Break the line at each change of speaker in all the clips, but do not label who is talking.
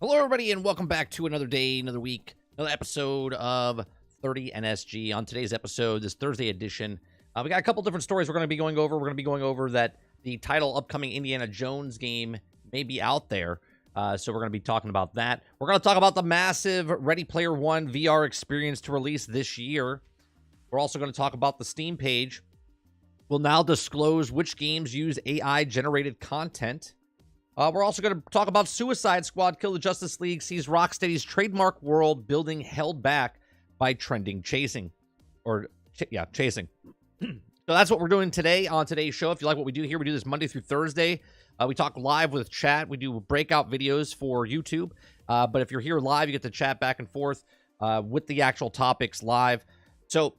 Hello, everybody, and welcome back to another day, another week, another episode of 30 NSG. On today's episode, this Thursday edition, we got a couple different stories we're going to be going over. We're going to be going over that the title upcoming Indiana Jones game may be out there. So we're going to be talking about that. We're going to talk about the massive Ready Player One VR experience to release this year. We're also going to talk about the Steam page. We'll now disclose which games use AI-generated content. We're also going to talk about Suicide Squad Kill the Justice League sees Rocksteady's trademark world building held back by trending chasing. Chasing. So that's what we're doing today on today's show. If you like what we do here, we do this Monday through Thursday. We talk live with chat. We do breakout videos for YouTube. But if you're here live, you get to chat back and forth with the actual topics live. So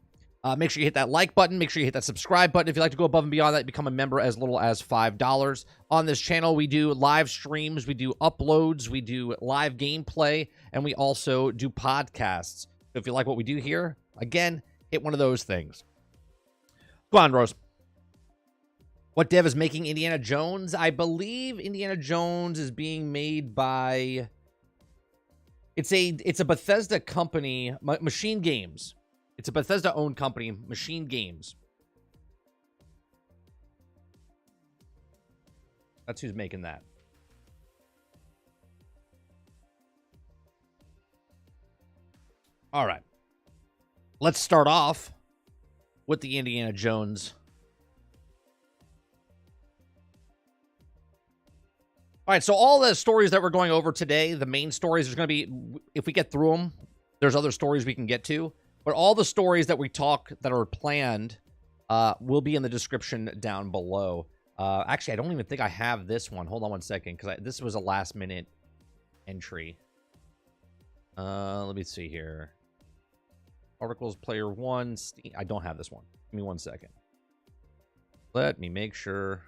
make sure you hit that like button. Make sure you hit that subscribe button. If you'd like to go above and beyond that, become a member as little as $5. On this channel, we do live streams, we do uploads, we do live gameplay, and we also do podcasts. So if you like what we do here, again, hit one of those things. Go on, Rose. What dev is making Indiana Jones? I believe Indiana Jones is being made by... It's a Bethesda company, Machine Games. It's a Bethesda-owned company, Machine Games. That's who's making that. All right. Let's start off with the Indiana Jones. All right, so all the stories that we're going over today, the main stories, there's going to be, if we get through them, there's other stories we can get to. But all the stories that we talk that are planned will be in the description down below. Actually, I don't even think I have this one. Hold on one second, because this was a last-minute entry. Let me see here. Articles, Player 1, Steam. I don't have this one. Give me 1 second. Let me make sure.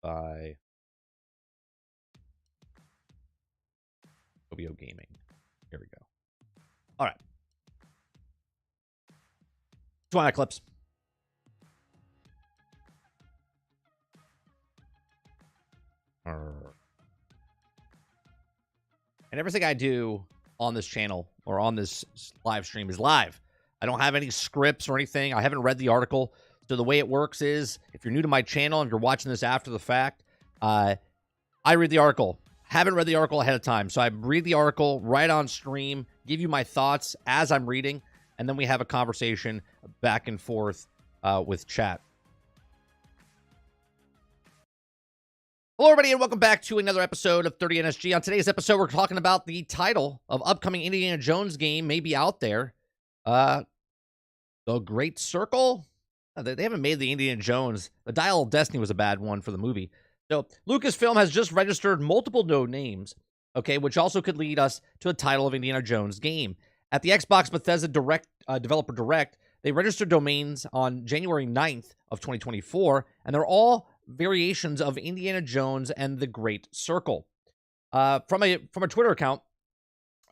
By Obio Gaming. Here we go. All right. Twilight clips. And everything I do on this channel or on this live stream is live. I don't have any scripts or anything. I haven't read the article. So the way it works is, if you're new to my channel and you're watching this after the fact, I read the article. Haven't read the article ahead of time. So I read the article right on stream, give you my thoughts as I'm reading, and then we have a conversation back and forth with chat. Hello, everybody, and welcome back to another episode of 30 NSG. On today's episode, we're talking about the title of upcoming Indiana Jones game may be out there. The Great Circle? They haven't made the Indiana Jones. The Dial of Destiny was a bad one for the movie. So Lucasfilm has just registered multiple no names, okay, which also could lead us to the title of Indiana Jones game. At the Xbox Bethesda Developer Direct, they registered domains on January 9th of 2024, and they're all variations of Indiana Jones and the Great Circle. From a Twitter account,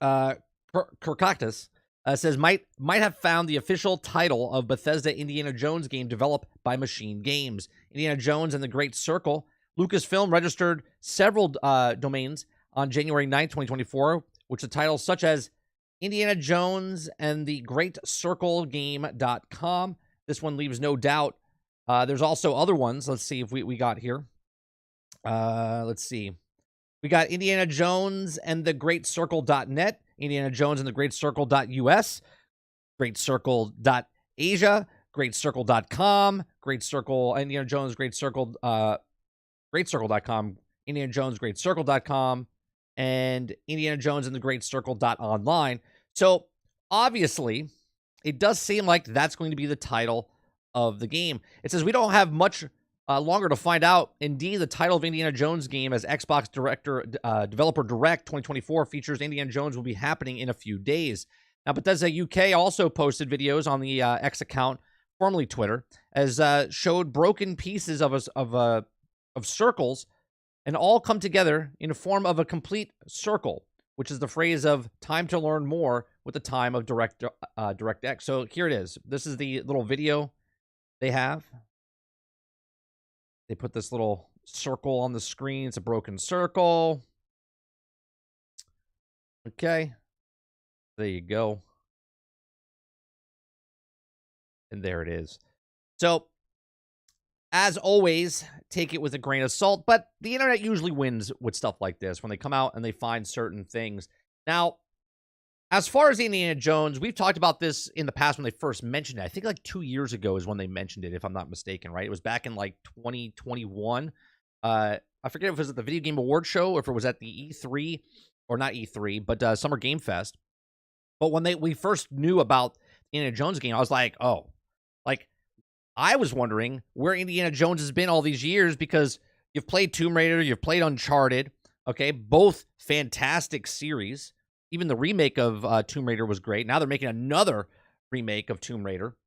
Kirkactus says might have found the official title of Bethesda Indiana Jones game developed by Machine Games. Indiana Jones and the Great Circle. Lucasfilm registered several domains on January 9th, 2024, which the titles such as Indiana Jones and the Great Circle Game.com. This one leaves no doubt. There's also other ones. Let's see if we got here. Let's see. We got Indiana Jones and the Great Circle.net. Indiana Jones and the Great Circle.us, Great Circle.asia, Great Circle.com, Great Circle, Indiana Jones, Great Circle, Great Circle.com, Indiana Jones, Great Circle.com, and Indiana Jones and the Great Circle.online. So obviously, it does seem like that's going to be the title of the game. It says we don't have much longer to find out. Indeed, the title of Indiana Jones game as Xbox Developer Direct 2024 features Indiana Jones will be happening in a few days. Now, Bethesda UK also posted videos on the X account, formerly Twitter, as showed broken pieces of circles and all come together in the form of a complete circle, which is the phrase of time to learn more with the time of DirectX. So here it is. This is the little video they have. They put this little circle on the screen. It's a broken circle. Okay. There you go. And there it is. So, as always, take it with a grain of salt, but the internet usually wins with stuff like this when they come out and they find certain things. Now, as far as Indiana Jones, we've talked about this in the past when they first mentioned it. I think like 2 years ago is when they mentioned it, if I'm not mistaken, right? It was back in like 2021. I forget if it was at the Video Game Award show or if it was at the E3, or not E3, but Summer Game Fest. But when we first knew about the Indiana Jones game, I was like, oh, like, I was wondering where Indiana Jones has been all these years, because you've played Tomb Raider, you've played Uncharted, okay? Both fantastic series. Even the remake of Tomb Raider was great. Now they're making another remake of Tomb Raider,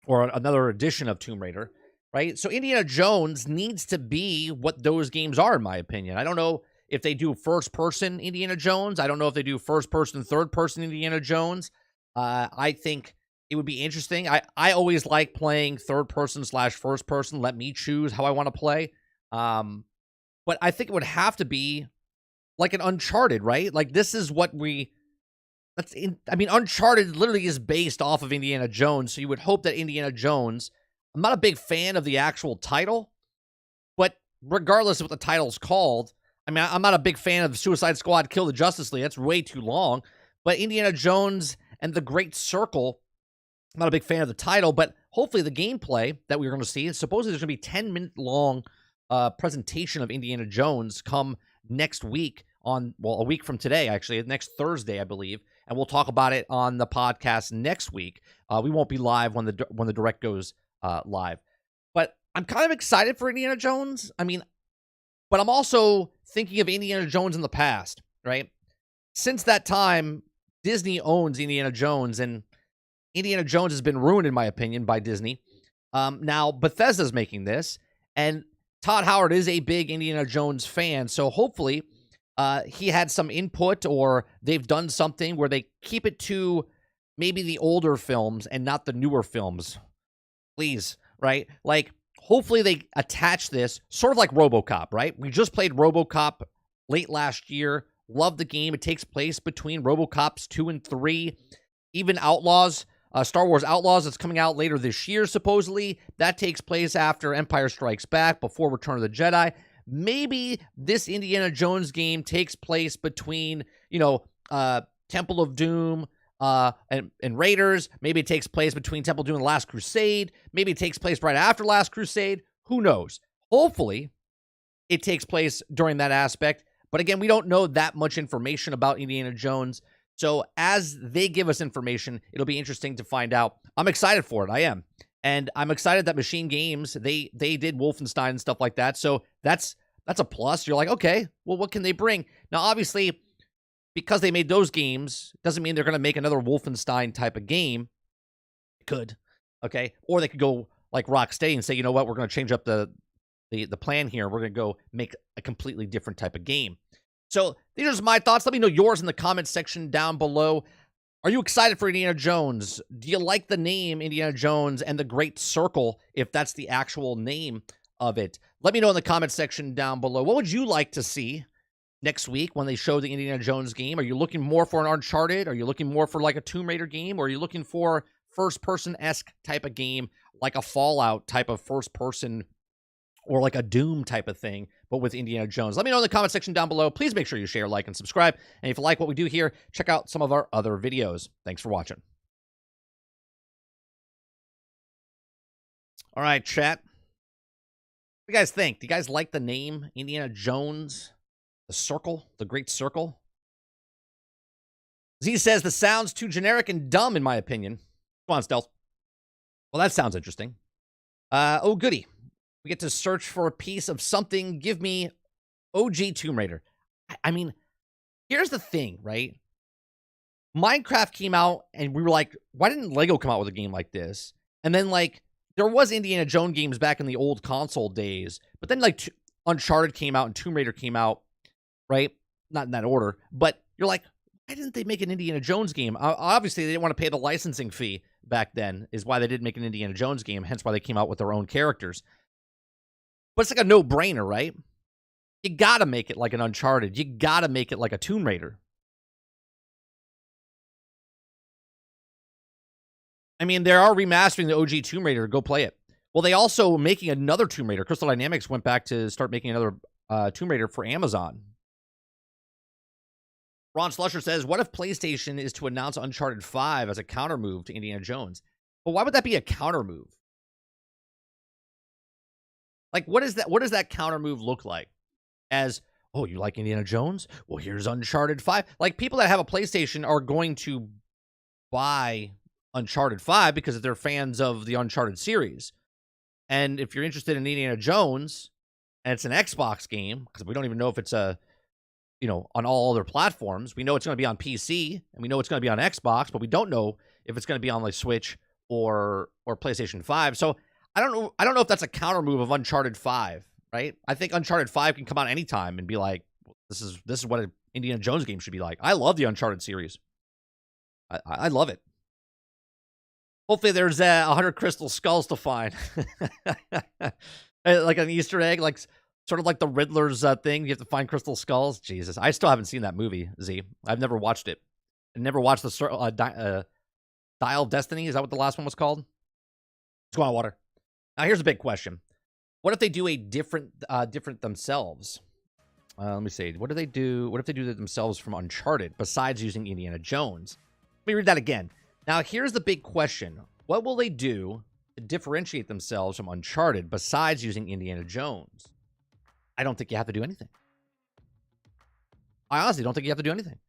or another edition of Tomb Raider, right? So Indiana Jones needs to be what those games are, in my opinion. I don't know if they do first-person Indiana Jones. I don't know if they do first-person, third-person Indiana Jones. I think it would be interesting. I always like playing third-person / first-person. Let me choose how I want to play. But I think it would have to be like an Uncharted, right? Like, this is what Uncharted literally is based off of Indiana Jones, so you would hope that Indiana Jones... I'm not a big fan of the actual title, but regardless of what the title's called, I mean, I'm not a big fan of Suicide Squad Kill the Justice League. That's way too long. But Indiana Jones and the Great Circle, I'm not a big fan of the title, but hopefully the gameplay that we're going to see, supposedly there's going to be a 10-minute long presentation of Indiana Jones come next week on, well, a week from today, actually, next Thursday, I believe. And we'll talk about it on the podcast next week. We won't be live when the direct goes live. But I'm kind of excited for Indiana Jones. I mean, but I'm also thinking of Indiana Jones in the past, right? Since that time, Disney owns Indiana Jones, and Indiana Jones has been ruined, in my opinion, by Disney. Now, Bethesda's making this, and Todd Howard is a big Indiana Jones fan, so hopefully he had some input, or they've done something where they keep it to maybe the older films and not the newer films. Please, right? Like, hopefully they attach this, sort of like RoboCop, right? We just played RoboCop late last year. Love the game. It takes place between RoboCops 2 and 3. Even Outlaws, Star Wars Outlaws, that's coming out later this year, supposedly. That takes place after Empire Strikes Back, before Return of the Jedi. Maybe this Indiana Jones game takes place between, Temple of Doom, and Raiders. Maybe it takes place between Temple of Doom and Last Crusade. Maybe it takes place right after Last Crusade. Who knows? Hopefully, it takes place during that aspect. But again, we don't know that much information about Indiana Jones. So as they give us information, it'll be interesting to find out. I'm excited for it. I am. And I'm excited that Machine Games, they did Wolfenstein and stuff like that. So that's a plus. You're like, okay, well, what can they bring? Now, obviously, because they made those games, doesn't mean they're going to make another Wolfenstein type of game. It could, okay? Or they could go like Rocksteady and say, you know what, we're going to change up the plan here. We're going to go make a completely different type of game. So these are just my thoughts. Let me know yours in the comments section down below. Are you excited for Indiana Jones? Do you like the name Indiana Jones and the Great Circle, if that's the actual name of it? Let me know in the comments section down below. What would you like to see next week when they show the Indiana Jones game? Are you looking more for an Uncharted? Are you looking more for like a Tomb Raider game? Or are you looking for first-person-esque type of game, like a Fallout type of first-person, or like a Doom type of thing, but with Indiana Jones? Let me know in the comment section down below. Please make sure you share, like, and subscribe. And if you like what we do here, check out some of our other videos. Thanks for watching. All right, chat. What do you guys think? Do you guys like the name Indiana Jones? The Circle? The Great Circle? Z says, the sounds too generic and dumb, in my opinion. Come on, Stealth. Well, that sounds interesting. Oh, goody. We get to search for a piece of something. Give me OG Tomb Raider. I mean, here's the thing, right? Minecraft came out, and we were like, why didn't Lego come out with a game like this? And then, like, there was Indiana Jones games back in the old console days. But then, like, Uncharted came out and Tomb Raider came out, right? Not in that order. But You're like, why didn't they make an Indiana Jones game? Obviously, they didn't want to pay the licensing fee back then, is why they didn't make an Indiana Jones game, hence why they came out with their own characters. But it's like a no-brainer, right? You gotta make it like an Uncharted. You gotta make it like a Tomb Raider. I mean, they are remastering the OG Tomb Raider. Go play it. Well, they also making another Tomb Raider. Crystal Dynamics went back to start making another Tomb Raider for Amazon. Ron Slusher says, what if PlayStation is to announce Uncharted 5 as a counter move to Indiana Jones? Well, why would that be a counter move? Like, what is that? What does that counter move look like? As, oh, you like Indiana Jones? Well, here's Uncharted 5. Like, people that have a PlayStation are going to buy Uncharted 5 because they're fans of the Uncharted series. And if you're interested in Indiana Jones, and it's an Xbox game, because we don't even know if it's a, you know, on all other platforms. We know it's going to be on PC, and we know it's going to be on Xbox, but we don't know if it's going to be on like Switch or PlayStation 5. So I don't know if that's a counter move of Uncharted 5, right? I think Uncharted 5 can come out anytime and be like, this is what an Indiana Jones game should be like. I love the Uncharted series. I love it. Hopefully there's 100 crystal skulls to find. Like an Easter egg, like sort of like the Riddler's thing. You have to find crystal skulls. Jesus, I still haven't seen that movie, Z. I've never watched it. I never watched the Dial of Destiny. Is that what the last one was called? Let's go on water. Now here's a big question. What if they do a different themselves? Let me see. What do they do? What if they do that themselves from Uncharted besides using Indiana Jones? Let me read that again. Now here's the big question. What will they do to differentiate themselves from Uncharted besides using Indiana Jones? I don't think you have to do anything. I honestly don't think you have to do anything.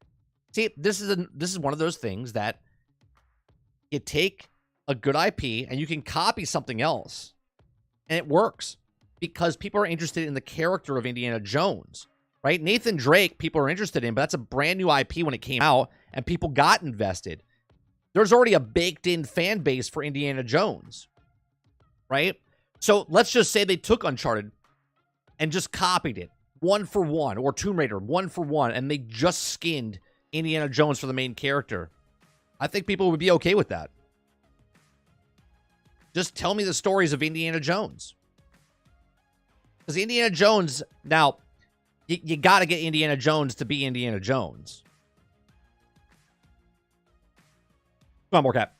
See, this is one of those things that you take a good IP and you can copy something else, and it works because people are interested in the character of Indiana Jones, right? Nathan Drake, people are interested in, but that's a brand new IP when it came out, and people got invested. There's already a baked-in fan base for Indiana Jones, right? So let's just say they took Uncharted and just copied it one for one, or Tomb Raider one for one, and they just skinned Indiana Jones for the main character. I think people would be okay with that. Just tell me the stories of Indiana Jones. Because Indiana Jones, now, you got to get Indiana Jones to be Indiana Jones. Come on, more cap.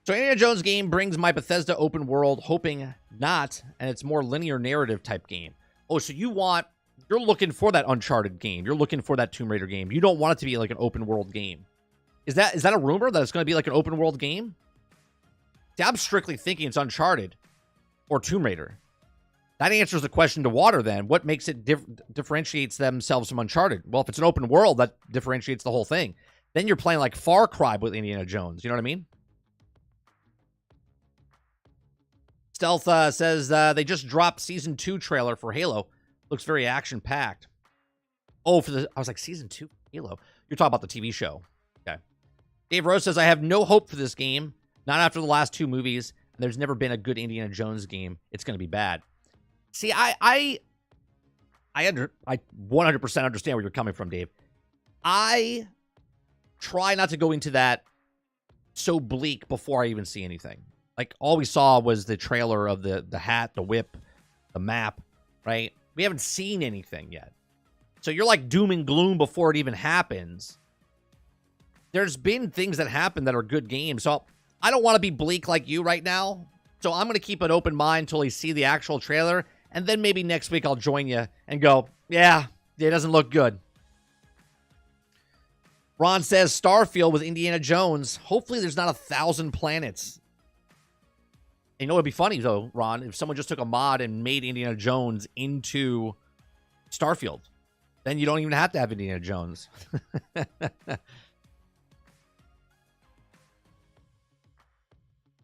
So Indiana Jones game brings my Bethesda open world, hoping not, and it's more linear narrative type game. Oh, so you're looking for that Uncharted game. You're looking for that Tomb Raider game. You don't want it to be like an open world game. Is that a rumor that it's going to be like an open world game? See, I'm strictly thinking it's Uncharted or Tomb Raider. That answers the question to water then. What makes it differentiates themselves from Uncharted? Well, if it's an open world, that differentiates the whole thing. Then you're playing like Far Cry with Indiana Jones. You know what I mean? Stealth says they just dropped Season 2 trailer for Halo. Looks very action-packed. Oh, I was like, Season 2 Halo? You're talking about the TV show. Okay. Dave Rose says, I have no hope for this game. Not after the last two movies. And there's never been a good Indiana Jones game. It's going to be bad. See, I 100% understand where you're coming from, Dave. I try not to go into that so bleak before I even see anything. Like, all we saw was the trailer of the hat, the whip, the map, right? We haven't seen anything yet. So you're like doom and gloom before it even happens. There's been things that happen that are good games. So I don't want to be bleak like you right now. So I'm going to keep an open mind until I see the actual trailer. And then maybe next week I'll join you and go, yeah, it doesn't look good. Ron says Starfield with Indiana Jones. Hopefully there's not 1,000 planets. And you know, it'd be funny, though, Ron, if someone just took a mod and made Indiana Jones into Starfield. Then you don't even have to have Indiana Jones. The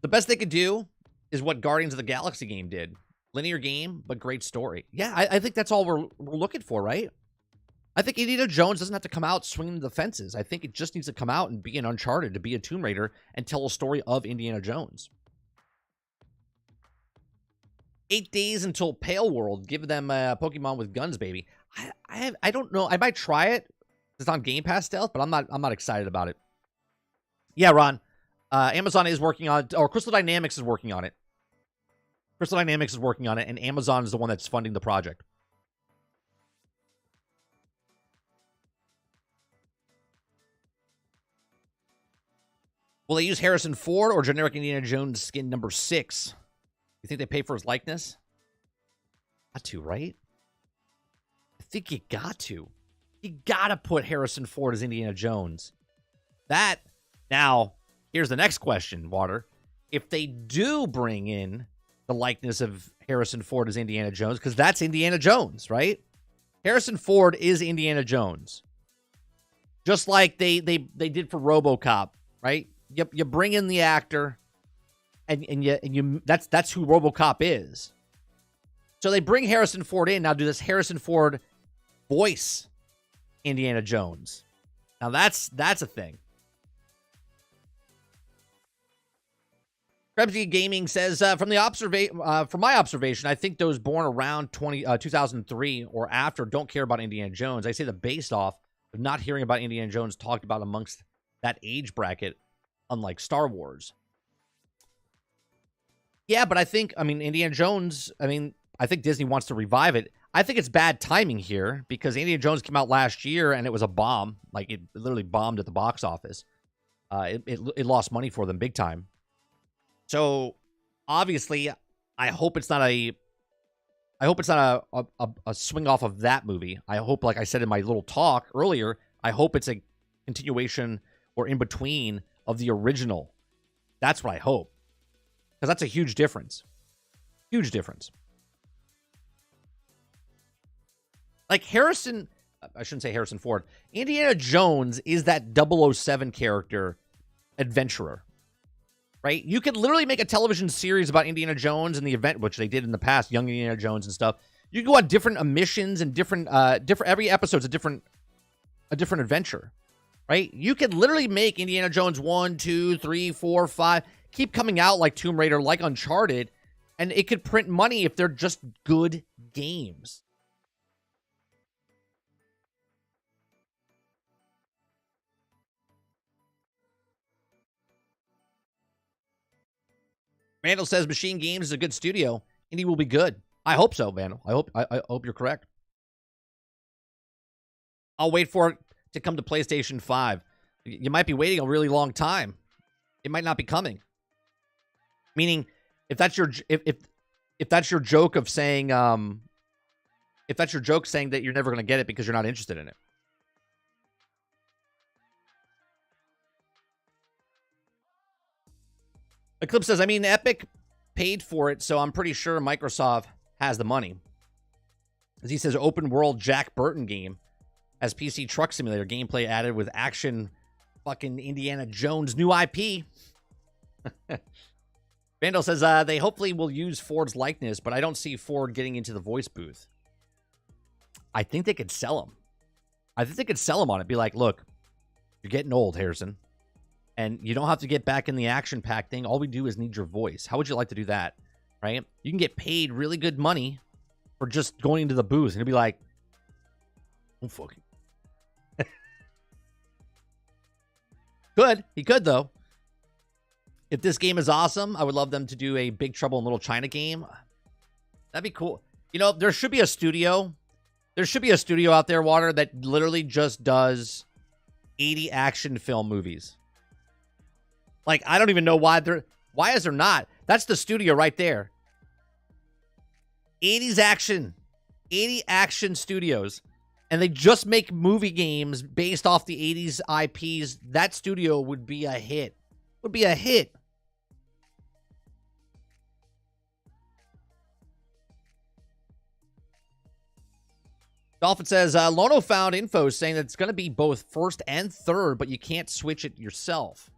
best they could do is what Guardians of the Galaxy game did. Linear game, but great story. Yeah, I think that's all we're looking for, right? I think Indiana Jones doesn't have to come out swinging the fences. I think it just needs to come out and be an Uncharted, to be a Tomb Raider, and tell a story of Indiana Jones. 8 days until Pale World. Give them Pokemon with guns, baby. I don't know. I might try it. It's on Game Pass stealth, but I'm not excited about it. Yeah, Ron. Amazon is working on it, or Crystal Dynamics is working on it. Crystal Dynamics is working on it, and Amazon is the one that's funding the project. Will they use Harrison Ford or generic Indiana Jones skin number 6? You think they pay for his likeness? Got to, right? I think you got to. You got to put Harrison Ford as Indiana Jones. Now, here's the next question, Water. If they do bring in the likeness of Harrison Ford as Indiana Jones, because that's Indiana Jones, right? Harrison Ford is Indiana Jones. Just like they did for RoboCop, right? You bring in the actor, and you that's who RoboCop is. So they bring Harrison Ford in. Now do this Harrison Ford voice Indiana Jones. Now that's a thing. Krebsy Gaming says, from my observation, I think those born around 2003 or after don't care about Indiana Jones. I say the based off of not hearing about Indiana Jones talked about amongst that age bracket, unlike Star Wars. Yeah, but I think Indiana Jones, I think Disney wants to revive it. I think it's bad timing here because Indiana Jones came out last year and it was a bomb. Like, it literally bombed at the box office. It lost money for them big time. So obviously, I hope it's not a swing off of that movie. I hope, like I said in my little talk earlier, I hope it's a continuation or in between of the original. That's what I hope. Because that's a huge difference. Huge difference. Like I shouldn't say Harrison Ford. Indiana Jones is that 007 character adventurer. Right? You could literally make a television series about Indiana Jones and the event, which they did in the past, Young Indiana Jones and stuff. You can go on different missions and different every episode's a different adventure. Right? You could literally make Indiana Jones 1, 2, 3, 4, 5, keep coming out like Tomb Raider, like Uncharted, and it could print money if they're just good games. Randall says Machine Games is a good studio. Indie will be good. I hope so, Vandal. I hope you're correct. I'll wait for it to come to PlayStation 5. You might be waiting a really long time. It might not be coming. Meaning, if that's your joke of saying if that's your joke saying that you're never going to get it because you're not interested in it. Eclipse says, Epic paid for it, so I'm pretty sure Microsoft has the money. As he says, open world Jack Burton game as PC truck simulator gameplay added with action fucking Indiana Jones new IP. Vandal says, they hopefully will use Ford's likeness, but I don't see Ford getting into the voice booth. I think they could sell him. I think they could sell him on it. Be like, look, you're getting old, Harrison. And you don't have to get back in the action pack thing. All we do is need your voice. How would you like to do that? Right? You can get paid really good money for just going into the booth. And it'll be like, oh, fucking. He could, though. If this game is awesome, I would love them to do a Big Trouble in Little China game. That'd be cool. You know, there should be a studio. There should be a studio out there, Water, that literally just does 80 action film movies. Like, I don't even know why is there not? That's the studio right there. 80s action. 80 action studios. And they just make movie games based off the 80s IPs. That studio would be a hit. Would be a hit. Dolphin says, Lono found info saying that it's going to be both first and third, but you can't switch it yourself.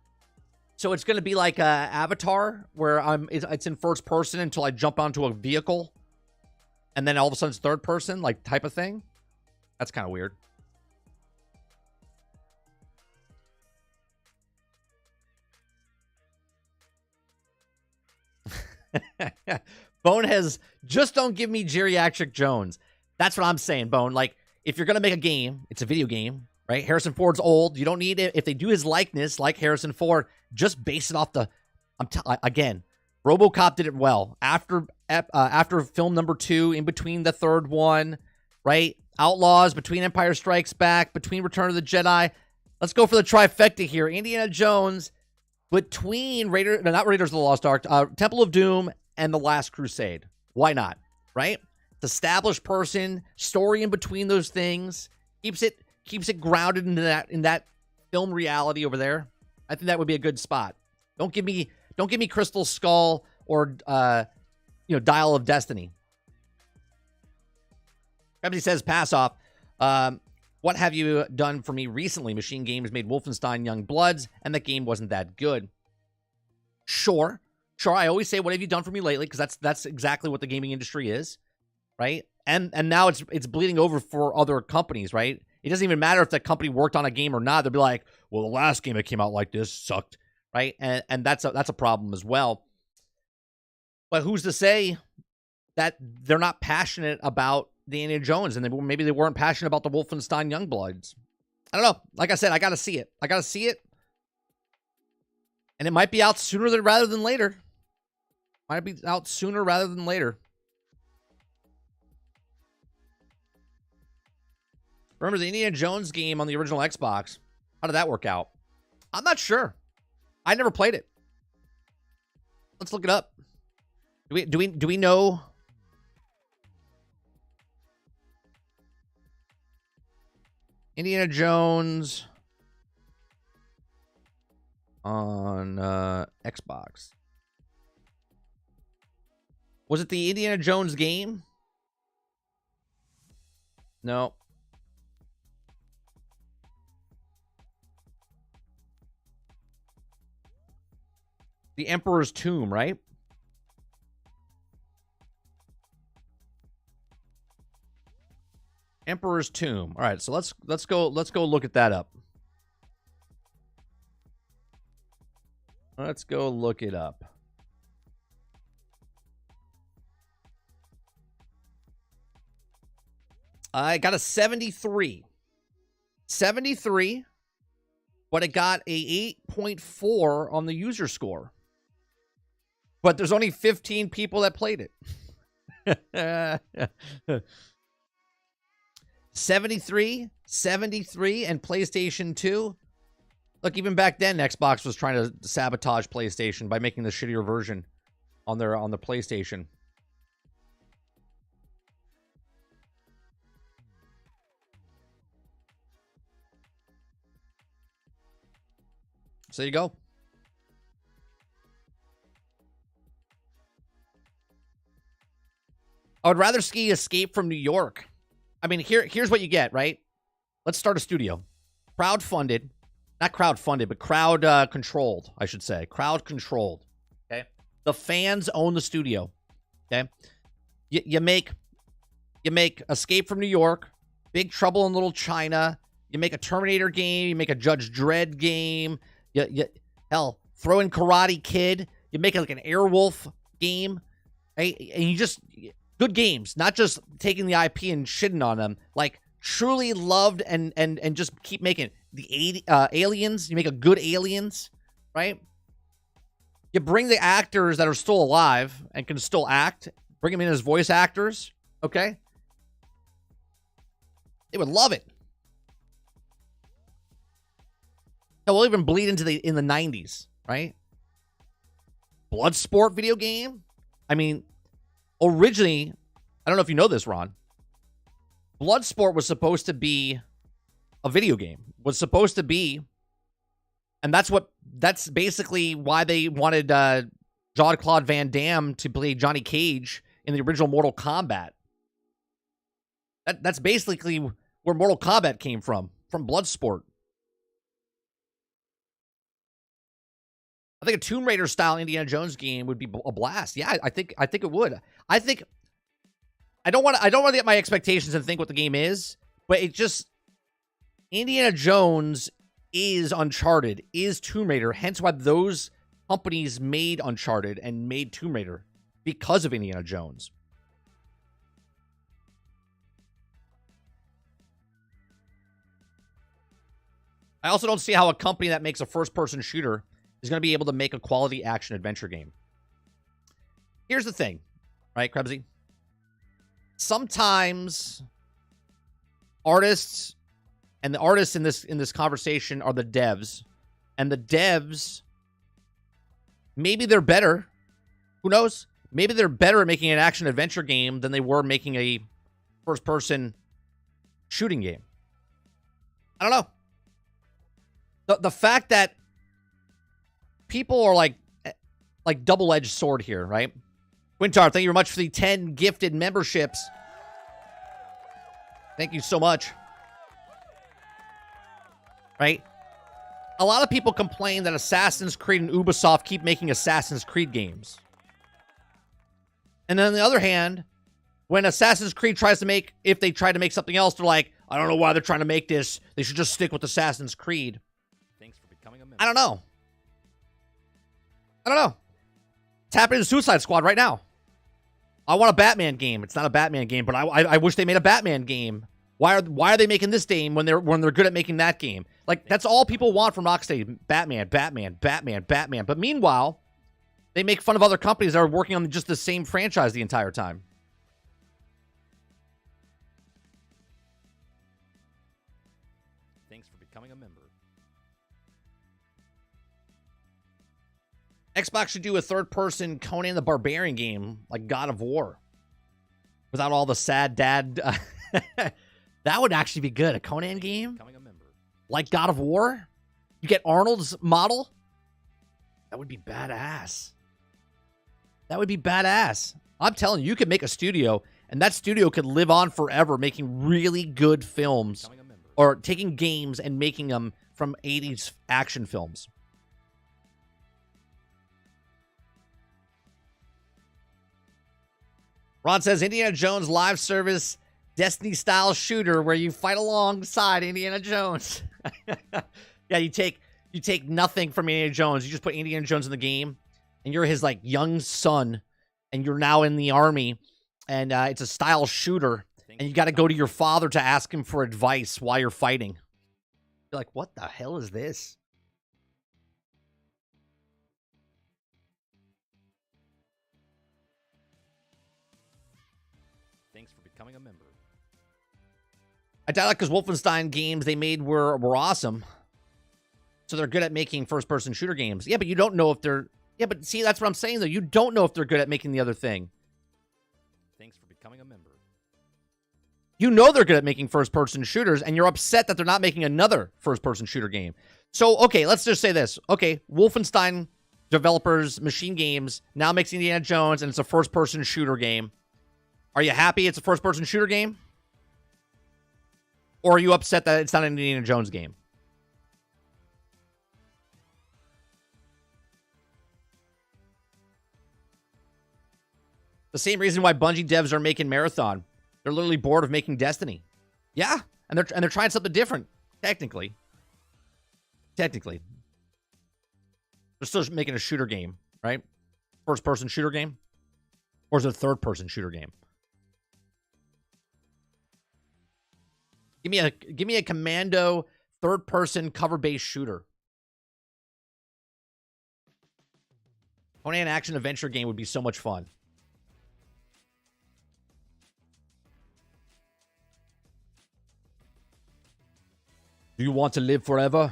So it's going to be like Avatar, where it's in first person until I jump onto a vehicle, and then all of a sudden it's third person, like type of thing. That's kind of weird. Bone has just don't give me geriatric Jones. That's what I'm saying, Bone. Like, if you're going to make a game, it's a video game. right? Harrison Ford's old. You don't need it. If they do his likeness like Harrison Ford, just base it off the, again, RoboCop did it well. After film number 2, in between the third one, right? Outlaws, between Empire Strikes Back, between Return of the Jedi. Let's go for the trifecta here. Indiana Jones, between not Raiders of the Lost Ark, Temple of Doom, and The Last Crusade. Why not, right? It's established person, story in between those things, keeps it grounded in that film reality over there. I think that would be a good spot. Don't give me Crystal Skull or Dial of Destiny. Everybody says pass off. What have you done for me recently? Machine Games made Wolfenstein Young Bloods, and that game wasn't that good. Sure. I always say, what have you done for me lately? Because that's exactly what the gaming industry is, right? And now it's bleeding over for other companies, right? It doesn't even matter if that company worked on a game or not. They'll be like, well, the last game that came out like this sucked, right? And that's a problem as well. But who's to say that they're not passionate about the Indiana Jones, and maybe they weren't passionate about the Wolfenstein Youngbloods? I don't know. Like I said, I got to see it. And it might be out sooner rather than later. Remember the Indiana Jones game on the original Xbox? How did that work out? I'm not sure. I never played it. Let's look it up. Do we know? Indiana Jones on Xbox. Was it the Indiana Jones game? No. The Emperor's Tomb, right? Emperor's Tomb. All right, so let's go look at that up. Let's go look it up. I got a 73. 73, but it got a 8.4 on the user score. But there's only 15 people that played it. 73, and PlayStation 2. Look, even back then, Xbox was trying to sabotage PlayStation by making the shittier version on the PlayStation. So there you go. I would rather ski Escape from New York. I mean, here's what you get, right? Let's start a studio. Crowd-funded. Not crowd-funded, but crowd-controlled, I should say. Crowd-controlled, okay? The fans own the studio, okay? You make Escape from New York, Big Trouble in Little China, you make a Terminator game, you make a Judge Dredd game, hell, throw in Karate Kid, you make it like an Airwolf game, right? And you just... Good games, not just taking the IP and shitting on them. Like, truly loved and just keep making the Aliens. You make a good Aliens, right? You bring the actors that are still alive and can still act. Bring them in as voice actors, okay? They would love it. It will even bleed into in the 90s, right? Bloodsport video game? I mean... Originally, I don't know if you know this, Ron. Bloodsport was supposed to be a video game. Was supposed to be, and that's basically why they wanted Jean-Claude Van Damme to play Johnny Cage in the original Mortal Kombat. That's basically where Mortal Kombat came from Bloodsport. I think a Tomb Raider style Indiana Jones game would be a blast. Yeah, I think it would. I don't want to get my expectations and think what the game is, but it just Indiana Jones is Uncharted, is Tomb Raider, hence why those companies made Uncharted and made Tomb Raider because of Indiana Jones. I also don't see how a company that makes a first-person shooter is going to be able to make a quality action-adventure game. Here's the thing, right, Krebsy? Sometimes artists, and the artists in this conversation are the devs, and the devs, maybe they're better. Who knows? Maybe they're better at making an action-adventure game than they were making a first-person shooting game. I don't know. The fact that people are like double-edged sword here, right? Quintar, thank you very much for the 10 gifted memberships. Thank you so much. Right? A lot of people complain that Assassin's Creed and Ubisoft keep making Assassin's Creed games. And then on the other hand, when Assassin's Creed tries to make, if they try to make something else, they're like, I don't know why they're trying to make this. They should just stick with Assassin's Creed. Thanks for becoming a member. I don't know. It's happening in Suicide Squad right now. I want a Batman game. It's not a Batman game, but I wish they made a Batman game. Why are they making this game when they're good at making that game? Like, that's all people want from Rocksteady. Batman. But meanwhile, they make fun of other companies that are working on just the same franchise the entire time. Thanks for becoming a member. Xbox should do a third-person Conan the Barbarian game like God of War. Without all the sad dad... That would actually be good. A Conan game? Like God of War? You get Arnold's model? That would be badass. I'm telling you, you could make a studio, and that studio could live on forever making really good films. Or taking games and making them from 80s action films. Ron says, Indiana Jones live service Destiny-style shooter where you fight alongside Indiana Jones. Yeah, you take nothing from Indiana Jones. You just put Indiana Jones in the game, and you're his, like, young son, and you're now in the army, and it's a style shooter, and you got to go to your father to ask him for advice while you're fighting. You're like, what the hell is this? Thanks for becoming a member. I doubt it because Wolfenstein games they made were awesome. So they're good at making first-person shooter games. Yeah, but you don't know if they're... Yeah, but see, that's what I'm saying, though. You don't know if they're good at making the other thing. Thanks for becoming a member. You know they're good at making first-person shooters, and you're upset that they're not making another first-person shooter game. So, okay, let's just say this. Okay, Wolfenstein developers, Machine Games, now makes Indiana Jones, and it's a first-person shooter game. Are you happy it's a first-person shooter game? Or are you upset that it's not an Indiana Jones game? The same reason why Bungie devs are making Marathon. They're literally bored of making Destiny. Yeah, and they're trying something different. Technically. They're still making a shooter game, right? First-person shooter game? Or is it a third-person shooter game? Give me a commando third-person cover-based shooter. Conan action adventure game would be so much fun. Do you want to live forever?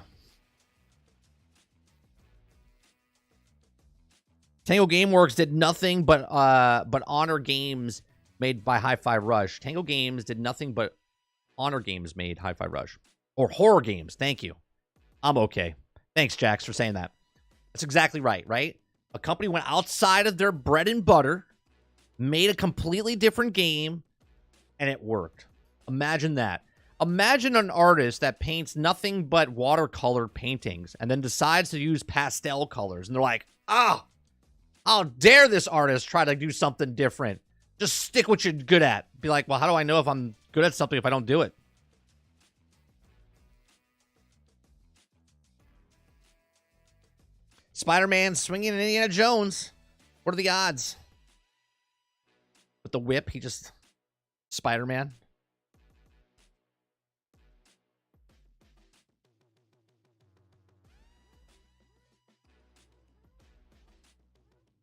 Tango Gameworks did nothing but honor games made by Hi-Fi Rush. Tango Games did nothing but honor games made Hi-Fi Rush. Or horror games. Thank you. I'm okay. Thanks, Jax, for saying that. That's exactly right, right? A company went outside of their bread and butter, made a completely different game, and it worked. Imagine that. Imagine an artist that paints nothing but watercolor paintings and then decides to use pastel colors. And they're like, oh, how dare this artist try to do something different? Just stick what you're good at. Be like, well, how do I know if I'm good at something if I don't do it? Spider-Man swinging in Indiana Jones. What are the odds? With the whip, he just... Spider-Man.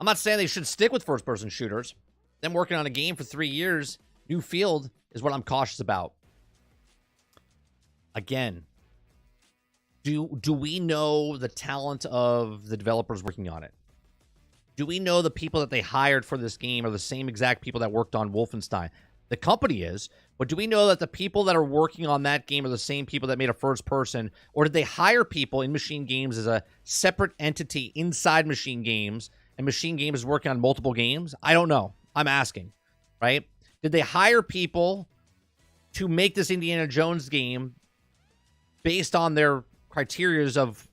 I'm not saying they should stick with first-person shooters. Them working on a game for 3 years, new field, is what I'm cautious about. Again, do we know the talent of the developers working on it? Do we know the people that they hired for this game are the same exact people that worked on Wolfenstein? The company is, but do we know that the people that are working on that game are the same people that made a first person, or did they hire people in Machine Games as a separate entity inside Machine Games, and Machine Games is working on multiple games? I don't know. I'm asking, right? Did they hire people to make this Indiana Jones game based on their criterias of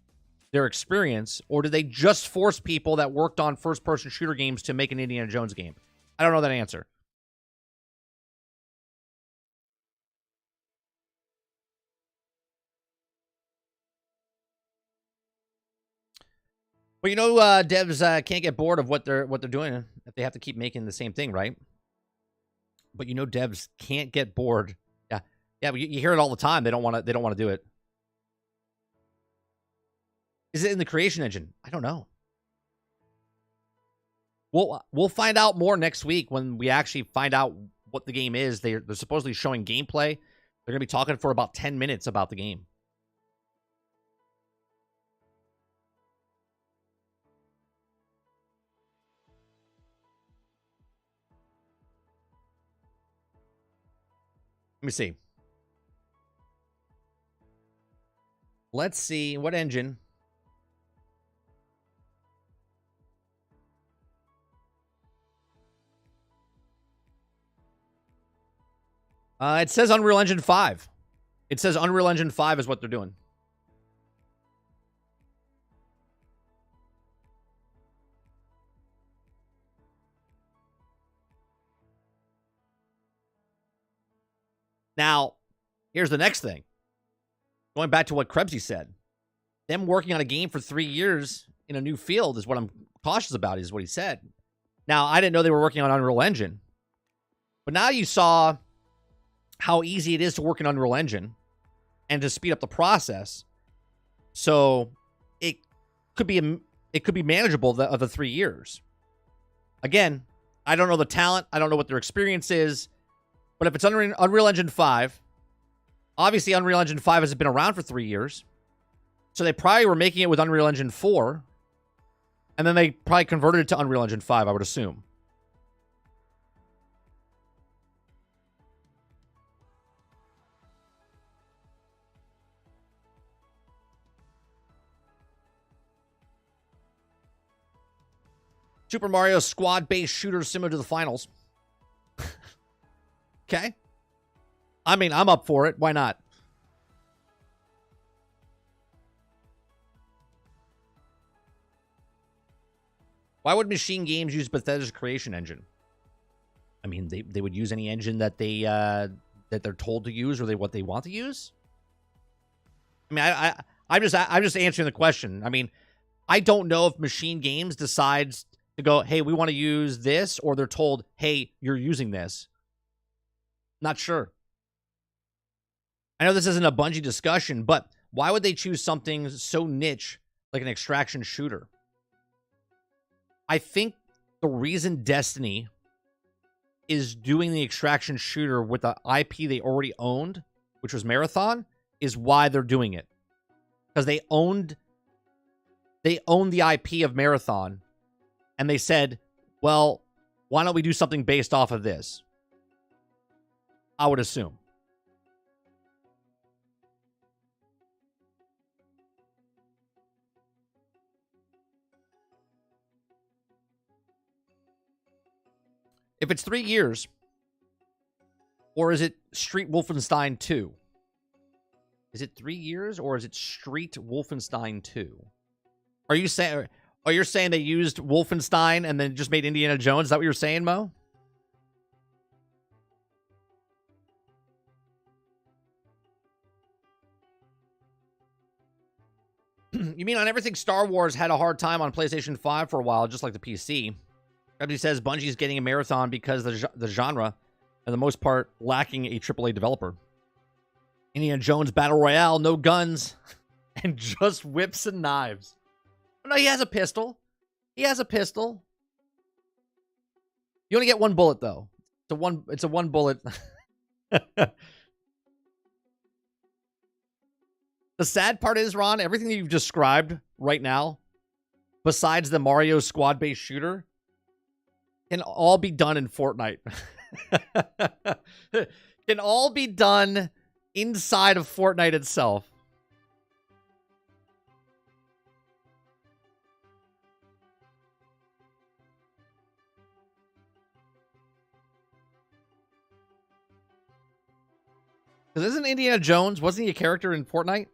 their experience, or did they just force people that worked on first-person shooter games to make an Indiana Jones game? I don't know that answer. Well, you know, devs can't get bored of what they're doing if they have to keep making the same thing, right? But you know, devs can't get bored. Yeah, yeah. But you hear it all the time. They don't want to do it. Is it in the creation engine? I don't know. We'll find out more next week when we actually find out what the game is. They're supposedly showing gameplay. They're gonna be talking for about 10 minutes about the game. Let me see. Let's see what engine. It says Unreal Engine 5. It says Unreal Engine 5 is what they're doing. Now, here's the next thing. Going back to what Krebsy said. Them working on a game for 3 years in a new field is what I'm cautious about, is what he said. Now, I didn't know they were working on Unreal Engine. But now you saw how easy it is to work in Unreal Engine and to speed up the process. So it could be manageable of the 3 years. Again, I don't know the talent. I don't know what their experience is. But if it's Unreal Engine 5, obviously Unreal Engine 5 has been around for 3 years. So they probably were making it with Unreal Engine 4. And then they probably converted it to Unreal Engine 5, I would assume. Super Mario squad-based shooter similar to the finals. Okay. I mean, I'm up for it. Why not? Why would Machine Games use Bethesda's creation engine? I mean, they would use any engine that they're told to use, or what they want to use. I mean, I'm just answering the question. I mean, I don't know if Machine Games decides to go, hey, we want to use this, or they're told, hey, you're using this. Not sure. I know this isn't a Bungie discussion, but why would they choose something so niche like an extraction shooter? I think the reason Destiny is doing the extraction shooter with the IP they already owned, which was Marathon, is why they're doing it. Because they owned the IP of Marathon, and they said, well, why don't we do something based off of this? I would assume. If it's 3 years, or is it Street Wolfenstein 2? Is it 3 years, or is it Street Wolfenstein 2? Are you saying they used Wolfenstein and then just made Indiana Jones? Is that what you're saying, Mo? You mean on everything Star Wars had a hard time on PlayStation 5 for a while, just like the PC? He says Bungie's getting a Marathon because the genre, for the most part, lacking a AAA developer. Indiana Jones Battle Royale, no guns, and just whips and knives. No, he has a pistol. He has a pistol. You only get one bullet, though. It's a one bullet. The sad part is, Ron, everything you've described right now, besides the Mario squad-based shooter, can all be done in Fortnite. Can all be done inside of Fortnite itself. Because isn't Indiana Jones, wasn't he a character in Fortnite?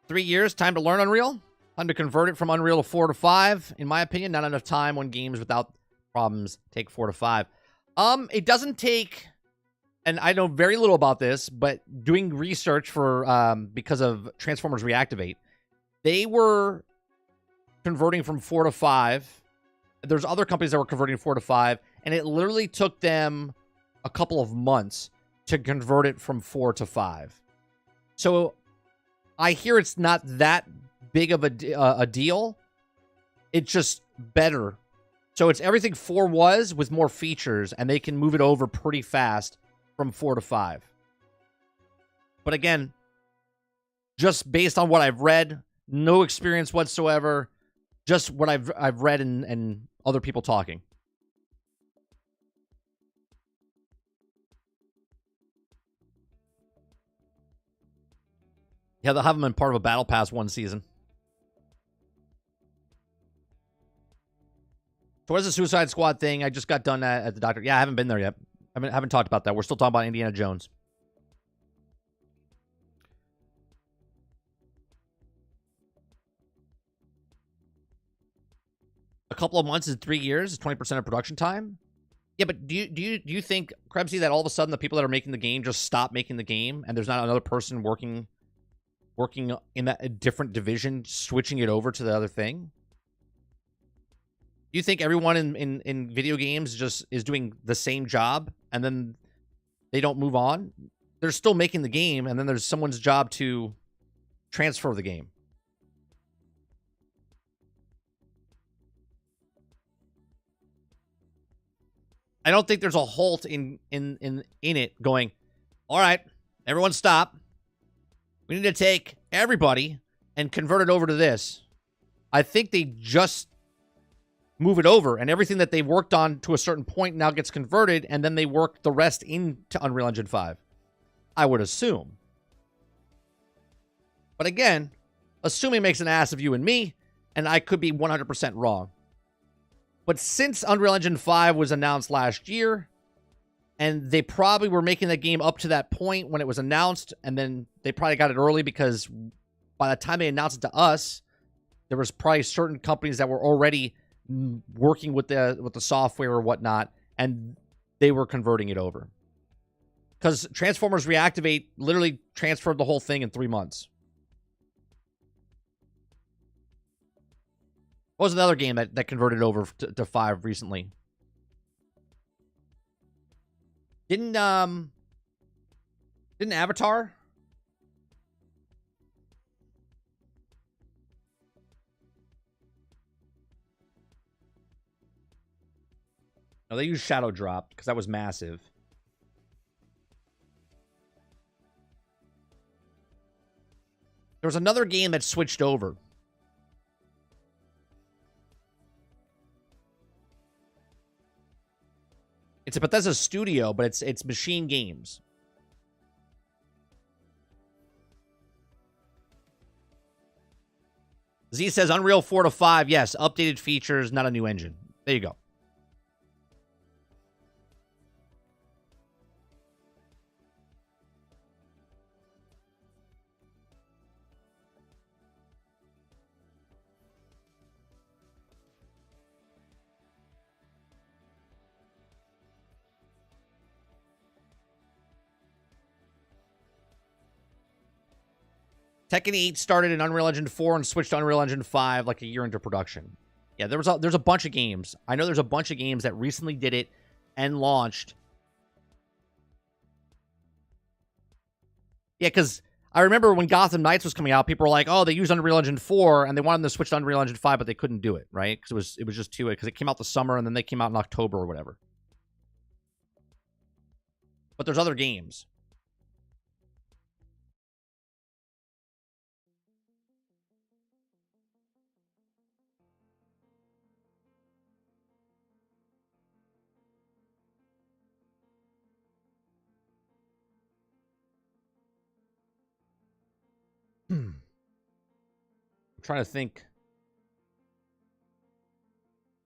3 years, time to learn Unreal? Time to convert it from Unreal to 4 to 5. In my opinion, not enough time when games without problems take 4 to 5. It doesn't take, and I know very little about this, but doing research for because of Transformers Reactivate, they were converting from 4 to 5. There's other companies that were converting 4 to 5, and it literally took them a couple of months to convert it from 4 to 5. So I hear it's not that big of a deal. It's just better. So it's everything 4 was with more features, and they can move it over pretty fast from 4 to 5. But again, just based on what I've read, no experience whatsoever, just what I've read and other people talking. Yeah, they'll have them in part of a battle pass one season. So what is the Suicide Squad thing? I just got done at the doctor. Yeah, I haven't been there yet. I haven't talked about that. We're still talking about Indiana Jones. A couple of months is 3 years, is 20% of production time. Yeah, but do you think, Krebsy, that all of a sudden the people that are making the game just stop making the game, and there's not another person working in a different division, switching it over to the other thing? Do you think everyone in video games just is doing the same job and then they don't move on? They're still making the game, and then there's someone's job to transfer the game. I don't think there's a halt in it going, all right, everyone stop. We need to take everybody and convert it over to this. I think they just move it over, and everything that they worked on to a certain point now gets converted, and then they work the rest into Unreal Engine 5. I would assume. But again, assuming makes an ass of you and me, and I could be 100% wrong. But since Unreal Engine 5 was announced last year, and they probably were making that game up to that point when it was announced, and then they probably got it early because by the time they announced it to us, there was probably certain companies that were already working with the software or whatnot, and they were converting it over. Because Transformers Reactivate literally transferred the whole thing in 3 months. What was another game that converted over to 5 recently? Didn't Avatar? No, they used Shadow Drop because that was massive. There was another game that switched over. It's a Bethesda studio, but it's Machine Games. Z says Unreal 4 to 5. Yes, updated features, not a new engine. There you go. Tekken 8 started in Unreal Engine 4 and switched to Unreal Engine 5 like a year into production. Yeah, there's a bunch of games. I know there's a bunch of games that recently did it and launched. Yeah, because I remember when Gotham Knights was coming out, people were like, "Oh, they used Unreal Engine 4 and they wanted them to switch to Unreal Engine 5, but they couldn't do it, right? Because it was just too because it came out the summer and then they came out in October or whatever." But there's other games. I'm trying to think.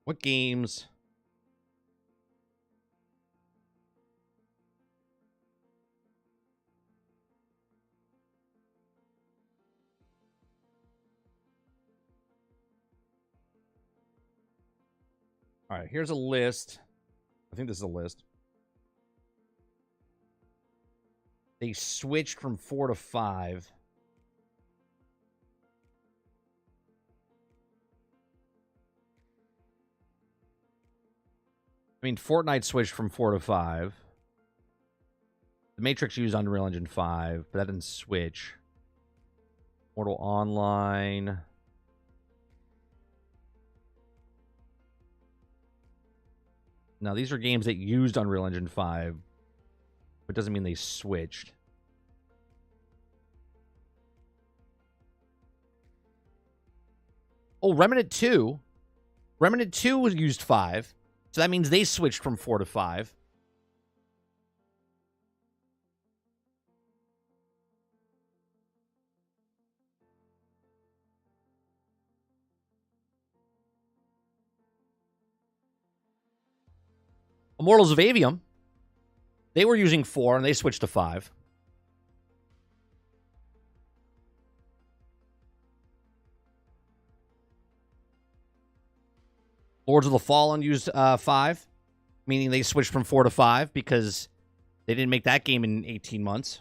What games? All right, here's a list. I think this is a list. They switched from 4 to 5. I mean, Fortnite switched from 4 to 5. The Matrix used Unreal Engine 5, but that didn't switch. Mortal Online. Now, these are games that used Unreal Engine 5, but it doesn't mean they switched. Oh, Remnant 2. Remnant 2 was used 5. So that means they switched from 4 to 5. Immortals of Avium. They were using 4 and they switched to 5. Lords of the Fallen used 5, meaning they switched from 4 to 5 because they didn't make that game in 18 months.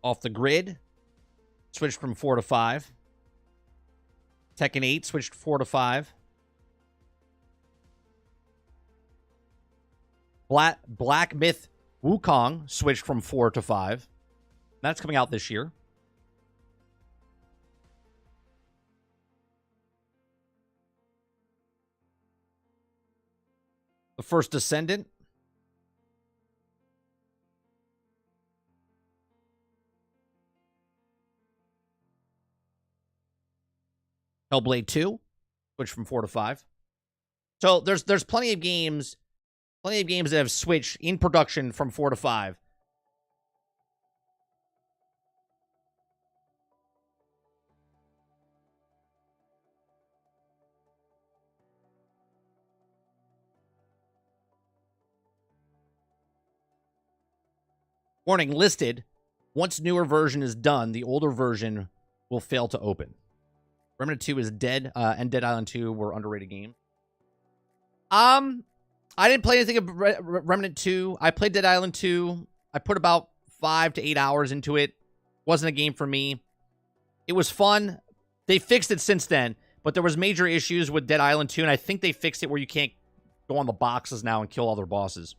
Off the Grid switched from 4 to 5. Tekken 8 switched 4 to 5. Black Myth Wukong switched from 4 to 5. That's coming out this year. The First Descendant. Hellblade 2 switched from 4 to 5. So there's plenty of games that have switched in production from 4 to 5. Warning, listed. Once newer version is done, the older version will fail to open. Remnant 2 is dead, and Dead Island 2 were underrated games. I didn't play anything of Remnant 2. I played Dead Island 2. I put about 5 to 8 hours into it. Wasn't a game for me. It was fun. They fixed it since then, but there was major issues with Dead Island 2, and I think they fixed it where you can't go on the boxes now and kill other bosses.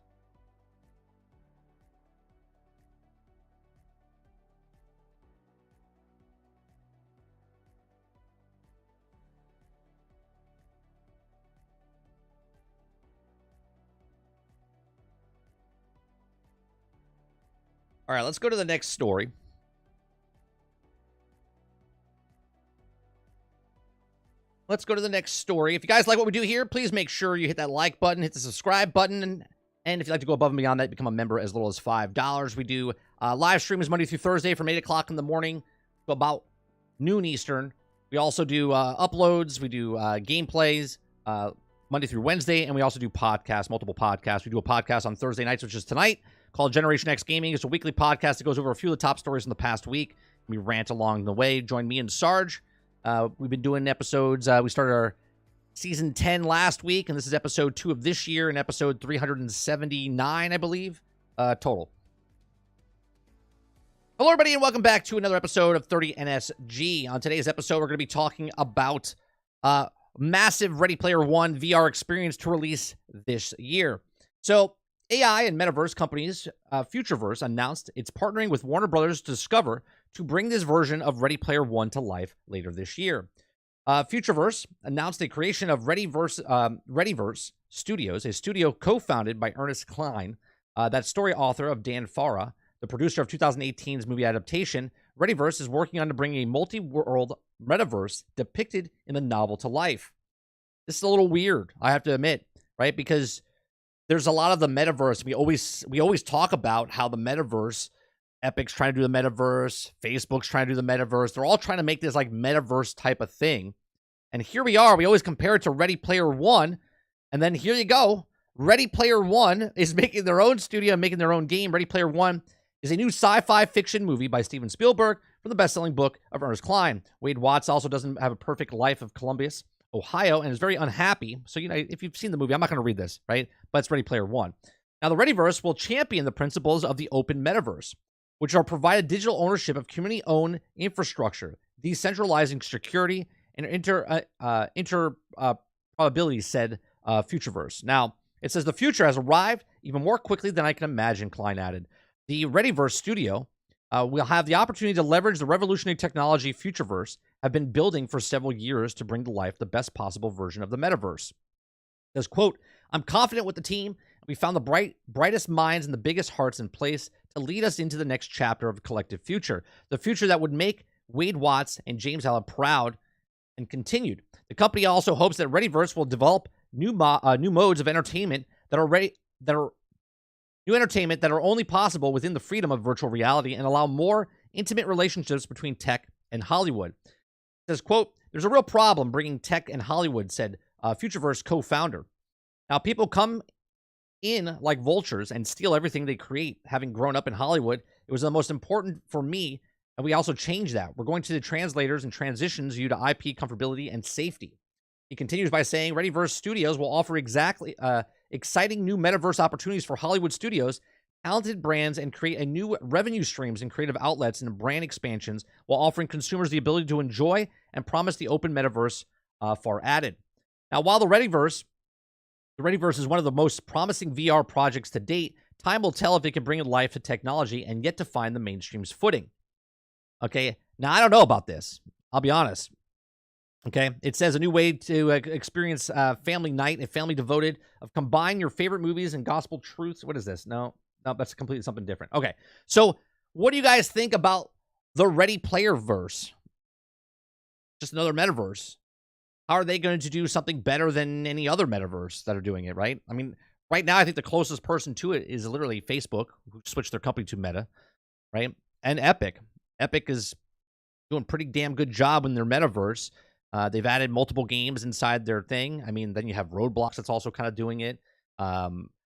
All right, let's go to the next story. Let's go to the next story. If you guys like what we do here, please make sure you hit that like button, hit the subscribe button, and if you'd like to go above and beyond that, become a member as little as $5. We do live streams Monday through Thursday from 8 o'clock in the morning to about noon Eastern. We also do uploads. We do gameplays Monday through Wednesday, and we also do podcasts, multiple podcasts. We do a podcast on Thursday nights, which is tonight, called Generation X Gaming. It's a weekly podcast that goes over a few of the top stories in the past week. We rant along the way. Join me and Sarge. We've been doing episodes. We started our season 10 last week, and this is episode 2 of this year and episode 379, I believe, total. Hello, everybody, and welcome back to another episode of 30NSG. On today's episode, we're going to be talking about massive Ready Player One VR experience to release this year. So, AI and metaverse companies, Futureverse, announced it's partnering with Warner Brothers Discover to bring this version of Ready Player One to life later this year. Futureverse announced the creation of Readyverse Studios, a studio co-founded by Ernest Cline, that story author of Dan Farah, the producer of 2018's movie adaptation. Readyverse is working on to bring a multi-world metaverse depicted in the novel to life. This is a little weird, I have to admit, right? Because there's a lot of the metaverse. We always talk about how the metaverse, Epic's trying to do the metaverse, Facebook's trying to do the metaverse. They're all trying to make this like metaverse type of thing. And here we are. We always compare it to Ready Player One. And then here you go. Ready Player One is making their own studio, making their own game. Ready Player One is a new sci-fi fiction movie by Steven Spielberg from the best-selling book of Ernest Cline. Wade Watts also doesn't have a perfect life of Columbus, Ohio, and is very unhappy. So, if you've seen the movie, I'm not going to read this, right? But it's Ready Player One. Now, the Readyverse will champion the principles of the open metaverse, which are provided digital ownership of community-owned infrastructure, decentralizing security, and interoperability, said Futureverse. Now, it says the future has arrived even more quickly than I can imagine, Cline added. The Readyverse studio will have the opportunity to leverage the revolutionary technology Futureverse have been building for several years to bring to life the best possible version of the metaverse. It says, quote, I'm confident with the team. We found the brightest minds and the biggest hearts in place to lead us into the next chapter of collective future, the future that would make Wade Watts and James Allen proud, and continued. The company also hopes that Readyverse will develop new modes of entertainment that are only possible within the freedom of virtual reality and allow more intimate relationships between tech and Hollywood. It says, quote, there's a real problem bringing tech and Hollywood, said Futureverse co-founder. Now, people come in like vultures and steal everything they create. Having grown up in Hollywood, it was the most important for me, and we also changed that. We're going to the translators and transitions you to IP comfortability and safety. He continues by saying Readyverse Studios will offer exciting new metaverse opportunities for Hollywood studios, talented brands, and create a new revenue streams and creative outlets and brand expansions while offering consumers the ability to enjoy and promise the open metaverse, far added. Now, while the Readyverse is one of the most promising VR projects to date, time will tell if it can bring life to technology and yet to find the mainstream's footing. Okay, now I don't know about this. I'll be honest. Okay, it says a new way to experience family night, a family devoted of combining your favorite movies and gospel truths. What is this? No, that's completely something different. Okay, so what do you guys think about the Ready Player verse? Just another metaverse. How are they going to do something better than any other metaverse that are doing it, right? I mean, right now, I think the closest person to it is literally Facebook, who switched their company to Meta, right? And Epic. Epic is doing a pretty damn good job in their metaverse. They've added multiple games inside their thing. I mean, then you have Roadblocks that's also kind of doing it.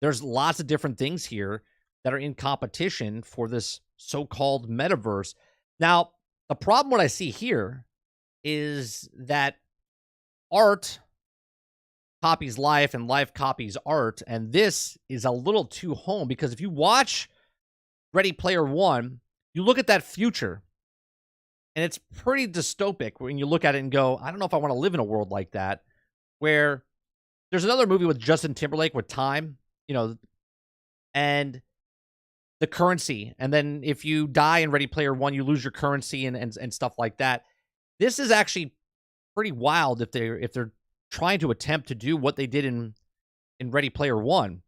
There's lots of different things here that are in competition for this so-called metaverse. Now, the problem what I see here is that art copies life and life copies art, and this is a little too home because if you watch Ready Player One, you look at that future, and it's pretty dystopic when you look at it and go, I don't know if I want to live in a world like that, where there's another movie with Justin Timberlake with time, and the currency. And then if you die in Ready Player One, you lose your currency and stuff like that. This is actually pretty wild if they're trying to attempt to do what they did in Ready Player One,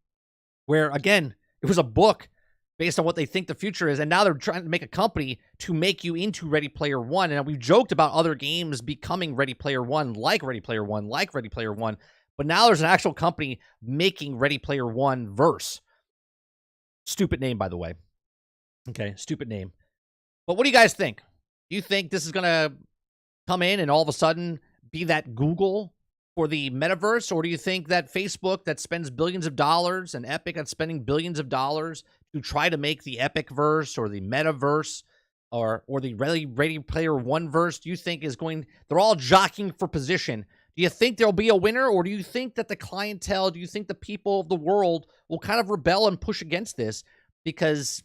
where, again, it was a book based on what they think the future is, and now they're trying to make a company to make you into Ready Player One. And we've joked about other games becoming Ready Player One, like Ready Player One, like Ready Player One, but now there's an actual company making Ready Player One verse. Stupid name, by the way. Okay, stupid name. But what do you guys think? Do you think this is going to come in and all of a sudden be that Google for the metaverse? Or do you think that Facebook that spends billions of dollars and Epic that's spending billions of dollars to try to make the Epic verse or the metaverse or the Ready Player One verse, do you think is going, they're all jockeying for position? Do you think there'll be a winner, or do you think that the clientele, do you think the people of the world will kind of rebel and push against this because,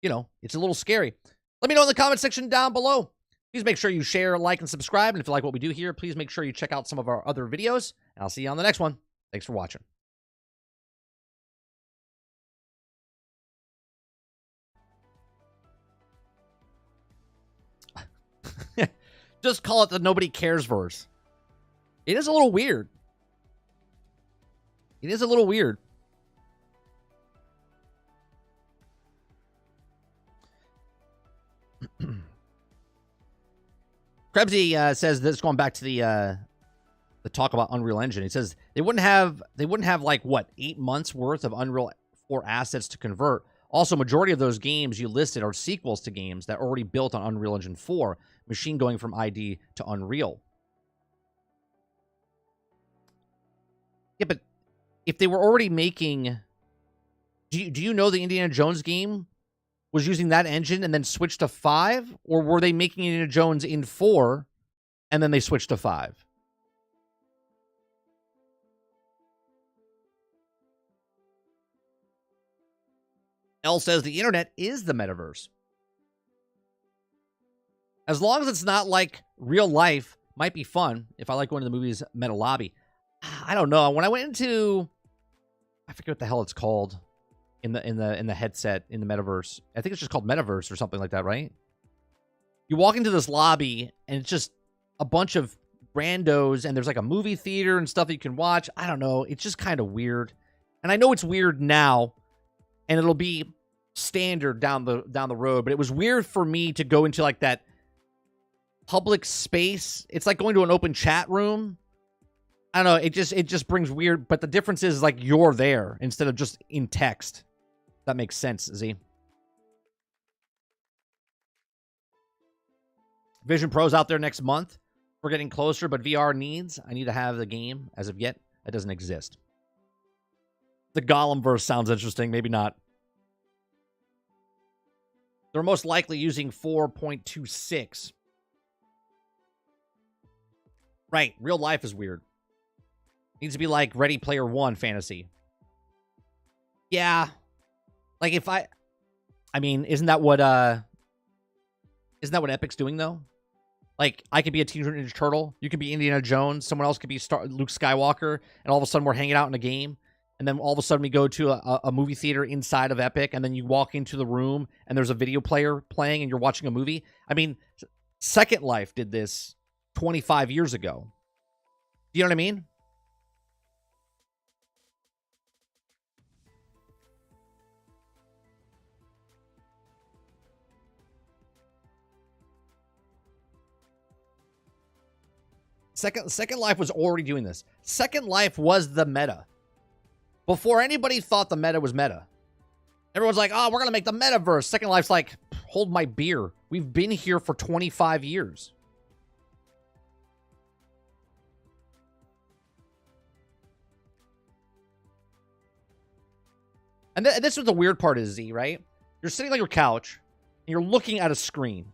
you know, it's a little scary? Let me know in the comment section down below. Please make sure you share, like, and subscribe. And if you like what we do here, please make sure you check out some of our other videos. And I'll see you on the next one. Thanks for watching. Just call it the Nobody Cares verse. It is a little weird. It is a little weird. Krebsy says this, going back to the talk about Unreal Engine. He says they wouldn't have like what, 8 months worth of Unreal 4 assets to convert. Also, majority of those games you listed are sequels to games that are already built on Unreal Engine 4, machine going from ID to Unreal. Yeah, but if they were already making, do you know the Indiana Jones game was using that engine and then switched to 5, or were they making Indiana Jones in 4 and then they switched to 5? L says the internet is the metaverse. As long as it's not like real life, might be fun. If I like going to the movies meta lobby, I don't know. When I went into, I forget what the hell it's called in the headset in the metaverse. I think it's just called Metaverse or something like that, right? You walk into this lobby and it's just a bunch of randos, and there's like a movie theater and stuff that you can watch. I don't know. It's just kind of weird, and I know it's weird now, and it'll be standard down the road. But it was weird for me to go into like that public space. It's like going to an open chat room. I don't know. It just brings weird. But the difference is like you're there instead of just in text. That makes sense, Z. Vision Pro's out there next month. We're getting closer, but VR needs. I need to have the game. As of yet, that doesn't exist. The Gollum verse sounds interesting. Maybe not. They're most likely using 4.26. Right. Real life is weird. Needs to be like Ready Player One fantasy. Yeah. Like if I mean, isn't that what Epic's doing though? Like I could be a Teenage Mutant Ninja Turtle, you could be Indiana Jones, someone else could be Luke Skywalker, and all of a sudden we're hanging out in a game, and then all of a sudden we go to a movie theater inside of Epic, and then you walk into the room and there's a video player playing and you're watching a movie. I mean, Second Life did this 25 years ago. Do you know what I mean? Second Life was already doing this. Second Life was the meta. Before anybody thought the meta was meta. Everyone's like, oh, we're going to make the metaverse. Second Life's like, hold my beer. We've been here for 25 years. And this is what the weird part is, Z, right? You're sitting on your couch, and you're looking at a screen.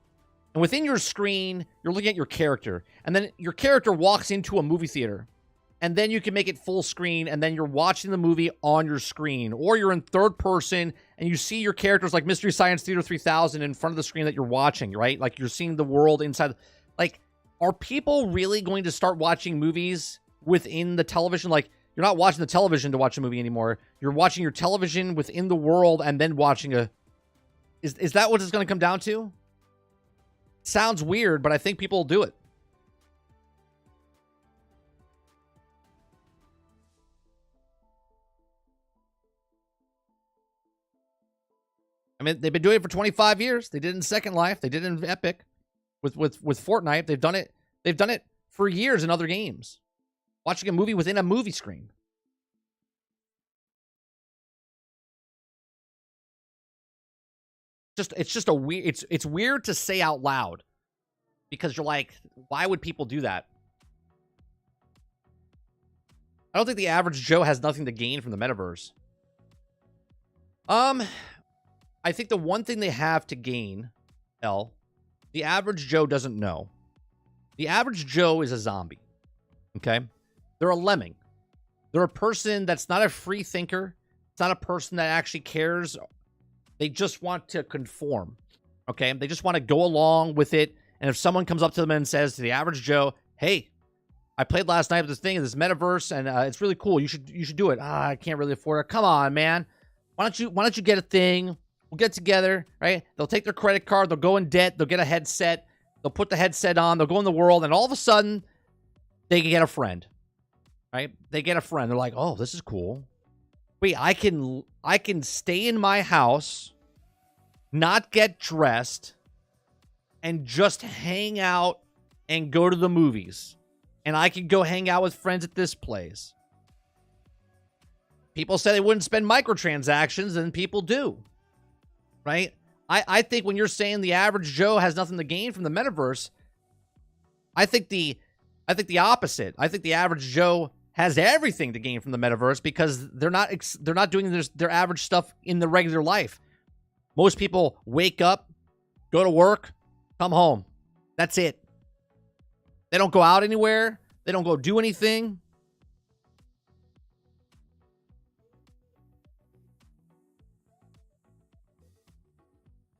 And within your screen, you're looking at your character. And then your character walks into a movie theater. And then you can make it full screen, and then you're watching the movie on your screen. Or you're in third person, and you see your characters like Mystery Science Theater 3000 in front of the screen that you're watching, right? Like, you're seeing the world inside. Like, are people really going to start watching movies within the television? Like, you're not watching the television to watch a movie anymore. You're watching your television within the world and then watching a... Is that what it's going to come down to? Sounds weird, but I think people will do it. I mean, they've been doing it for 25 years. They did it in Second Life. They did it in Epic with Fortnite. They've done it. They've done it for years in other games. Watching a movie within a movie screen. It's just a weird. It's weird to say out loud, because you're like, why would people do that? I don't think the average Joe has nothing to gain from the metaverse. I think the one thing they have to gain, the average Joe doesn't know. The average Joe is a zombie. Okay? They're a lemming. They're a person that's not a free thinker. It's not a person that actually cares. They just want to conform. Okay, they just want to go along with it. And if someone comes up to them and says to the average Joe, "Hey, I played last night with this thing in this metaverse, and it's really cool. You should do it." I can't really afford it. Come on, man. Why don't you get a thing? We'll get together, right? They'll take their credit card. They'll go in debt. They'll get a headset. They'll put the headset on. They'll go in the world, and all of a sudden, they get a friend, right? They get a friend. They're like, "Oh, this is cool. Wait, I can stay in my house, not get dressed, and just hang out and go to the movies. And I can go hang out with friends at this place." People say they wouldn't spend microtransactions, and people do, right? I think when you're saying the average Joe has nothing to gain from the metaverse, I think the opposite. I think the average Joe has everything to gain from the metaverse because they're not doing their average stuff in the regular life. Most people wake up, go to work, come home. That's it. They don't go out anywhere. They don't go do anything.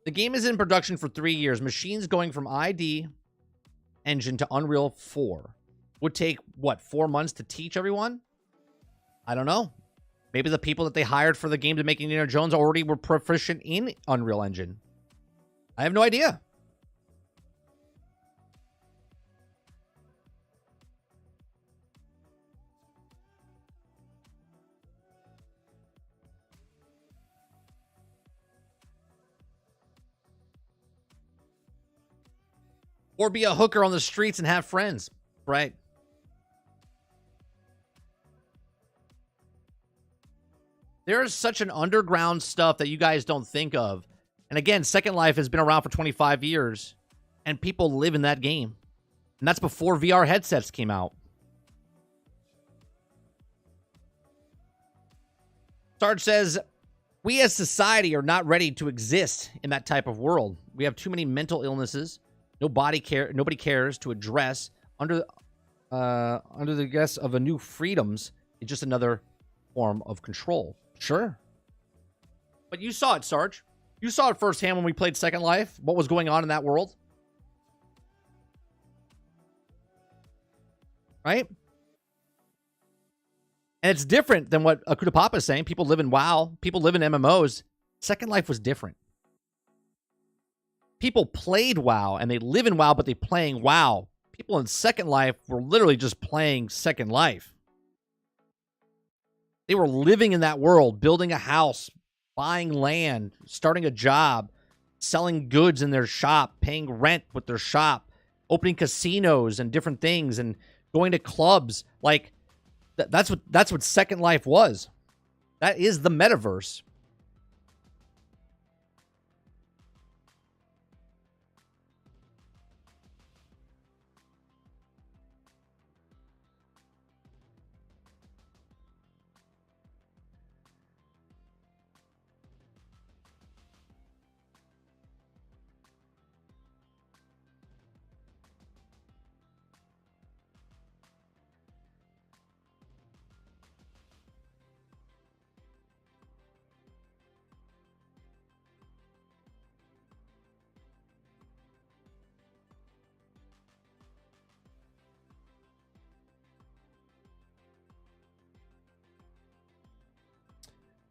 The game is in production for 3 years. Machines going from ID engine to Unreal 4. Would take, what, 4 months to teach everyone? I don't know. Maybe the people that they hired for the game to make Indiana Jones already were proficient in Unreal Engine. I have no idea. Or be a hooker on the streets and have friends, right? There is such an underground stuff that you guys don't think of. And again, Second Life has been around for 25 years, and people live in that game. And that's before VR headsets came out. Sarge says, "We as society are not ready to exist in that type of world. We have too many mental illnesses. Nobody cares to address under the guise of a new freedoms. It's just another form of control." Sure. But you saw it, Sarge. You saw it firsthand when we played Second Life, what was going on in that world. Right? And it's different than what Akuta Papa is saying. People live in WoW. People live in MMOs. Second Life was different. People played WoW, and they live in WoW, but they playing WoW. People in Second Life were literally just playing Second Life. They were living in that world, building a house, buying land, starting a job, selling goods in their shop, paying rent with their shop, opening casinos and different things, and going to clubs. Like, that's what Second Life was. That is the metaverse.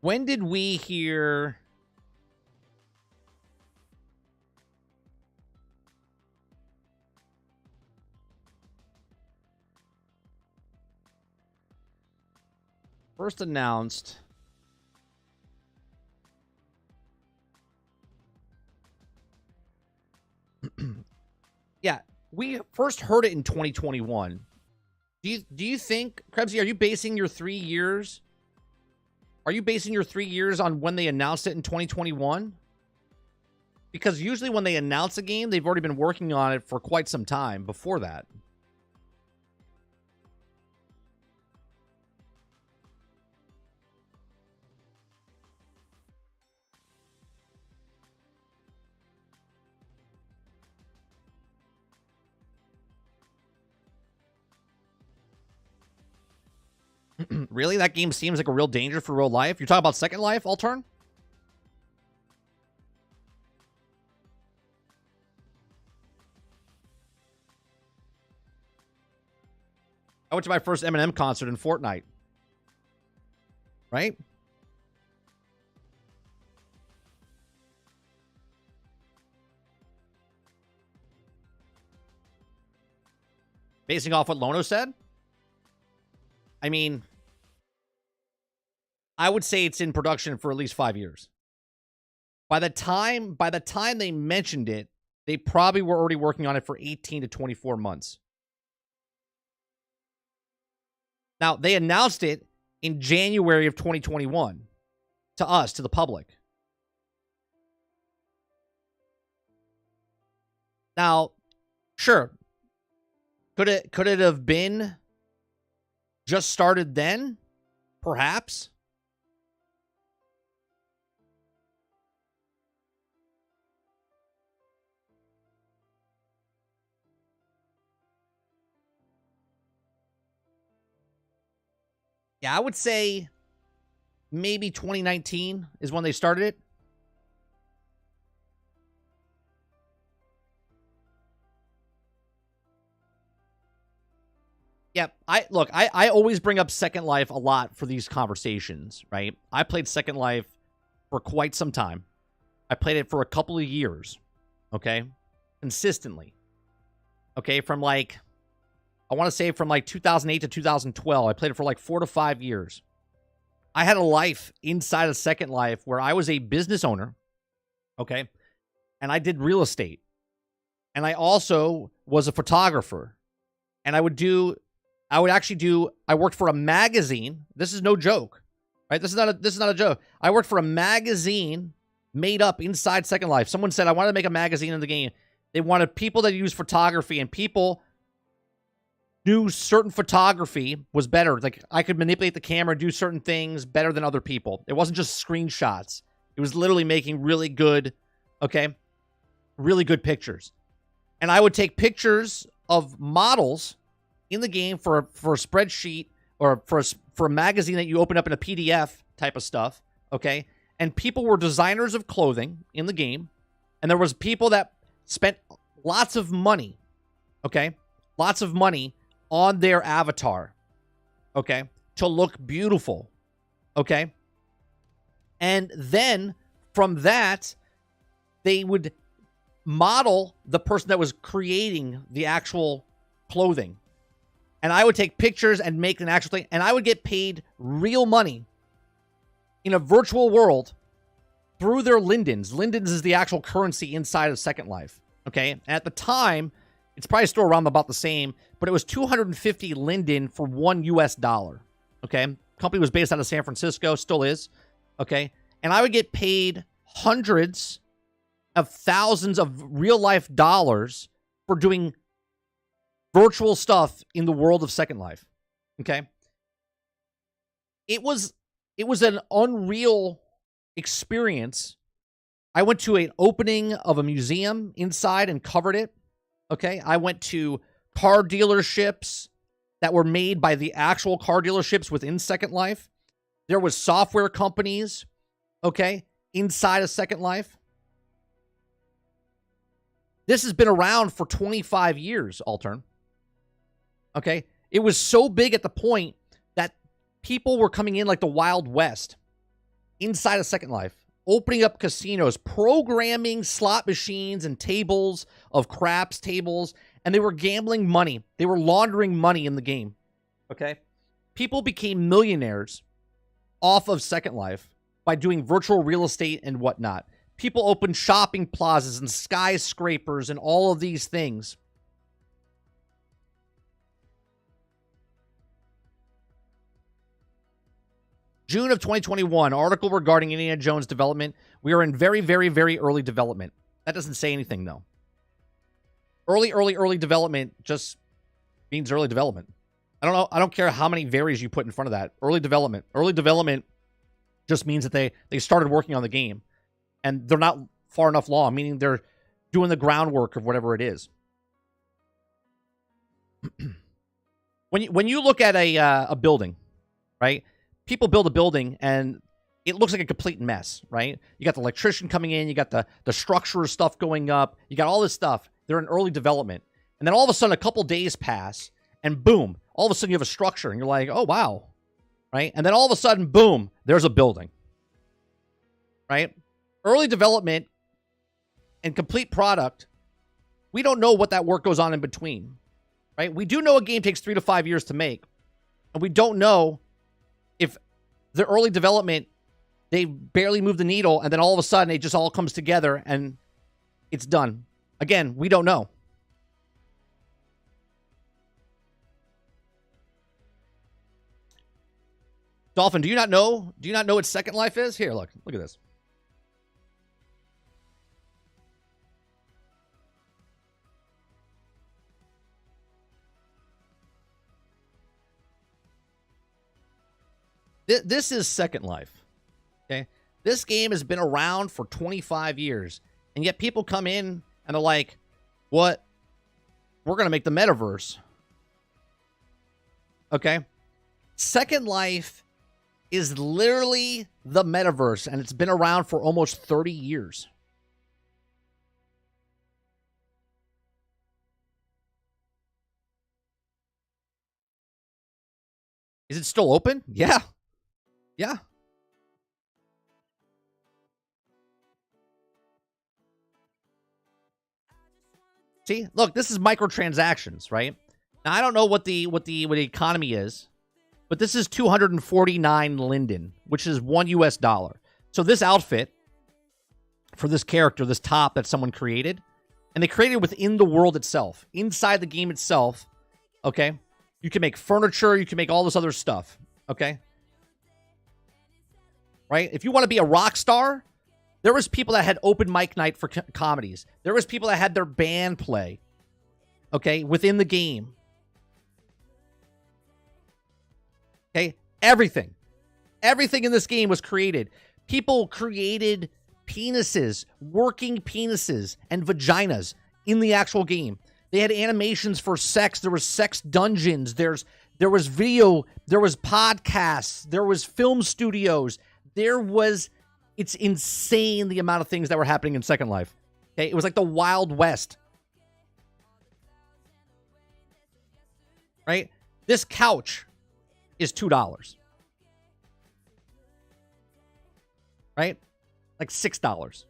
When did we hear... first announced... Yeah, we first heard it in 2021. Do you think, Krebsy, are you basing your 3 years... Are you basing your 3 years on when they announced it in 2021? Because usually when they announce a game, they've already been working on it for quite some time before that. Really? That game seems like a real danger for real life? You're talking about Second Life, Altern? I went to my first Eminem concert in Fortnite. Right? Basing off what Lono said? I mean, I would say it's in production for at least 5 years. By the time they mentioned it, they probably were already working on it for 18 to 24 months. Now, they announced it in January of 2021 to us, to the public. Now, sure, could it have been just started then? Perhaps. Yeah, I would say maybe 2019 is when they started it. Yeah, I always bring up Second Life a lot for these conversations, right? I played Second Life for quite some time. I played it for a couple of years, okay? Consistently. Okay, from like, I want to say from like 2008 to 2012. I played it for like 4 to 5 years. I had a life inside of Second Life where I was a business owner, okay? And I did real estate. And I also was a photographer. And I worked for a magazine. This is no joke, right? This is not a joke. I worked for a magazine made up inside Second Life. Someone said, I wanted to make a magazine in the game. They wanted people that use photography, and people knew certain photography was better. Like, I could manipulate the camera, do certain things better than other people. It wasn't just screenshots. It was literally making really good, really good pictures. And I would take pictures of models in the game for a spreadsheet or for a magazine that you open up in a PDF type of stuff, okay? And people were designers of clothing in the game, and there was people that spent lots of money, okay? Lots of money on their avatar, okay? To look beautiful, okay? And then from that, they would model the person that was creating the actual clothing. And I would take pictures and make an actual thing. And I would get paid real money in a virtual world through their lindens. Lindens is the actual currency inside of Second Life. Okay. And at the time, it's probably still around about the same, but it was 250 linden for $1 US. Okay. Company was based out of San Francisco, still is. Okay. And I would get paid hundreds of thousands of real life dollars for doing virtual stuff in the world of Second Life. Okay. It was an unreal experience. I went to an opening of a museum inside and covered it. Okay. I went to car dealerships that were made by the actual car dealerships within Second Life. There was software companies, okay, inside of Second Life. This has been around for 25 years, Altern. Okay? It was so big at the point that people were coming in like the Wild West inside of Second Life, opening up casinos, programming slot machines and tables of craps tables, and they were gambling money. They were laundering money in the game. Okay? People became millionaires off of Second Life by doing virtual real estate and whatnot. People opened shopping plazas and skyscrapers and all of these things. June of 2021, article regarding Indiana Jones development. We are in very, very, very early development. That doesn't say anything, though. Early development just means early development. I don't know. I don't care how many varies you put in front of that. Early development. Early development just means that they started working on the game. And they're not far enough along, meaning they're doing the groundwork of whatever it is. When you look at a building, right? People build a building and it looks like a complete mess, right? You got the electrician coming in, you got the structure stuff going up, you got all this stuff. They're in early development. And then all of a sudden, a couple days pass, and boom, all of a sudden you have a structure and you're like, oh, wow. Right? And then all of a sudden, boom, there's a building. Right? Early development and complete product, we don't know what that work goes on in between. Right? We do know a game takes 3 to 5 years to make. And we don't know if the early development, they barely move the needle, and then all of a sudden it just all comes together and it's done. Again, we don't know. Dolphin, do you not know? Do you not know what Second Life is? Here, look at this. This is Second Life. Okay, this game has been around for 25 years, and yet people come in and they're like, "What? We're gonna make the metaverse." Okay, Second Life is literally the metaverse, and it's been around for almost 30 years. Is it still open? Yeah. Yeah. See, look, this is microtransactions, right? Now, I don't know what the economy is, but this is 249 Linden, which is $1 US. So this outfit for this character, this top that someone created, and they created within the world itself, inside the game itself, okay? You can make furniture, you can make all this other stuff, okay? Right? If you want to be a rock star, there was people that had open mic night for comedies. There was people that had their band play, okay, within the game. Okay, everything in this game was created. People created penises, working penises and vaginas in the actual game. They had animations for sex. There was sex dungeons. There was video. There was podcasts. There was film studios. It's insane the amount of things that were happening in Second Life. Okay, it was like the Wild West. Right? This couch is $2. Right? Like $6.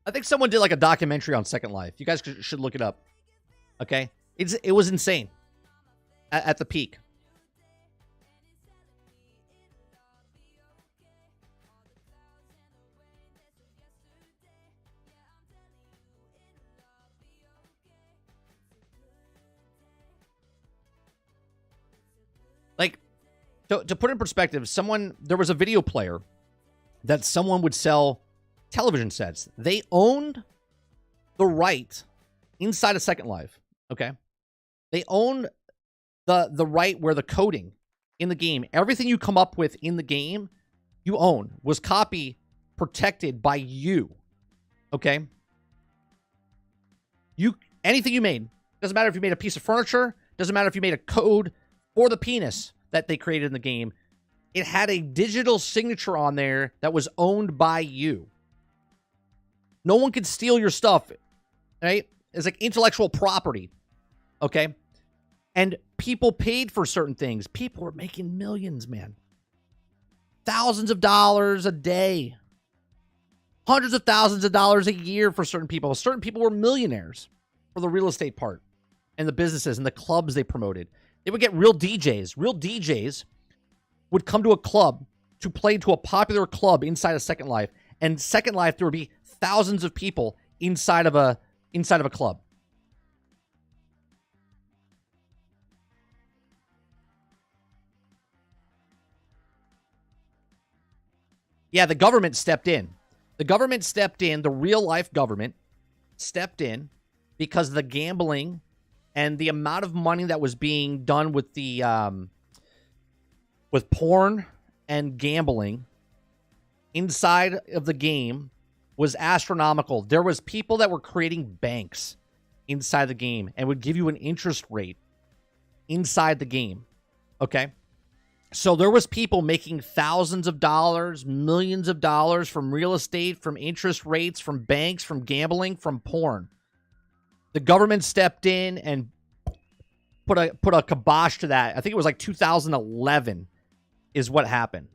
I think someone did like a documentary on Second Life. You guys should look it up. Okay? It was insane at the peak. Like, to put it in perspective, there was a video player that someone would sell television sets. They owned the right inside of Second Life, okay? They owned the right where the coding in the game, everything you come up with in the game, you own, was copy protected by you, okay? Anything you made, doesn't matter if you made a piece of furniture, doesn't matter if you made a code for the penis that they created in the game, it had a digital signature on there that was owned by you. No one could steal your stuff, right? It's like intellectual property, okay? And people paid for certain things. People were making millions, man. Thousands of dollars a day. Hundreds of thousands of dollars a year for certain people. Certain people were millionaires for the real estate part and the businesses and the clubs they promoted. They would get real DJs. Real DJs would come to a club to play to a popular club inside of Second Life. And Second Life, there would be thousands of people inside of a club. Yeah, the government stepped in. The government stepped in. The real life government stepped in because the gambling and the amount of money that was being done with the with porn and gambling inside of the game was astronomical. There was people that were creating banks inside the game and would give you an interest rate inside the game. Okay? So there was people making thousands of dollars, millions of dollars from real estate, from interest rates, from banks, from gambling, from porn. The government stepped in and put a kibosh to that. I think it was like 2011 is what happened.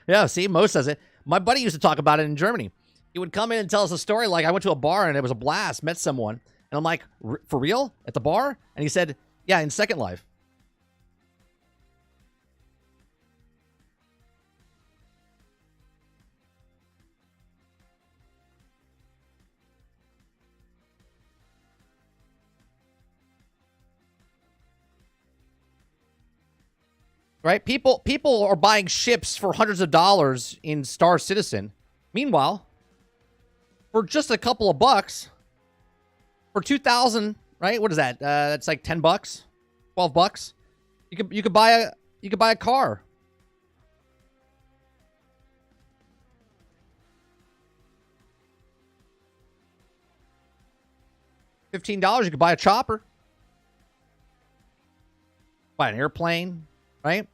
Yeah, see, Mo says it. My buddy used to talk about it in Germany. He would come in and tell us a story like, I went to a bar and it was a blast, met someone. And I'm like, for real? At the bar? And he said, yeah, in Second Life. Right? People are buying ships for hundreds of dollars in Star Citizen. Meanwhile, for just a couple of bucks, for 2,000, right? What is that? That's like $10, $12. You could buy a car. $15, you could buy a chopper. Buy an airplane, right?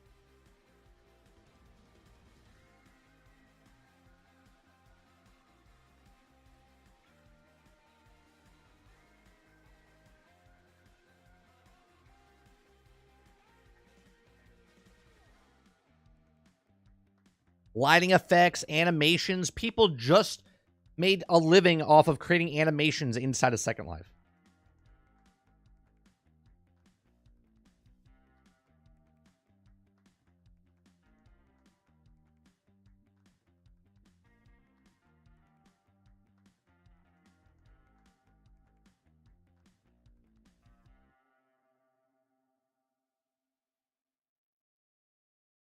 Lighting effects, animations. People just made a living off of creating animations inside of Second Life.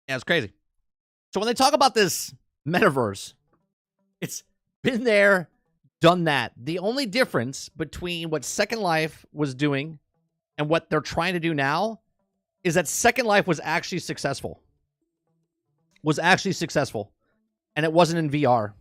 Yeah, it's crazy. So when they talk about this metaverse, it's been there, done that. The only difference between what Second Life was doing and what they're trying to do now is that Second Life was actually successful. And it wasn't in VR.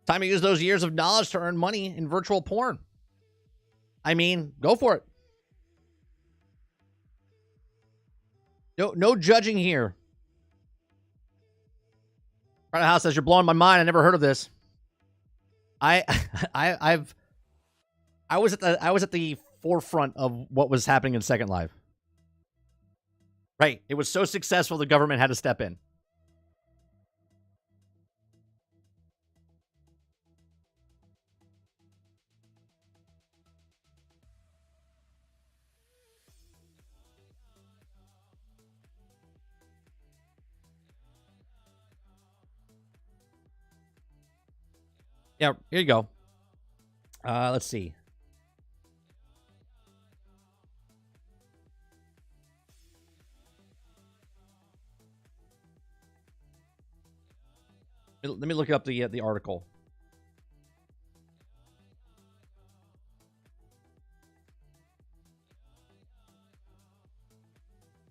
Time to use those years of knowledge to earn money in virtual porn. I mean, go for it. No judging here. Front of house says, you're blowing my mind. I never heard of this. I was at the forefront of what was happening in Second Life. Right. It was so successful the government had to step in. Yeah, here you go. Let's see. Let me look up the article.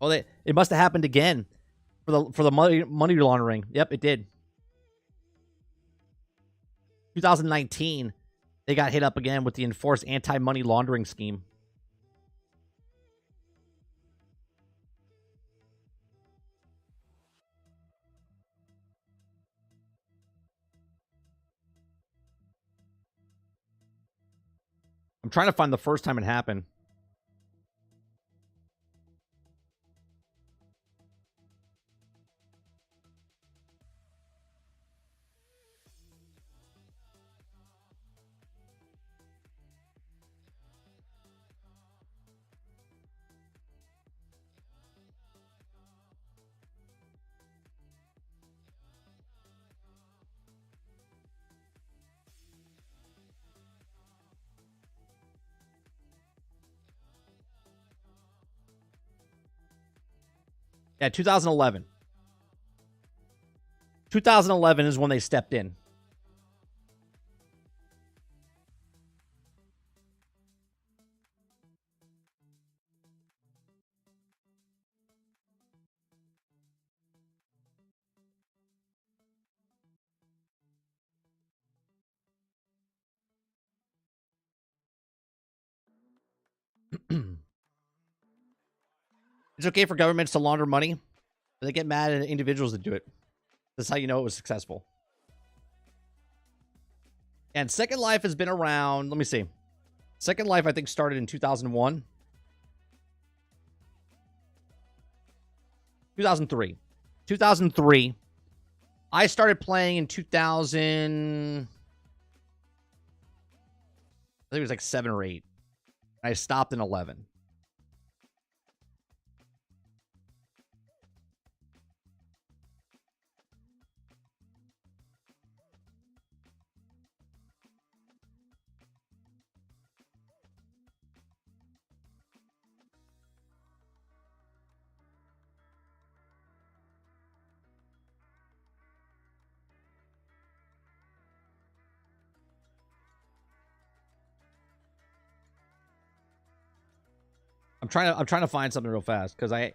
Oh, it must have happened again for the money laundering. Yep, it did. 2019, they got hit up again with the enforced anti-money laundering scheme. I'm trying to find the first time it happened. Yeah, 2011. 2011 is when they stepped in. It's okay for governments to launder money, but they get mad at individuals that do it. That's how you know it was successful. And Second Life has been around. Let me see. Second Life, I think, started in 2001. 2003. 2003. I started playing in 2000. I think it was like 7 or 8. I stopped in 11. I'm trying to find something real fast because they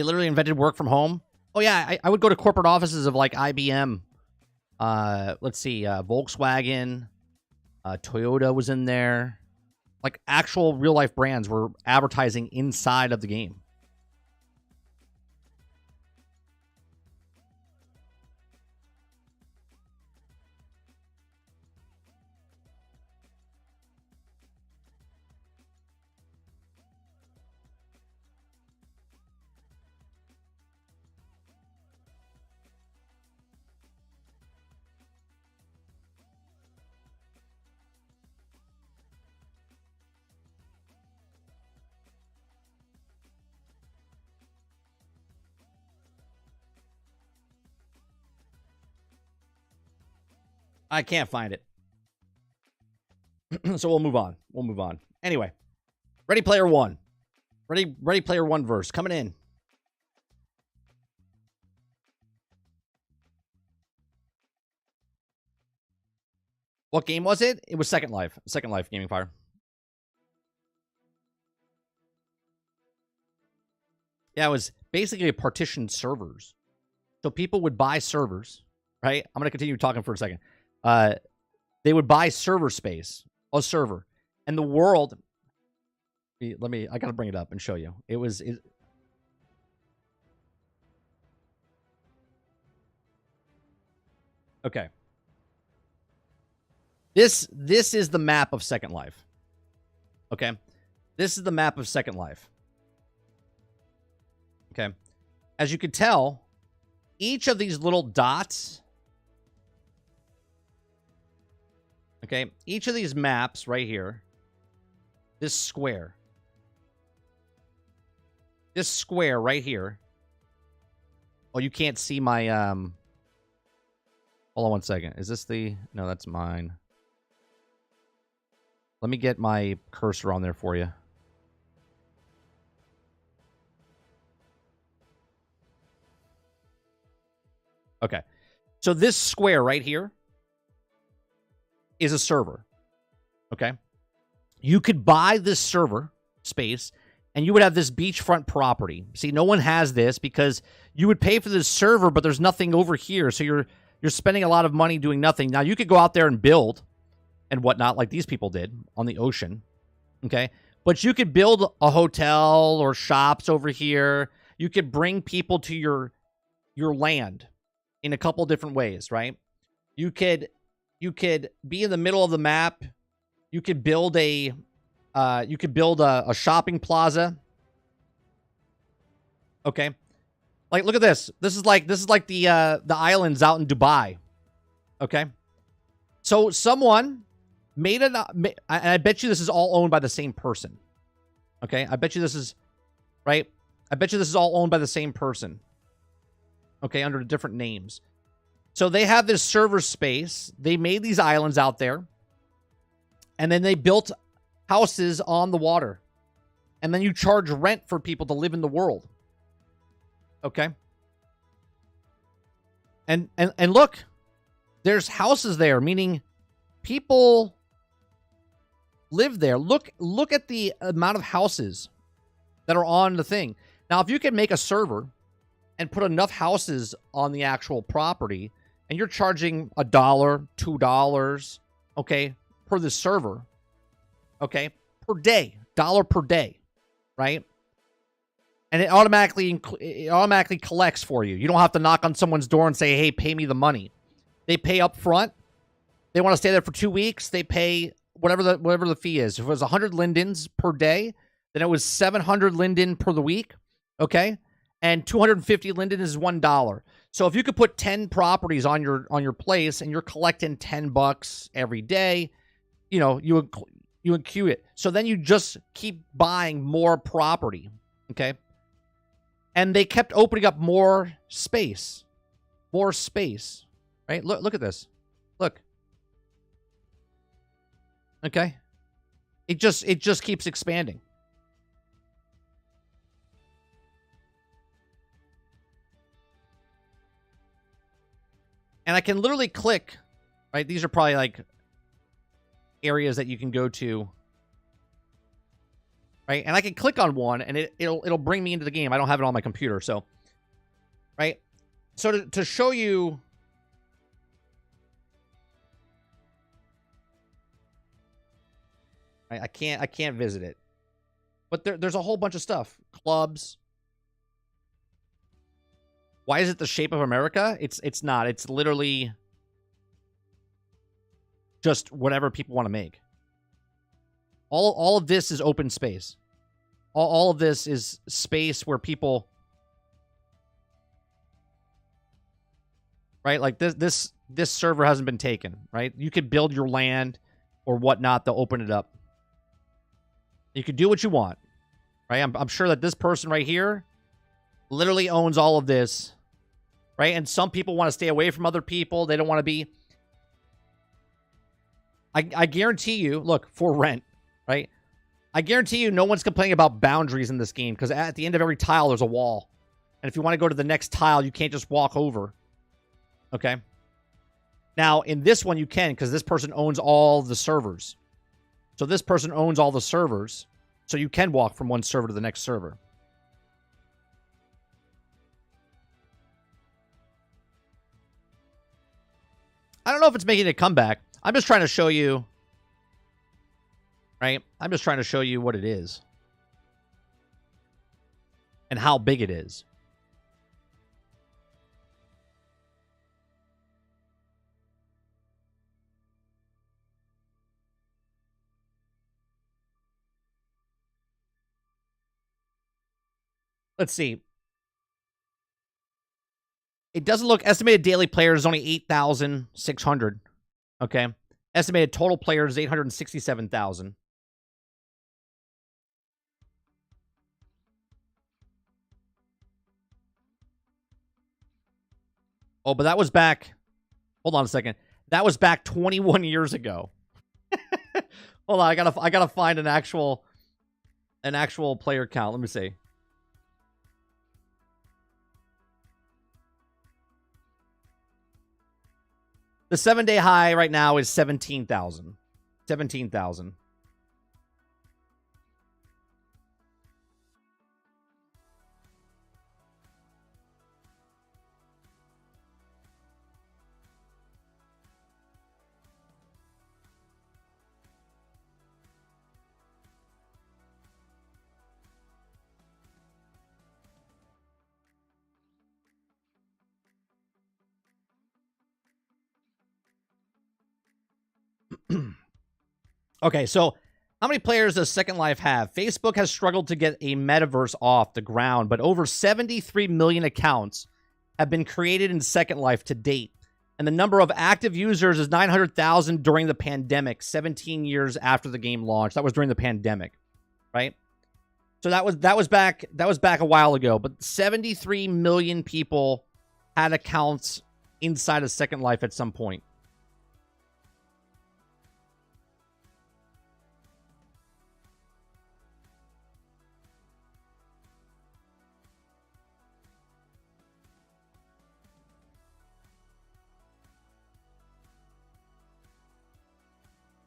literally invented work from home. Oh yeah, I would go to corporate offices of like IBM. Let's see, Volkswagen, Toyota was in there. Like actual real life brands were advertising inside of the game. I can't find it. So we'll move on. We'll move on. Anyway, Ready Player One. Ready Player One verse coming in. What game was it? It was Second Life. Second Life Gaming Fire. Yeah, it was basically a partitioned servers. So people would buy servers, right? I'm going to continue talking for a second. They would buy server space, a server, and the world. I got to bring it up and show you. Okay. This is the map of Second Life. Okay. This is the map of Second Life. Okay. As you can tell, each of these little dots. Okay. Each of these maps right here. This square. This square right here. Oh, you can't see my, hold on one second. Is this the, no, that's mine. Let me get my cursor on there for you. Okay. So this square right here is a server. Okay. You could buy this server space and you would have this beachfront property. See, no one has this because you would pay for this server, but there's nothing over here. So you're spending a lot of money doing nothing. Now you could go out there and build and whatnot, like these people did on the ocean. Okay. But you could build a hotel or shops over here. You could bring people to your land in a couple different ways, right? You could be in the middle of the map. You could build a shopping plaza. Okay. Like, look at this. This is like the islands out in Dubai. Okay. So someone made it. I bet you this is all owned by the same person. Okay, I bet you this is right. I bet you this is all owned by the same person. Okay, under different names. So they have this server space. They made these islands out there. And then they built houses on the water. And then you charge rent for people to live in the world. Okay? And look, there's houses there, meaning people live there. Look at the amount of houses that are on the thing. Now, if you can make a server and put enough houses on the actual property, and you're charging $1, $2, okay, per the server, okay, per day, $1 per day, right? And it automatically collects for you. You don't have to knock on someone's door and say, hey, pay me the money. They pay up front. They want to stay there for 2 weeks. They pay whatever the fee is. If it was 100 lindens per day, then it was 700 linden per the week, okay? And 250 linden is $1. So if you could put 10 properties on your place and you're collecting $10 every day, you know, you would queue it. So then you just keep buying more property, okay? And they kept opening up more space, right? Look at this. Look. Okay? It just keeps expanding. And I can literally click, right? These are probably like areas that you can go to, right? And I can click on one and it'll bring me into the game. I don't have it on my computer, so, right? So to show you, right, I can't visit it. But there's a whole bunch of stuff. Clubs. Why is it the shape of America? It's not. It's literally just whatever people want to make. All of this is open space. All of this is space where people, right? Like this server hasn't been taken, right? You could build your land or whatnot to open it up. You can do what you want, right? I'm sure that this person right here literally owns all of this, right? And some people want to stay away from other people. They don't want to be. I guarantee you, look, for rent, right? I guarantee you no one's complaining about boundaries in this game because at the end of every tile, there's a wall. And if you want to go to the next tile, you can't just walk over. Okay? Now, in this one, you can because this person owns all the servers. So this person owns all the servers. So you can walk from one server to the next server. I don't know if it's making a comeback. I'm just trying to show you, right? I'm just trying to show you what it is. And how big it is. Let's see. It doesn't look... Estimated daily players is only 8,600. Okay. Estimated total players is 867,000. Oh, but that was back... Hold on a second. That was back 21 years ago. Hold on, I gotta find an actual player count. Let me see. The 7-day high right now is 17,000. 17,000. Okay, so how many players does Second Life have? Facebook has struggled to get a metaverse off the ground, but over 73 million accounts have been created in Second Life to date. And the number of active users is 900,000 during the pandemic, 17 years after the game launched. That was during the pandemic, right? So that was back a while ago. But 73 million people had accounts inside of Second Life at some point.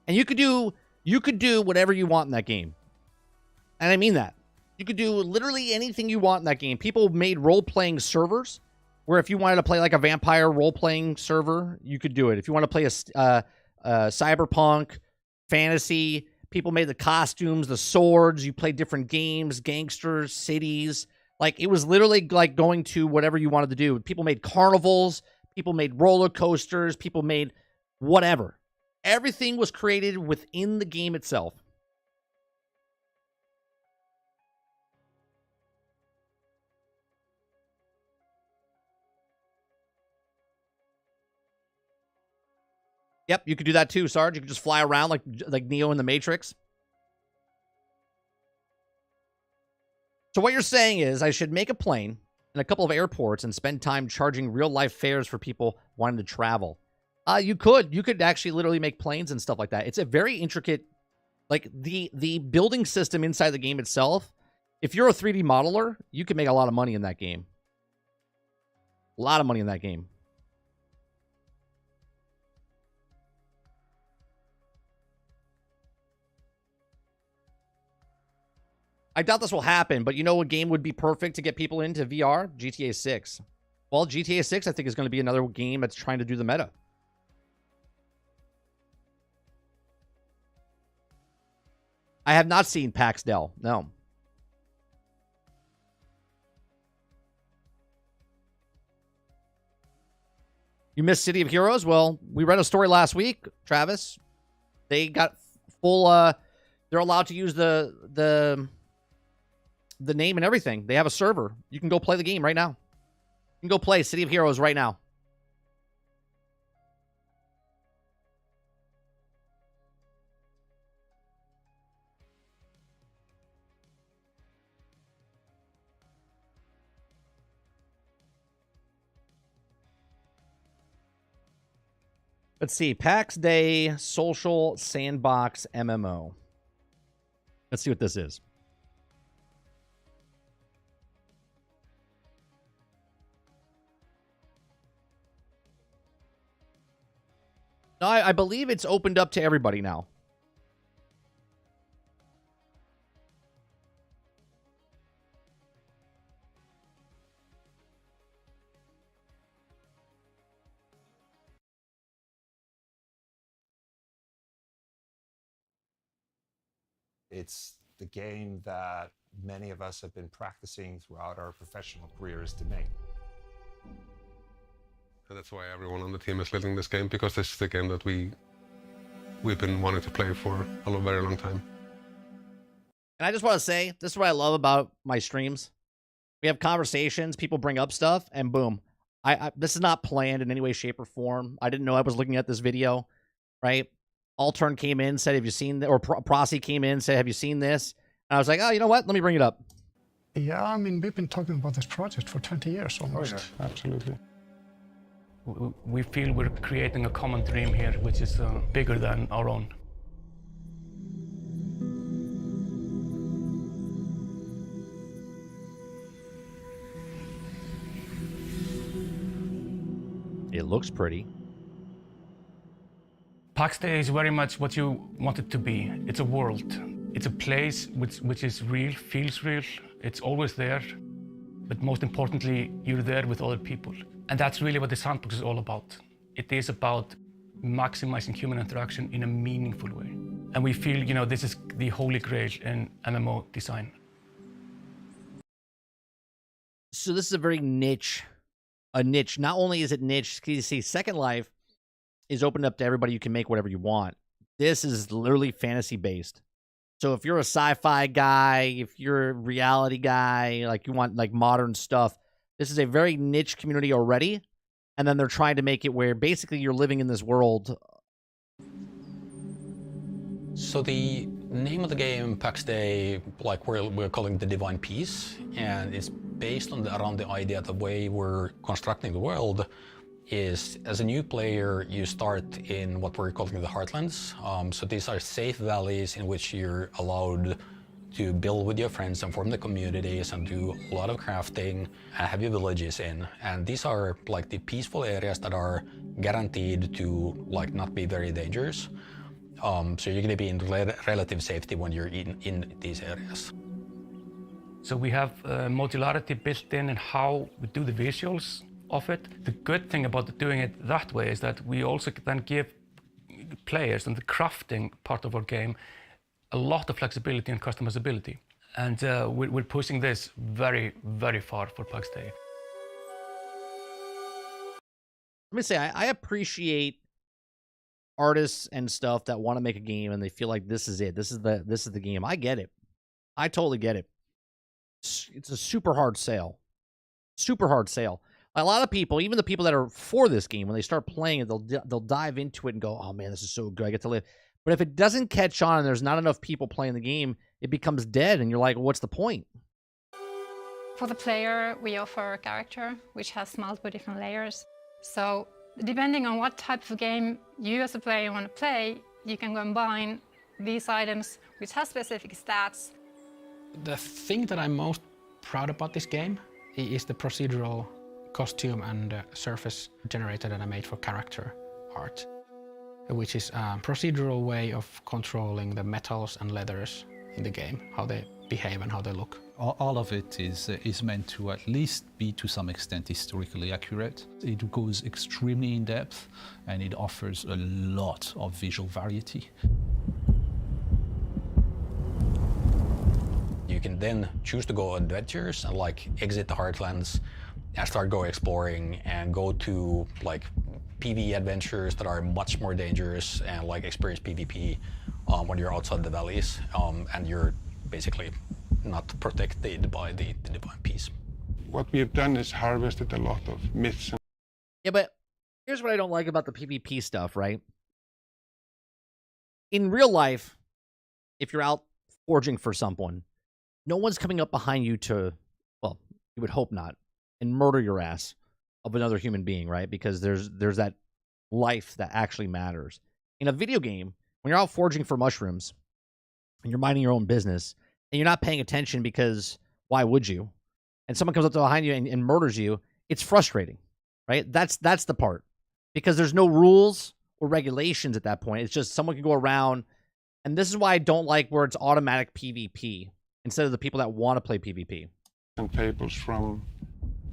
And you could do whatever you want in that game. And I mean that. You could do literally anything you want in that game. People made role-playing servers where if you wanted to play like a vampire role-playing server, you could do it. If you want to play a cyberpunk, fantasy, people made the costumes, the swords, you played different games, gangsters, cities. Like, it was literally like going to whatever you wanted to do. People made carnivals, people made roller coasters, people made whatever. Everything was created within the game itself. Yep, you could do that too, Sarge. You could just fly around like Neo in the Matrix. So what you're saying is I should make a plane in a couple of airports and spend time charging real-life fares for people wanting to travel. You could actually literally make planes and stuff like that. It's a very intricate, like the building system inside the game itself. If you're a 3D modeler, you can make a lot of money in that game. A lot of money in that game. I doubt this will happen, but you know what game would be perfect to get people into VR? GTA 6. Well, GTA 6, I think, is going to be another game that's trying to do the meta. I have not seen Paxdel. No. You missed City of Heroes? Well, we read a story last week, Travis. They got full, they're allowed to use the name and everything. They have a server. You can go play the game right now. You can go play City of Heroes right now. Let's see. PAX Day Social Sandbox MMO. Let's see what this is. No, I believe it's opened up to everybody now.
It's the game that many of us have been practicing throughout our professional careers to make.
And that's why everyone on the team is building this game, because this is the game that we've been wanting to play for a very long time.
And I just want to say, this is what I love about my streams. We have conversations, people bring up stuff, and boom. This is not planned in any way, shape, or form. I didn't know I was looking at this video, right? Altern came in, said, have you seen, or Prosy came in, said, have you seen this? And I was like, oh, you know what? Let me bring it up.
Yeah, I mean, we've been talking about this project for 20 years almost.
Oh, yeah, absolutely.
We feel we're creating a common dream here, which is bigger than our own.
It looks pretty.
PAX Day is very much what you want it to be. It's a world. It's a place which is real, feels real. It's always there. But most importantly, you're there with other people. And that's really what the sandbox is all about. It is about maximizing human interaction in a meaningful way. And we feel, you know, this is the holy grail in MMO design.
So this is a very niche. Not only is it niche, you see, Second Life is opened up to everybody. You can make whatever you want. This is literally fantasy based. So if you're a sci-fi guy, if you're a reality guy, like you want like modern stuff, this is a very niche community already. and then they're trying to make it where basically you're living in this world.
So the name of the game, PAX Day, like we're calling the Divine Peace, and it's based on around the idea the way we're constructing the world is, as a new player, you start in what we're calling the Heartlands. So these are safe valleys in which you're allowed to build with your friends and form the communities and do a lot of crafting and have your villages in. And these are like the peaceful areas that are guaranteed to like not be very dangerous. So you're going to be in relative safety when you're in these areas.
So we have modularity built in how we do the visuals of it. The good thing about doing it that way is that we also then give players in the crafting part of our game a lot of flexibility and customizability. And we're pushing this very, very far for PAX Day.
Let me say, I appreciate artists and stuff that want to make a game and they feel like this is it. This is the game. I get it. I totally get it. It's a super hard sale. Super hard sale. A lot of people, even the people that are for this game, when they start playing it, they'll dive into it and go, "Oh man, this is so good. I get to live." But if it doesn't catch on and there's not enough people playing the game, it becomes dead and you're like, "What's the point?"
For the player, we offer a character which has multiple different layers. So depending on what type of game you as a player want to play, you can combine these items which have specific stats.
The thing that I'm most proud about this game is the procedural costume and surface generator that I made for character art, which is a procedural way of controlling the metals and leathers in the game, how they behave and how they look.
All of it is meant to at least be to some extent historically accurate. It goes extremely in depth and it offers a lot of visual variety.
You can then choose to go on adventures and like exit the Heartlands and start go exploring and go to like PvE adventures that are much more dangerous and like experience PvP when you're outside the valleys and you're basically not protected by the Divine Peace.
What we have done is harvested a lot of myths.
Yeah, but here's what I don't like about the PvP stuff, right? In real life, if you're out forging for someone, no one's coming up behind you to, well, you would hope not, and murder your ass of another human being, right? Because there's that life that actually matters. In a video game, when you're out forging for mushrooms and you're minding your own business and you're not paying attention because why would you? And someone comes up behind you and murders you, it's frustrating, right? That's the part. Because there's no rules or regulations at that point. It's just someone can go around, and this is why I don't like where it's automatic PvP instead of the people that want to play PvP.
And fables from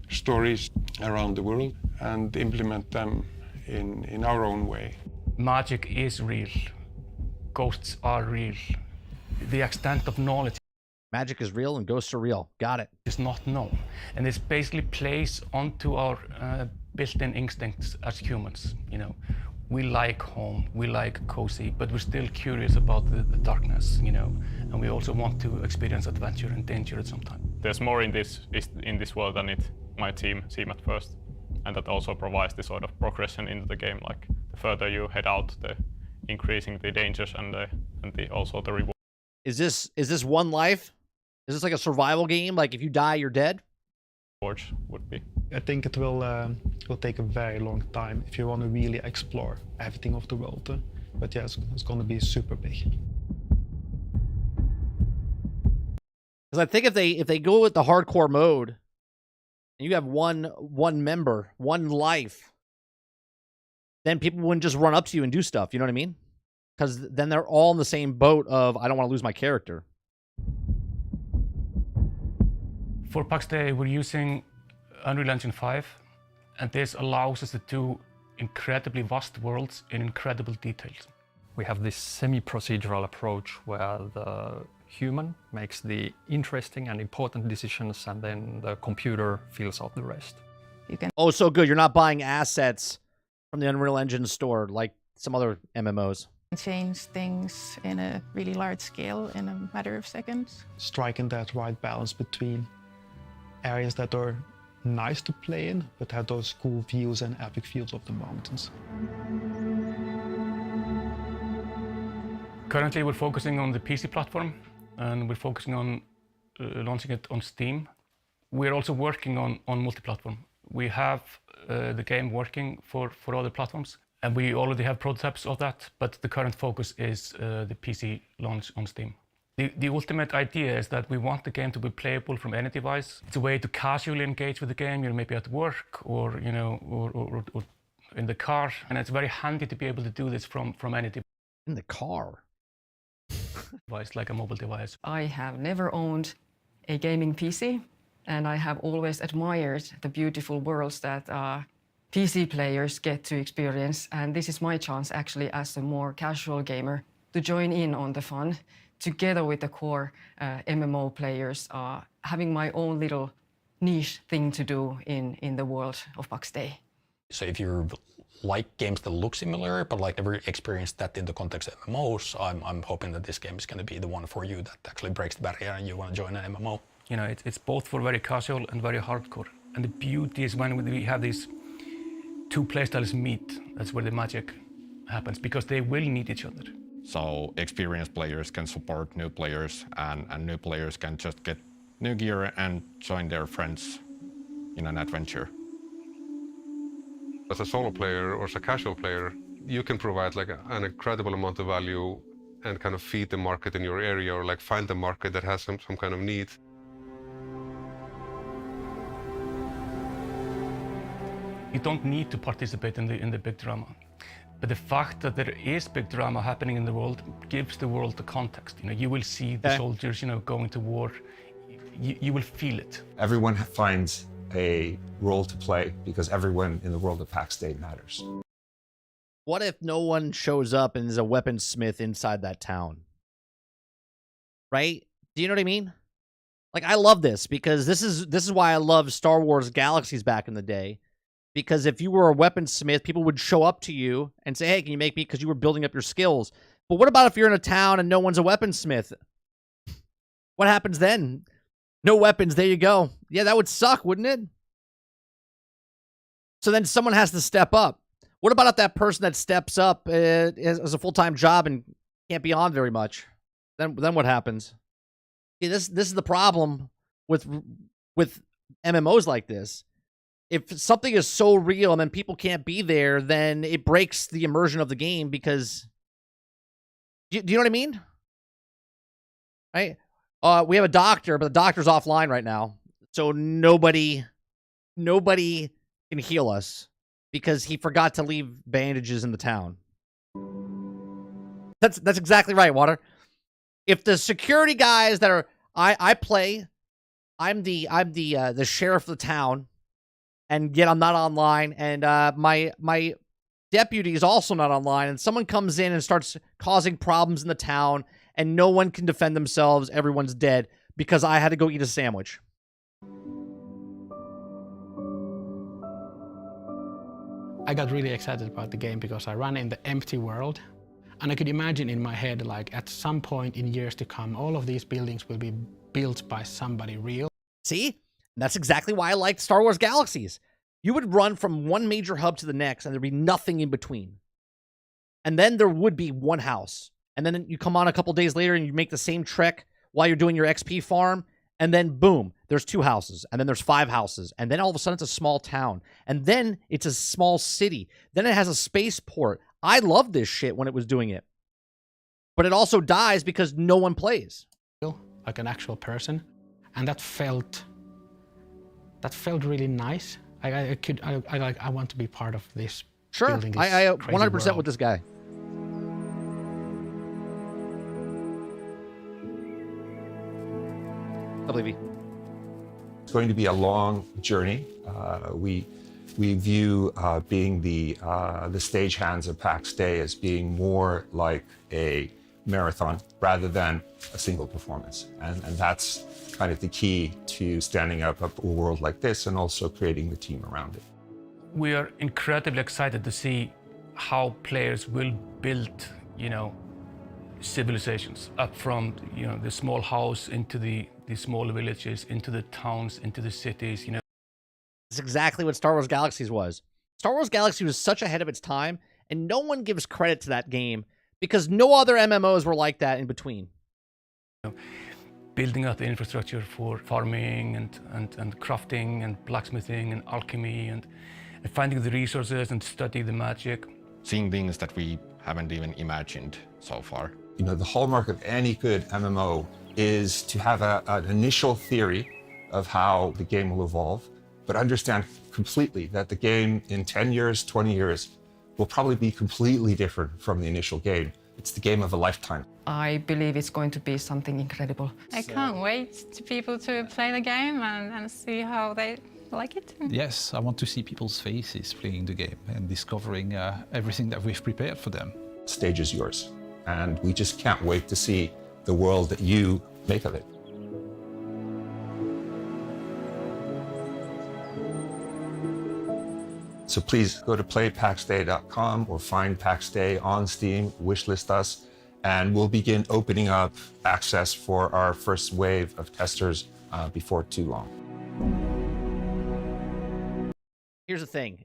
stories around the world and implement them in our own way.
Magic is real. Ghosts are real. The extent of knowledge
Magic is real and ghosts are real. Got it.
is not known. And this basically plays onto our built-in instincts as humans. You know, we like home, we like cozy, but we're still curious about the darkness, you know, and we also want to experience adventure and danger at some time.
There's more in this world than it might seem at first, and that also provides this sort of progression into the game. Like the further you head out, the increasing the dangers and also the reward.
Is this one life? Is this like a survival game? Like if you die, you're dead?
Would be.
I think it will take a very long time if you want to really explore everything of the world. But yeah, it's going to be super big.
Because I think if they go with the hardcore mode, and you have one member, one life, then people wouldn't just run up to you and do stuff. You know what I mean? Because then they're all in the same boat of I don't want to lose my character.
For PAX Day, we're using Unreal Engine 5, and this allows us to do incredibly vast worlds in incredible details.
We have this semi-procedural approach where the human makes the interesting and important decisions, and then the computer fills out the rest.
Oh, so good. You're not buying assets from the Unreal Engine store like some other MMOs.
Change things in a really large scale in a matter of seconds.
Striking that right balance between areas that are nice to play in, but have those cool views and epic views of the mountains.
Currently, we're focusing on the PC platform, and we're focusing on launching it on Steam. We're also working on multi-platform. We have the game working for other platforms, and we already have prototypes of that, but the current focus is the PC launch on Steam. The ultimate idea is that we want the game to be playable from any device. It's a way to casually engage with the game. You're maybe at work or or in the car, and it's very handy to be able to do this from any device.
In the car?
Device, like a mobile device.
I have never owned a gaming PC, and I have always admired the beautiful worlds that PC players get to experience. And this is my chance, actually, as a more casual gamer, to join in on the fun, together with the core MMO players, having my own little niche thing to do in the world of Pax Day.
So if you like games that look similar, but like never experienced that in the context of MMOs, I'm hoping that this game is going to be the one for you that actually breaks the barrier and you want to join an MMO.
You know, it's both for very casual and very hardcore. And the beauty is when we have these two playstyles meet, that's where the magic happens, because they will need each other.
So experienced players can support new players, and new players can just get new gear and join their friends in an adventure.
As a solo player or as a casual player, you can provide like an incredible amount of value and kind of feed the market in your area, or like find the market that has some kind of need.
You don't need to participate in the big drama. But the fact that there is big drama happening in the world gives the world the context. You know, you will see the soldiers, going to war. You will feel it.
Everyone finds a role to play because everyone in the world of Pax Day matters.
What if no one shows up and is a weaponsmith inside that town? Right? Do you know what I mean? Like, I love this because this is why I love Star Wars Galaxies back in the day. Because if you were a weaponsmith, people would show up to you and say, hey, can you make me? Because you were building up your skills. But what about if you're in a town and no one's a weaponsmith? What happens then? No weapons, there you go. Yeah, that would suck, wouldn't it? So then someone has to step up. What about if that person that steps up has a full-time job and can't be on very much? Then what happens? See, this is the problem with MMOs like this. If something is so real and then people can't be there, then it breaks the immersion of the game because... Do you know what I mean? Right? We have a doctor, but the doctor's offline right now. So nobody can heal us because he forgot to leave bandages in the town. That's exactly right, Water. If the security guys that are... I'm the sheriff of the town, and yet I'm not online, and my deputy is also not online, and someone comes in and starts causing problems in the town, and no one can defend themselves, everyone's dead, because I had to go eat a sandwich.
I got really excited about the game because I ran in the empty world, and I could imagine in my head, like, at some point in years to come, all of these buildings will be built by somebody real.
See? And that's exactly why I liked Star Wars Galaxies. You would run from one major hub to the next, and there'd be nothing in between. And then there would be one house. And then you come on a couple days later, and you make the same trek while you're doing your XP farm, and then boom, there's 2 houses, and then there's 5 houses, and then all of a sudden it's a small town, and then it's a small city. Then it has a spaceport. I loved this shit when it was doing it. But it also dies because no one plays.
Like an actual person. And that felt really nice. I want to be part of this.
Sure,
building this
I 100%
world.
with this guy.
It's going to be a long journey. We view being the stagehands of PAX Day as being more like a marathon rather than a single performance. And that's kind of the key to standing up a world like this and also creating the team around it.
We are incredibly excited to see how players will build, civilizations up from, the small house into the smaller villages, into the towns, into the cities,
It's exactly what Star Wars Galaxies was. Star Wars Galaxy was such ahead of its time, and no one gives credit to that game because no other MMOs were like that in between.
Building out the infrastructure for farming and crafting and blacksmithing and alchemy and finding the resources and studying the magic.
Seeing things that we haven't even imagined so far.
You know, the hallmark of any good MMO is to have an initial theory of how the game will evolve, but understand completely that the game in 10 years, 20 years will probably be completely different from the initial game. It's the game of a lifetime.
I believe it's going to be something incredible.
I can't wait to people to play the game and see how they like it.
Yes, I want to see people's faces playing the game and discovering everything that we've prepared for them.
The stage is yours, and we just can't wait to see the world that you make of it. So please go to playpaxday.com or find PAX Day on Steam, wishlist us, and we'll begin opening up access for our first wave of testers before too long.
Here's the thing.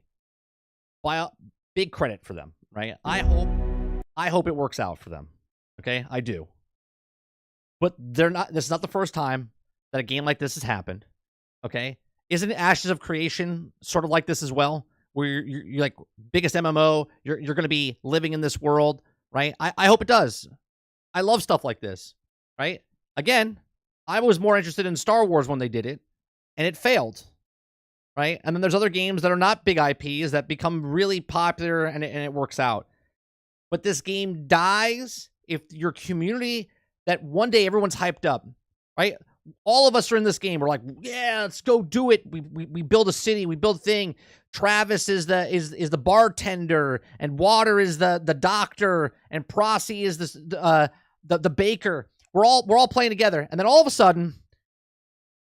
Big credit for them, right? I hope it works out for them. Okay? I do. But this is not the first time that a game like this has happened. Okay? Isn't Ashes of Creation sort of like this as well? Where you're like biggest MMO, you're going to be living in this world, right? I hope it does. I love stuff like this, right? Again, I was more interested in Star Wars when they did it, and it failed, right? And then there's other games that are not big IPs that become really popular and it works out. But this game dies if your community, that one day everyone's hyped up, right? All of us are in this game. We're like, yeah, let's go do it. We build a city. We build a thing. Travis is the bartender, and Water is the doctor, and Prosy is the baker. We're all playing together, and then all of a sudden,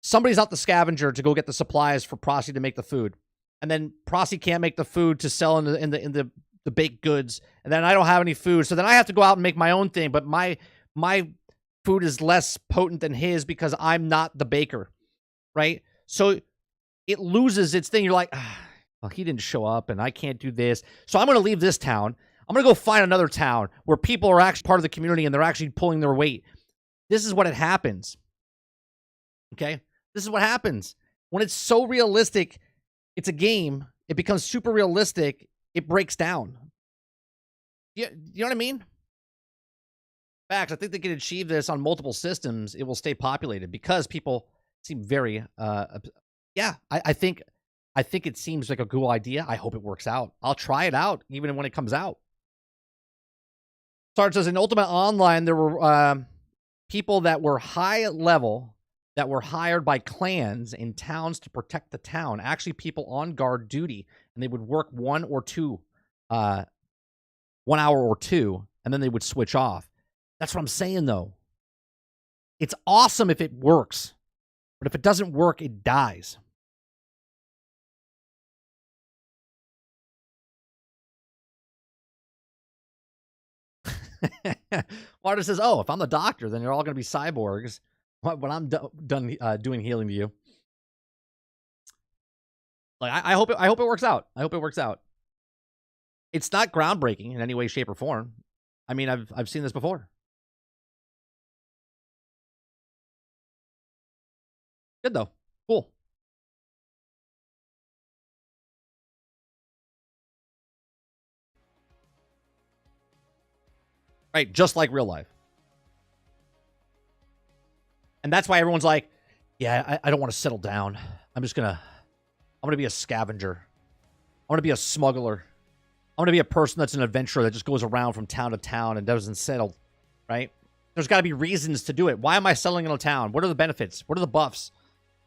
somebody's out the scavenger to go get the supplies for Prosy to make the food, and then Prosy can't make the food to sell in the baked goods, and then I don't have any food, so then I have to go out and make my own thing, but my food is less potent than his because I'm not the baker, right? So it loses its thing. You're like, well, he didn't show up and I can't do this. So I'm going to leave this town. I'm going to go find another town where people are actually part of the community and they're actually pulling their weight. This is what it happens. Okay? This is what happens. When it's so realistic, it's a game. It becomes super realistic. It breaks down. You know what I mean? Facts. I think they can achieve this on multiple systems. It will stay populated because people seem very, yeah. I think it seems like a cool idea. I hope it works out. I'll try it out even when it comes out. Sarge says in Ultimate Online there were people that were high level that were hired by clans in towns to protect the town. Actually, people on guard duty, and they would work 1 hour or two, and then they would switch off. That's what I'm saying, though. It's awesome if it works. But if it doesn't work, it dies. Marta says, oh, if I'm the doctor, then you're all going to be cyborgs when I'm done doing healing to you. Like, I hope it works out. I hope it works out. It's not groundbreaking in any way, shape, or form. I mean, I've seen this before. Good, though. Cool. Right, just like real life. And that's why everyone's like, yeah, I don't want to settle down. I'm gonna be a scavenger. I'm gonna be a smuggler. I'm gonna be a person that's an adventurer that just goes around from town to town and doesn't settle, right? There's got to be reasons to do it. Why am I settling in a town? What are the benefits? What are the buffs?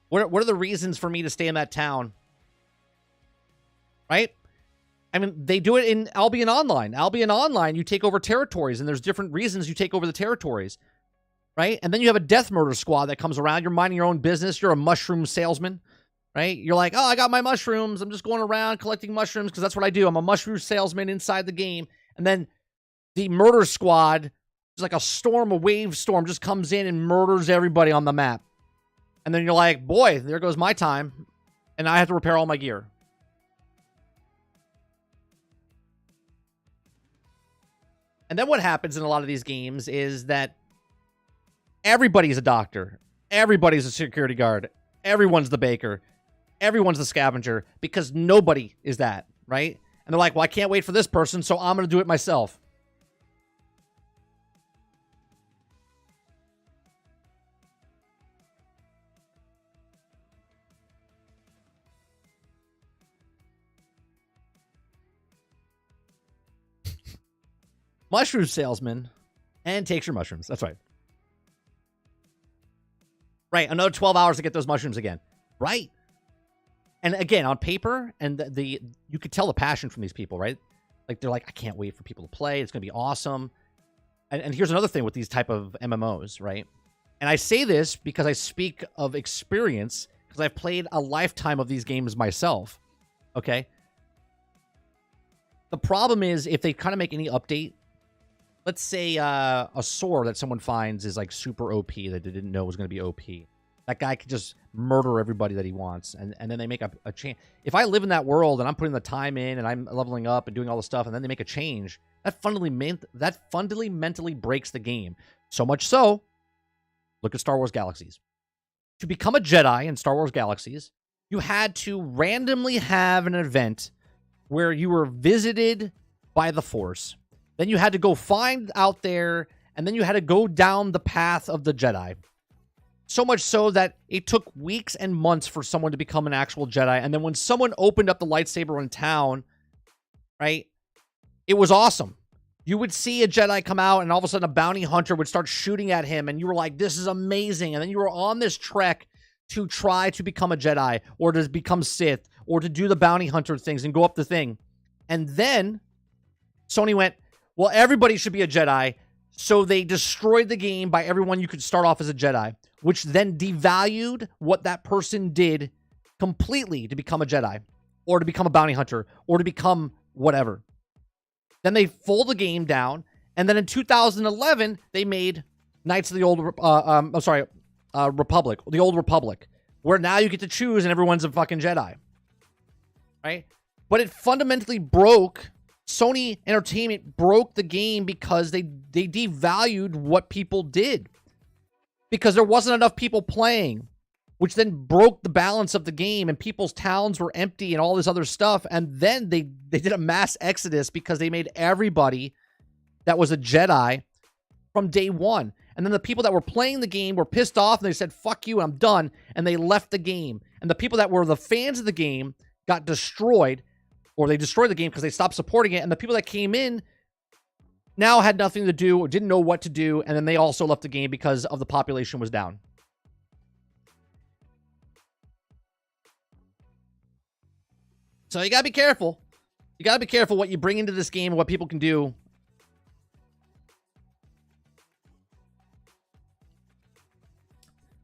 What are the reasons for me to stay in that town? Right? I mean, they do it in Albion Online. Albion Online, you take over territories, and there's different reasons you take over the territories. Right? And then you have a death murder squad that comes around. You're minding your own business. You're a mushroom salesman. Right? You're like, oh, I got my mushrooms. I'm just going around collecting mushrooms because that's what I do. I'm a mushroom salesman inside the game. And then the murder squad, it's like a wave storm just comes in and murders everybody on the map. And then you're like, boy, there goes my time. And I have to repair all my gear. And then what happens in a lot of these games is that everybody's a doctor. Everybody's a security guard. Everyone's the baker. Everyone's the scavenger because nobody is that, right? And they're like, well, I can't wait for this person, so I'm going to do it myself. Mushroom salesman and takes your mushrooms. That's right. Right. Another 12 hours to get those mushrooms again. Right. And again, on paper, and the you could tell the passion from these people, right? Like, they're like, I can't wait for people to play. It's going to be awesome. And here's another thing with these type of MMOs, right? And I say this because I speak of experience because I've played a lifetime of these games myself. Okay. The problem is if they kind of make any update, let's say a sword that someone finds is like super OP that they didn't know was going to be OP. That guy could just murder everybody that he wants. And then they make a change. If I live in that world and I'm putting the time in and I'm leveling up and doing all the stuff and then they make a change, that fundamentally breaks the game. So much so, look at Star Wars Galaxies. To become a Jedi in Star Wars Galaxies, you had to randomly have an event where you were visited by the Force. Then you had to go find out there, and then you had to go down the path of the Jedi. So much so that it took weeks and months for someone to become an actual Jedi. And then when someone opened up the lightsaber in town, right, it was awesome. You would see a Jedi come out, and all of a sudden a bounty hunter would start shooting at him, and you were like, this is amazing. And then you were on this trek to try to become a Jedi, or to become Sith, or to do the bounty hunter things and go up the thing. And then Sony went, well, everybody should be a Jedi, so they destroyed the game by everyone you could start off as a Jedi, which then devalued what that person did completely to become a Jedi, or to become a bounty hunter, or to become whatever. Then they fold the game down, and then in 2011, they made Knights of the Old Republic, the Old Republic, where now you get to choose and everyone's a fucking Jedi, right? But it fundamentally broke... Sony Entertainment broke the game because they devalued what people did. Because there wasn't enough people playing, which then broke the balance of the game, and people's towns were empty and all this other stuff. And then they did a mass exodus because they made everybody that was a Jedi from day one. And then the people that were playing the game were pissed off, and they said, fuck you, I'm done. And they left the game. And the people that were the fans of the game got destroyed, or they destroyed the game because they stopped supporting it. And the people that came in now had nothing to do or didn't know what to do. And then they also left the game because of the population was down. So you got to be careful. You got to be careful what you bring into this game and what people can do.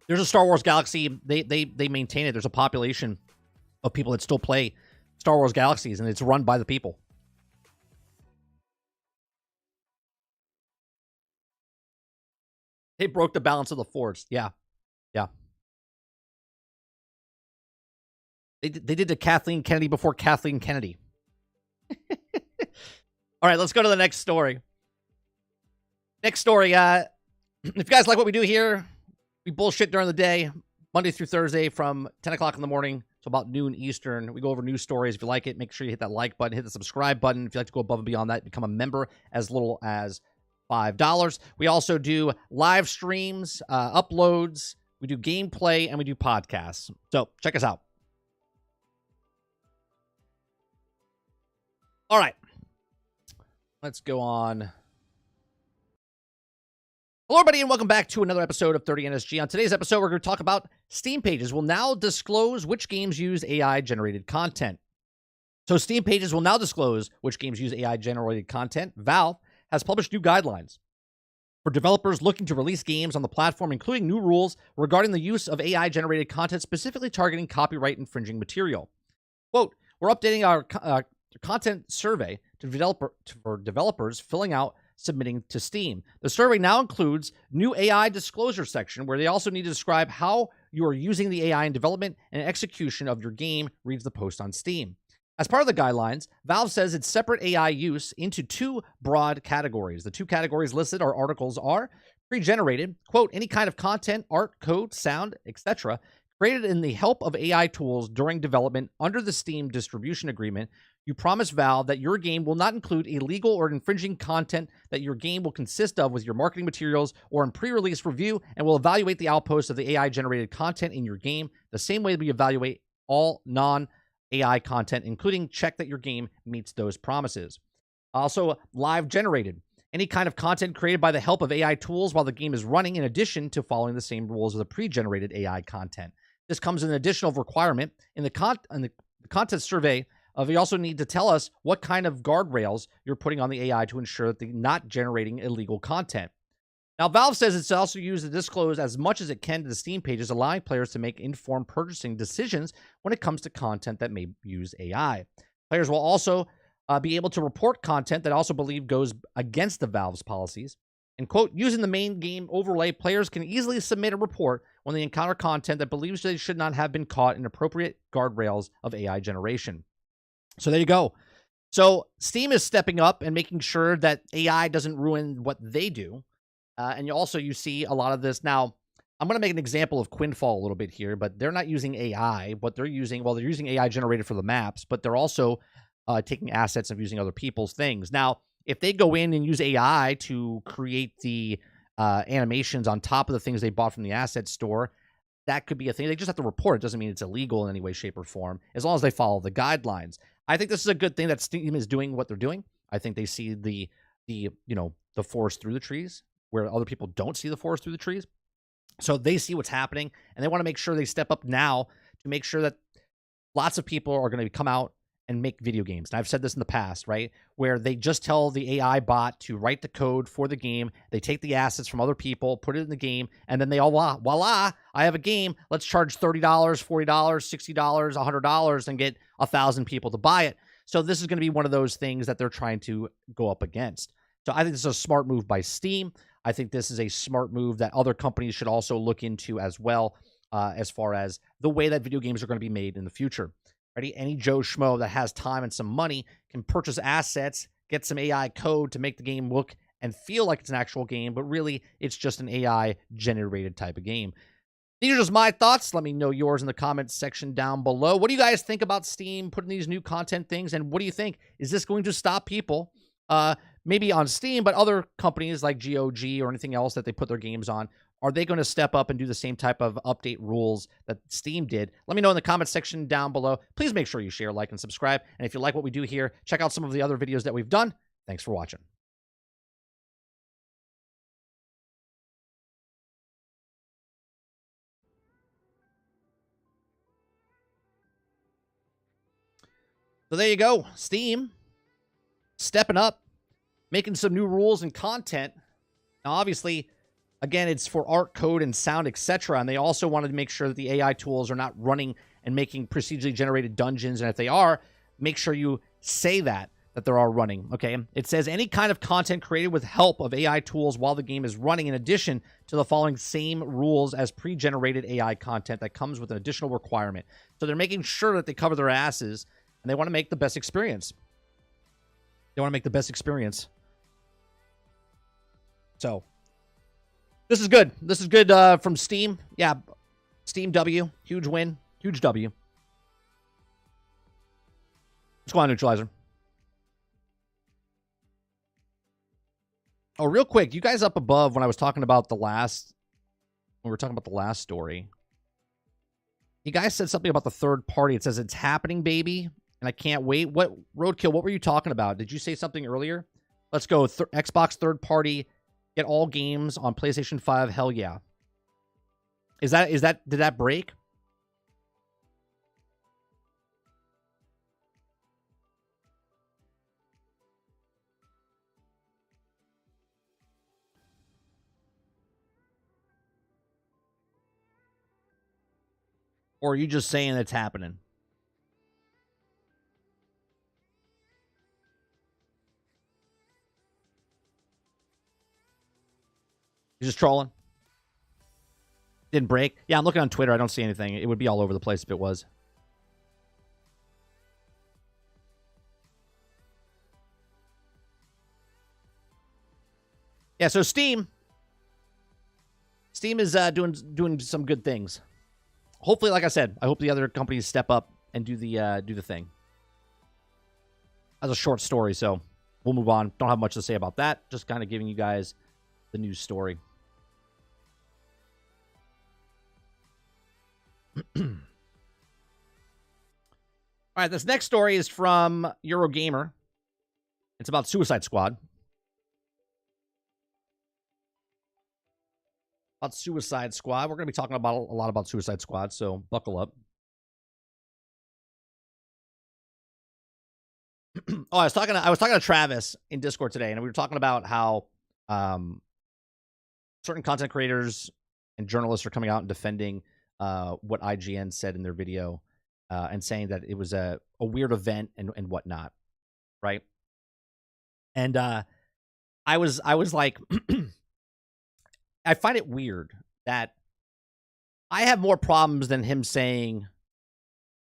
There's a Star Wars Galaxy. They maintain it. There's a population of people that still play Star Wars Galaxies, and it's run by the people. They broke the balance of the Force. Yeah. Yeah. They did to Kathleen Kennedy before Kathleen Kennedy. All right, let's go to the next story. Next story. If you guys like what we do here, we bullshit during the day, Monday through Thursday from 10 o'clock in the morning. So about noon Eastern, we go over news stories. If you like it, make sure you hit that like button, hit the subscribe button. If you'd like to go above and beyond that, become a member as little as $5. We also do live streams, uploads, we do gameplay, and we do podcasts. So check us out. All right. Let's go on. Hello, everybody, and welcome back to another episode of 30NSG. On today's episode, we're going to talk about Steam Pages will now disclose which games use AI-generated content. So Steam Pages will now disclose which games use AI-generated content. Valve has published new guidelines for developers looking to release games on the platform, including new rules regarding the use of AI-generated content, specifically targeting copyright-infringing material. Quote, we're updating our content survey for developers filling out submitting to Steam. The survey now includes new AI disclosure section where they also need to describe how you are using the AI in development and execution of your game, reads the post on Steam. As part of the guidelines, Valve says its separate AI use into two broad categories. The two categories listed are articles are pre-generated, quote, any kind of content, art, code, sound, etc., created in the help of AI tools during development under the Steam distribution agreement. You promise Valve that your game will not include illegal or infringing content, that your game will consist of with your marketing materials or in pre-release review, and will evaluate the outposts of the AI-generated content in your game the same way we evaluate all non-AI content, including check that your game meets those promises. Also, live generated. Any kind of content created by the help of AI tools while the game is running, in addition to following the same rules of the pre-generated AI content. This comes as an additional requirement in the content survey. You also need to tell us what kind of guardrails you're putting on the AI to ensure that they're not generating illegal content. Now, Valve says it's also used to disclose as much as it can to the Steam pages, allowing players to make informed purchasing decisions when it comes to content that may use AI. Players will also be able to report content that also believe goes against the Valve's policies. And, quote, using the main game overlay, players can easily submit a report when they encounter content that believes they should not have been caught in appropriate guardrails of AI generation. So there you go. So Steam is stepping up and making sure that AI doesn't ruin what they do. And you see a lot of this. Now, I'm going to make an example of Quinfall a little bit here, but they're not using AI. What they're using, they're using AI generated for the maps, but they're also taking assets of using other people's things. Now, if they go in and use AI to create the animations on top of the things they bought from the asset store, that could be a thing. They just have to report. It doesn't mean it's illegal in any way, shape, or form, as long as they follow the guidelines. I think this is a good thing that Steam is doing what they're doing. I think they see the forest through the trees, where other people don't see the forest through the trees. So they see what's happening, and they want to make sure they step up now to make sure that lots of people are going to come out and make video games. And I've said this in the past, right? Where they just tell the AI bot to write the code for the game. They take the assets from other people, put it in the game, and then they all, voila, I have a game. Let's charge $30, $40, $60, $100 and get 1,000 people to buy it. So this is going to be one of those things that they're trying to go up against. So I think this is a smart move by Steam. I think this is a smart move that other companies should also look into as well, as far as the way that video games are going to be made in the future. Ready? Any Joe Schmo that has time and some money can purchase assets, get some AI code to make the game look and feel like it's an actual game, but really it's just an AI-generated type of game. These are just my thoughts. Let me know yours in the comments section down below. What do you guys think about Steam putting these new content things, and what do you think? Is this going to stop people, maybe on Steam, but other companies like GOG or anything else that they put their games on? Are they going to step up and do the same type of update rules that Steam did? Let me know in the comments section down below. Please make sure you share, like, and subscribe. And if you like what we do here, check out some of the other videos that we've done. Thanks for watching. So there you go. Steam stepping up, making some new rules and content. Now, obviously, again, it's for art, code, and sound, etc. And they also wanted to make sure that the AI tools are not running and making procedurally generated dungeons. And if they are, make sure you say that they are running, okay? It says any kind of content created with help of AI tools while the game is running, in addition to the following same rules as pre-generated AI content that comes with an additional requirement. So they're making sure that they cover their asses, and they want to make the best experience. They want to make the best experience. So this is good. This is good from Steam. Yeah, Steam W. Huge win. Huge W. What's going on, Neutralizer? Oh, real quick, you guys up above when I was talking about when we were talking about the last story, you guys said something about the third party. It says it's happening, baby, and I can't wait. What, Roadkill, what were you talking about? Did you say something earlier? Let's go. Xbox third party. Get all games on PlayStation 5. Hell yeah. Did that break? Or are you just saying it's happening? You're just trolling? Didn't break? Yeah, I'm looking on Twitter. I don't see anything. It would be all over the place if it was. Yeah, so Steam is doing some good things. Hopefully, like I said, I hope the other companies step up and do the thing. That's a short story, so we'll move on. Don't have much to say about that. Just kind of giving you guys the news story. All right, this next story is from Eurogamer. It's about Suicide Squad. About Suicide Squad. We're going to be talking about a lot about Suicide Squad, so buckle up. Oh, I was talking to Travis in Discord today, and we were talking about how certain content creators and journalists are coming out and defending what IGN said in their video, and saying that it was a weird event and whatnot, right? And I was like, I find it weird that I have more problems than him saying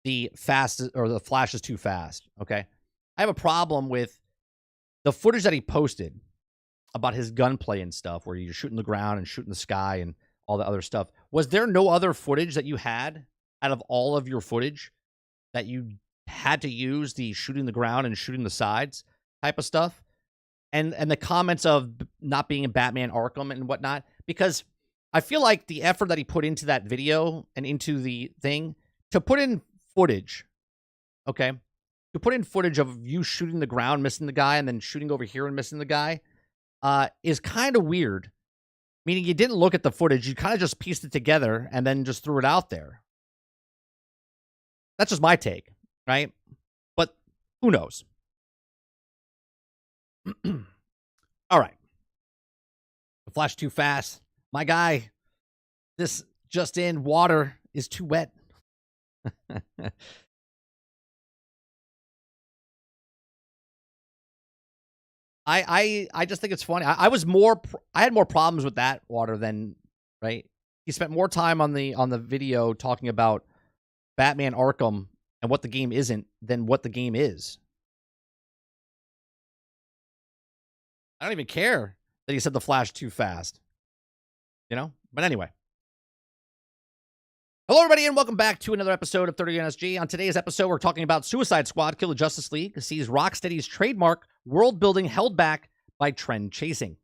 the Flash is too fast. Okay, I have a problem with the footage that he posted about his gunplay and stuff, where you're shooting the ground and shooting the sky and all the other stuff. Was there no other footage that you had out of all of your footage that you had to use the shooting the ground and shooting the sides type of stuff? And the comments of not being in Batman Arkham and whatnot, because I feel like the effort that he put into that video and into the thing to put in footage, okay, to put in footage of you shooting the ground, missing the guy, and then shooting over here and missing the guy, is kind of weird. Meaning you didn't look at the footage, you kind of just pieced it together and then just threw it out there. That's just my take, right? But who knows? All right. The Flash too fast. My guy, this just in, water is too wet. I just think it's funny. I had more problems with that water than, right? He spent more time on the video talking about Batman Arkham and what the game isn't than what the game is. I don't even care that he said the Flash too fast. You know? But anyway. Hello, everybody, and welcome back to another episode of 30NSG. On today's episode, we're talking about Suicide Squad Kill the Justice League sees Rocksteady's trademark world building held back by trend chasing.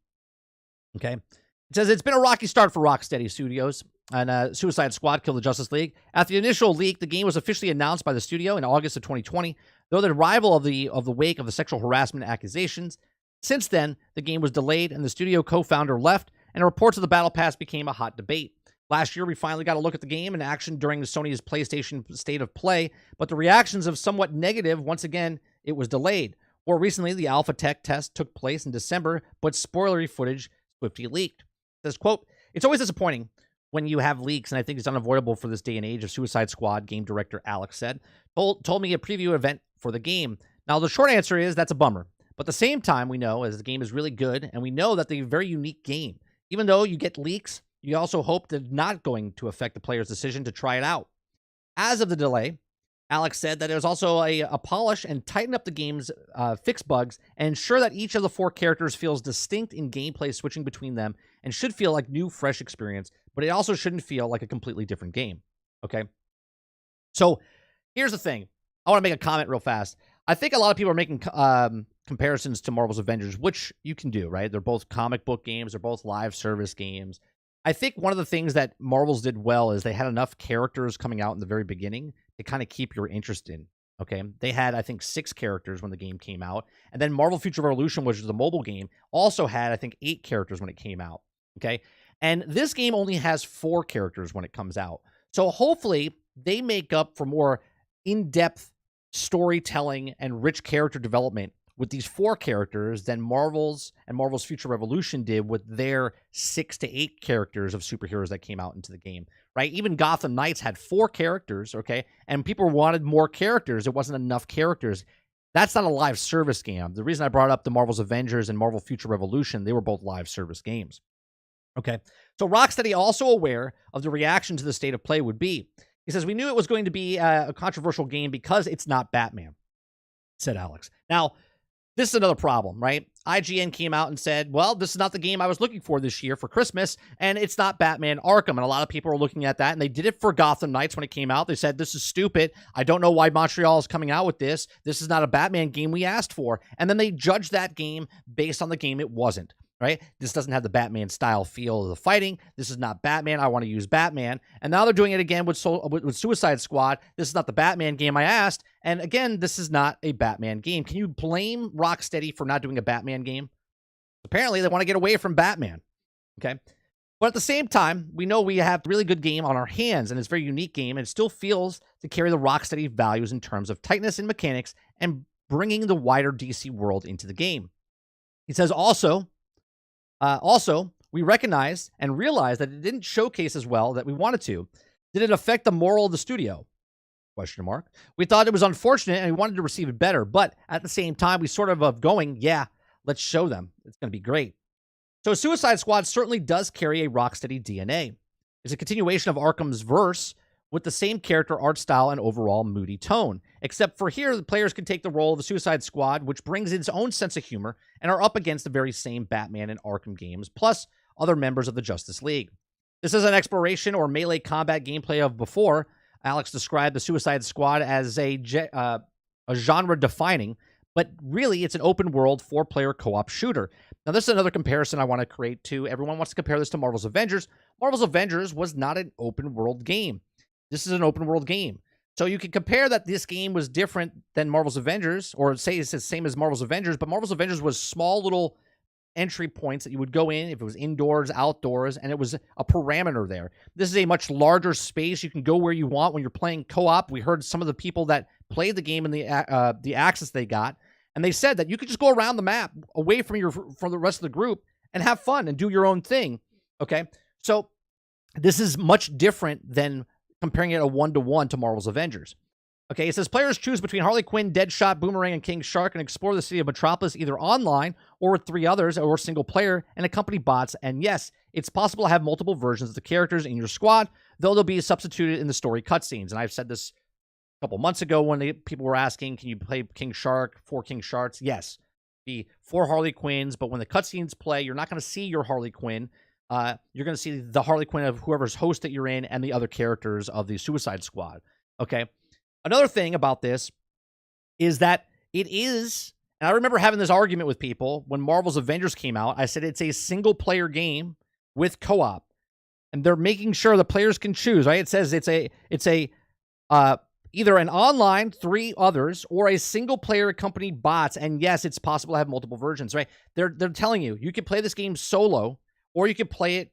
Okay? It says it's been a rocky start for Rocksteady Studios and Suicide Squad Kill the Justice League. After the initial leak, the game was officially announced by the studio in August of 2020, though the arrival of the wake of the sexual harassment accusations. Since then, the game was delayed and the studio co-founder left, and reports of the Battle Pass became a hot debate. Last year, we finally got a look at the game in action during Sony's PlayStation State of Play, but the reactions of somewhat negative. Once again, it was delayed. More recently, the alpha tech test took place in December, but spoilery footage swiftly leaked. It says, quote, "It's always disappointing when you have leaks, and I think it's unavoidable for this day and age," of Suicide Squad game director Alex said. Told me a preview event for the game. Now, the short answer is that's a bummer. But at the same time, we know as the game is really good, and we know that they're a very unique game. Even though you get leaks, you also hope that it's not going to affect the player's decision to try it out. As of the delay, Alex said that it was also a polish and tighten up the game's fix bugs and ensure that each of the 4 characters feels distinct in gameplay switching between them and should feel like new, fresh experience, but it also shouldn't feel like a completely different game. Okay? So here's the thing. I want to make a comment real fast. I think a lot of people are making comparisons to Marvel's Avengers, which you can do, right? They're both comic book games. They're both live service games. I think one of the things that Marvel's did well is they had enough characters coming out in the very beginning to kind of keep your interest in, okay? They had, I think, 6 characters when the game came out. And then Marvel Future Revolution, which was a mobile game, also had, I think, 8 characters when it came out, okay? And this game only has 4 characters when it comes out. So hopefully they make up for more in-depth storytelling and rich character development with these 4 characters than Marvel's Future Revolution did with their 6 to 8 characters of superheroes that came out into the game, right? Even Gotham Knights had 4 characters, okay? And people wanted more characters. It wasn't enough characters. That's not a live service game. The reason I brought up the Marvel's Avengers and Marvel Future Revolution, they were both live service games. Okay. So Rocksteady also aware of the reaction to the state of play would be. He says, we knew it was going to be a controversial game because it's not Batman, said Alex. Now, this is another problem, right? IGN came out and said, well, this is not the game I was looking for this year for Christmas, and it's not Batman Arkham. And a lot of people are looking at that, and they did it for Gotham Knights when it came out. They said, this is stupid. I don't know why Montreal is coming out with this. This is not a Batman game we asked for. And then they judged that game based on the game it wasn't. Right? This doesn't have the Batman style feel of the fighting. This is not Batman. I want to use Batman. And now they're doing it again with Suicide Squad. This is not the Batman game I asked. And again, this is not a Batman game. Can you blame Rocksteady for not doing a Batman game? Apparently, they want to get away from Batman. Okay? But at the same time, we know we have a really good game on our hands, and it's a very unique game, and it still feels to carry the Rocksteady values in terms of tightness and mechanics and bringing the wider DC world into the game. He says also, we recognize and realize that it didn't showcase as well that we wanted to. Did it affect the moral of the studio? Question mark. We thought it was unfortunate and we wanted to receive it better, but at the same time, we sort of going, yeah, let's show them. It's going to be great. So Suicide Squad certainly does carry a Rocksteady DNA. It's a continuation of Arkham's verse with the same character, art style, and overall moody tone. Except for here, the players can take the role of the Suicide Squad, which brings its own sense of humor, and are up against the very same Batman and Arkham games, plus other members of the Justice League. This is an exploration or melee combat gameplay of before. Alex described the Suicide Squad as a genre-defining, but really it's an open-world, 4-player co-op shooter. Now, this is another comparison I want to create too. Everyone wants to compare this to Marvel's Avengers. Marvel's Avengers was not an open-world game. This is an open world game. So you can compare that this game was different than Marvel's Avengers, or say it's the same as Marvel's Avengers, but Marvel's Avengers was small little entry points that you would go in if it was indoors, outdoors, and it was a parameter there. This is a much larger space. You can go where you want when you're playing co-op. We heard some of the people that played the game and the access they got, and they said that you could just go around the map away from the rest of the group and have fun and do your own thing. Okay, so this is much different than comparing it a one-to-one to Marvel's Avengers. Okay, it says players choose between Harley Quinn, Deadshot, Boomerang, and King Shark and explore the city of Metropolis either online or with 3 others or single player and accompany bots. And yes, it's possible to have multiple versions of the characters in your squad, though they'll be substituted in the story cutscenes. And I've said this a couple months ago when people were asking, can you play King Shark, 4 King Sharks? Yes. Be 4 Harley Quinns, but when the cutscenes play, you're not going to see your Harley Quinn. You're going to see the Harley Quinn of whoever's host that you're in and the other characters of the Suicide Squad. Okay. Another thing about this is that it is, and I remember having this argument with people when Marvel's Avengers came out. I said it's a single player game with co-op, and they're making sure the players can choose, right? It says it's either an online 3 others or a single player accompany bots. And yes, it's possible to have multiple versions, right? They're telling you can play this game solo, or you can play it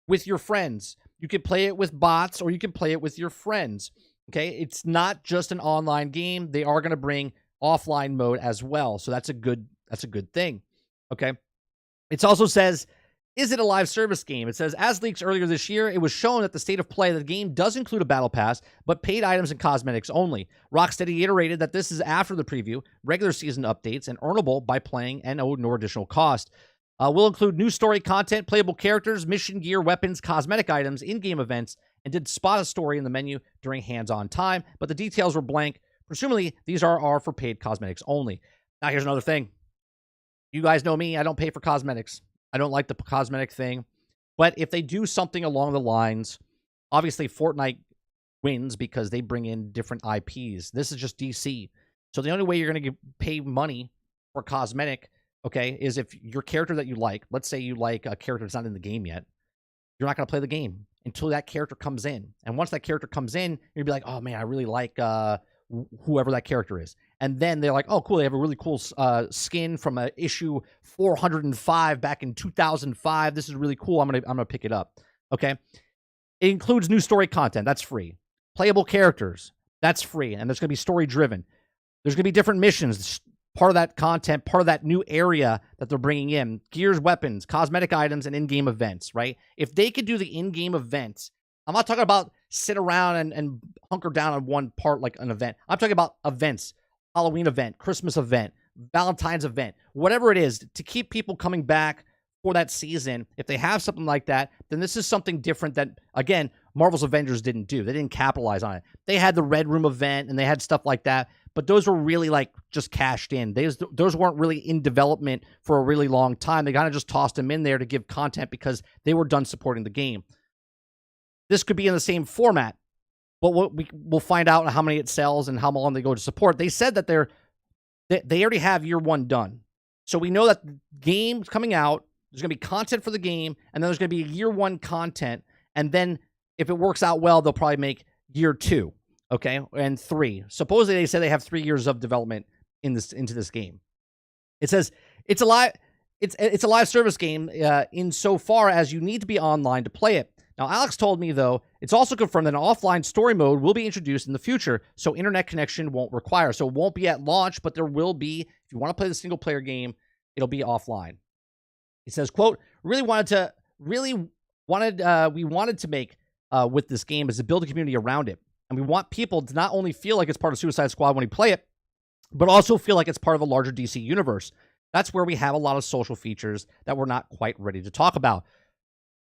with your friends. You can play it with bots, or you can play it with your friends. Okay, it's not just an online game. They are going to bring offline mode as well, so that's a good thing. Okay, it also says, is it a live service game? It says, as leaks earlier this year, it was shown that the state of play of the game does include a battle pass, but paid items and cosmetics only. Rocksteady iterated that this is after the preview, regular season updates, and earnable by playing and no additional cost. Will include new story content, playable characters, mission gear, weapons, cosmetic items, in-game events, and did spot a story in the menu during hands-on time, but the details were blank. Presumably, these are for paid cosmetics only. Now, here's another thing. You guys know me. I don't pay for cosmetics. I don't like the cosmetic thing. But if they do something along the lines, obviously Fortnite wins because they bring in different IPs. This is just DC. So the only way you're going to pay money for cosmetic, okay, is if your character that you like, let's say you like a character that's not in the game yet, you're not going to play the game until that character comes in. And once that character comes in, you'll be like, oh man, I really like whoever that character is. And then they're like, oh cool, they have a really cool skin from issue 405 back in 2005. This is really cool. I'm gonna pick it up. Okay. It includes new story content. That's free. Playable characters. That's free. And there's going to be story driven. There's going to be different missions. Part of that content, part of that new area that they're bringing in, gears, weapons, cosmetic items, and in-game events, right? If they could do the in-game events, I'm not talking about sit around and hunker down on one part like an event. I'm talking about events, Halloween event, Christmas event, Valentine's event, whatever it is, to keep people coming back for that season, if they have something like that, then this is something different that, again, Marvel's Avengers didn't do. They didn't capitalize on it. They had the Red Room event and they had stuff like that, but those were really like just cashed in. Those weren't really in development for a really long time. They kind of just tossed them in there to give content because they were done supporting the game. This could be in the same format, but we'll find out how many it sells and how long they go to support. They said that they already have year one done. So we know that the game's coming out, there's going to be content for the game, and then there's going to be year one content, and then if it works out well, they'll probably make year two, okay, and 3. Supposedly they say they have 3 years of development into this game. It says it's a live service game in so far as you need to be online to play it. Now, Alex told me, though, it's also confirmed that an offline story mode will be introduced in the future, so internet connection won't require. So it won't be at launch, but there will be, if you want to play the single-player game, it'll be offline. He says, quote, we wanted to make with this game is to build a community around it. And we want people to not only feel like it's part of Suicide Squad when you play it, but also feel like it's part of a larger DC universe. That's where we have a lot of social features that we're not quite ready to talk about.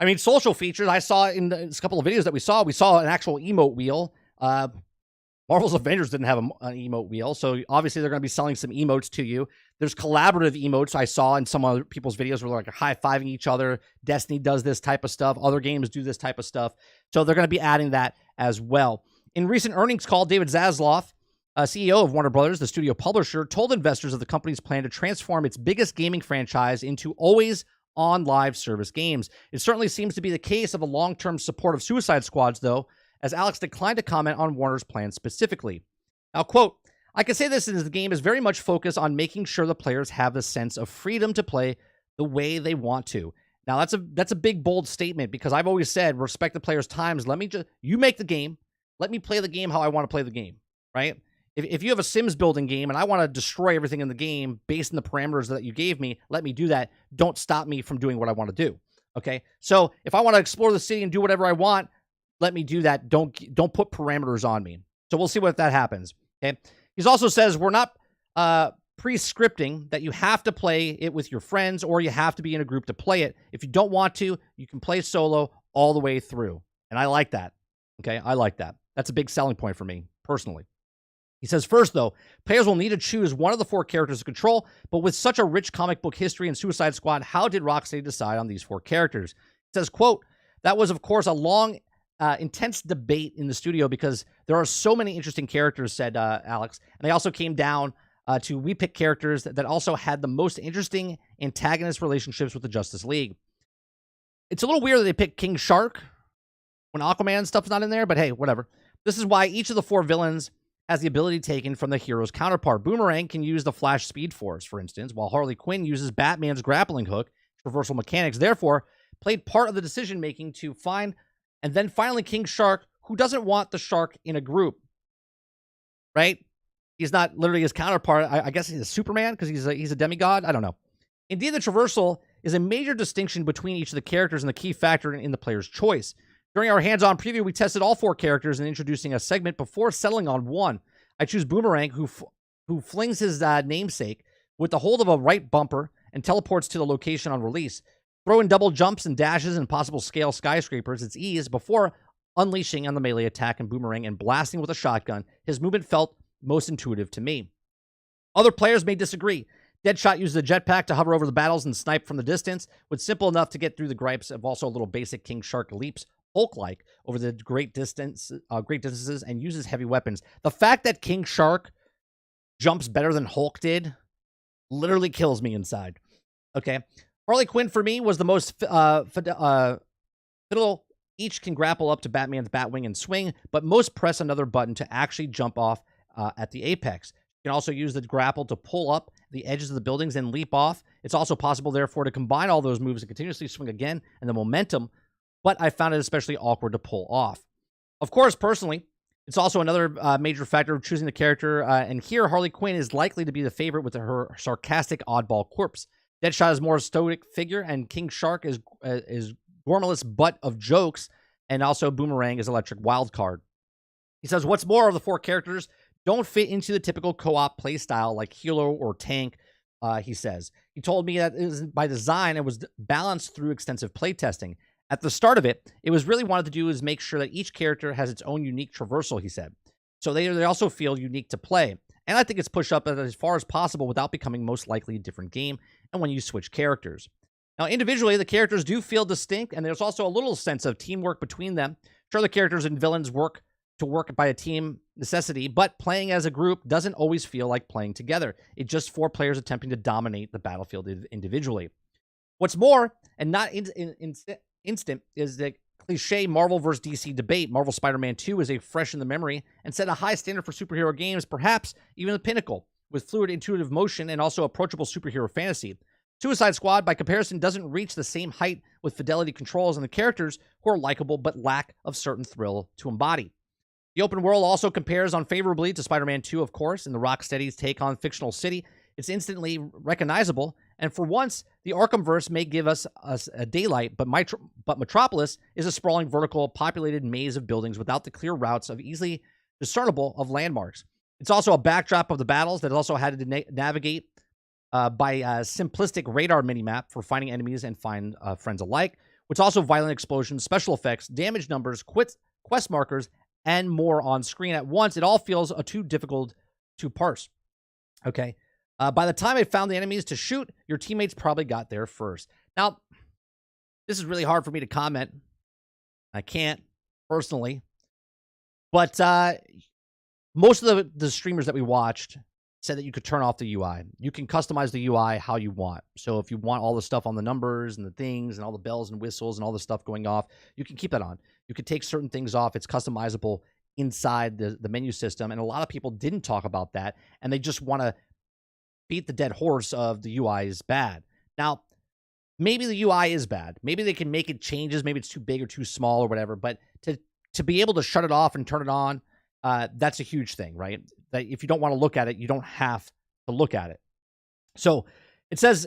I mean, social features, I saw in a couple of videos that we saw an actual emote wheel. Marvel's Avengers didn't have an emote wheel, so obviously they're going to be selling some emotes to you. There's collaborative emotes I saw in some other people's videos where they're like high-fiving each other. Destiny does this type of stuff. Other games do this type of stuff. So they're going to be adding that as well. In recent earnings call, David Zaslav, CEO of Warner Brothers, the studio publisher, told investors of the company's plan to transform its biggest gaming franchise into always on live service games. It certainly seems to be the case of a long-term support of Suicide Squads, though, as Alex declined to comment on Warner's plan specifically. Now, quote, I can say this as the game is very much focused on making sure the players have the sense of freedom to play the way they want to. Now, that's a big, bold statement because I've always said, respect the players' times. You make the game. Let me play the game how I want to play the game, right? If you have a Sims building game and I want to destroy everything in the game based on the parameters that you gave me, let me do that. Don't stop me from doing what I want to do, okay? So if I want to explore the city and do whatever I want, let me do that. Don't put parameters on me. So we'll see what that happens, okay? He also says we're not pre-scripting that you have to play it with your friends or you have to be in a group to play it. If you don't want to, you can play solo all the way through. And I like that, okay? I like that. That's a big selling point for me, personally. He says, first, though, players will need to choose one of the 4 characters to control, but with such a rich comic book history in Suicide Squad, how did Rocksteady decide on these 4 characters? He says, quote, that was, of course, a long, intense debate in the studio because there are so many interesting characters, said Alex. And they also came down to we pick characters that also had the most interesting antagonist relationships with the Justice League. It's a little weird that they picked King Shark when Aquaman stuff's not in there, but hey, whatever. This is why each of the 4 villains has the ability taken from the hero's counterpart. Boomerang can use the Flash Speed Force, for instance, while Harley Quinn uses Batman's grappling hook, traversal mechanics, therefore played part of the decision-making to find, and then finally King Shark, who doesn't want the shark in a group, right? He's not literally his counterpart. I guess he's a Superman because he's a demigod. I don't know. Indeed, the traversal is a major distinction between each of the characters and the key factor in the player's choice. During our hands-on preview, we tested all 4 characters and introducing a segment before settling on one. I choose Boomerang, who flings his namesake with the hold of a right bumper and teleports to the location on release. Throw in double jumps and dashes and possible scale skyscrapers. It's ease before unleashing on the melee attack and Boomerang and blasting with a shotgun. His movement felt most intuitive to me. Other players may disagree. Deadshot uses a jetpack to hover over the battles and snipe from the distance, with simple enough to get through the gripes of also a little basic King Shark leaps Hulk-like over the great distances and uses heavy weapons. The fact that King Shark jumps better than Hulk did literally kills me inside. Okay. Harley Quinn for me was the most fiddle. Each can grapple up to Batman's Batwing and swing, but most press another button to actually jump off at the apex. You can also use the grapple to pull up the edges of the buildings and leap off. It's also possible, therefore, to combine all those moves and continuously swing again, and the momentum, but I found it especially awkward to pull off. Of course, personally, it's also another major factor of choosing the character, and here Harley Quinn is likely to be the favorite with her sarcastic oddball corpse. Deadshot is more a stoic figure, and King Shark is Gormless butt of jokes, and also Boomerang is electric wildcard. He says, what's more, of the 4 characters don't fit into the typical co-op playstyle like healer or tank, he says. He told me that it was by design and was balanced through extensive playtesting. At the start of it, it was really wanted to do is make sure that each character has its own unique traversal, he said. So they also feel unique to play. And I think it's pushed up as far as possible without becoming most likely a different game and when you switch characters. Now, individually, the characters do feel distinct, and there's also a little sense of teamwork between them. Sure, the characters and villains work by a team necessity, but playing as a group doesn't always feel like playing together. It's just 4 players attempting to dominate the battlefield individually. What's more, and not instant, is the cliche Marvel vs. DC debate. Marvel Spider-Man 2 is a fresh in the memory and set a high standard for superhero games, perhaps even the pinnacle, with fluid, intuitive motion and also approachable superhero fantasy. Suicide Squad, by comparison, doesn't reach the same height with fidelity controls and the characters who are likable but lack of certain thrill to embody. The open world also compares unfavorably to Spider-Man 2, of course, and the Rocksteady's take on fictional city. It's instantly recognizable, and for once, the Arkhamverse may give us a daylight, but Metropolis is a sprawling, vertical, populated maze of buildings without the clear routes of easily discernible of landmarks. It's also a backdrop of the battles that also had to navigate by a simplistic radar minimap for finding enemies and find friends alike, which also violent explosions, special effects, damage numbers, quest markers, and more on screen at once. It all feels too difficult to parse. Okay. By the time I found the enemies to shoot, your teammates probably got there first. Now, this is really hard for me to comment. I can't personally. But most of the streamers that we watched said that you could turn off the UI. You can customize the UI how you want. So if you want all the stuff on the numbers and the things and all the bells and whistles and all the stuff going off, you can keep that on. You can take certain things off. It's customizable inside the menu system. And a lot of people didn't talk about that, and they just want to beat the dead horse of the UI is bad. Now, maybe the UI is bad. Maybe they can make it changes. Maybe it's too big or too small or whatever. But to be able to shut it off and turn it on, that's a huge thing, right? That if you don't want to look at it, you don't have to look at it. So it says,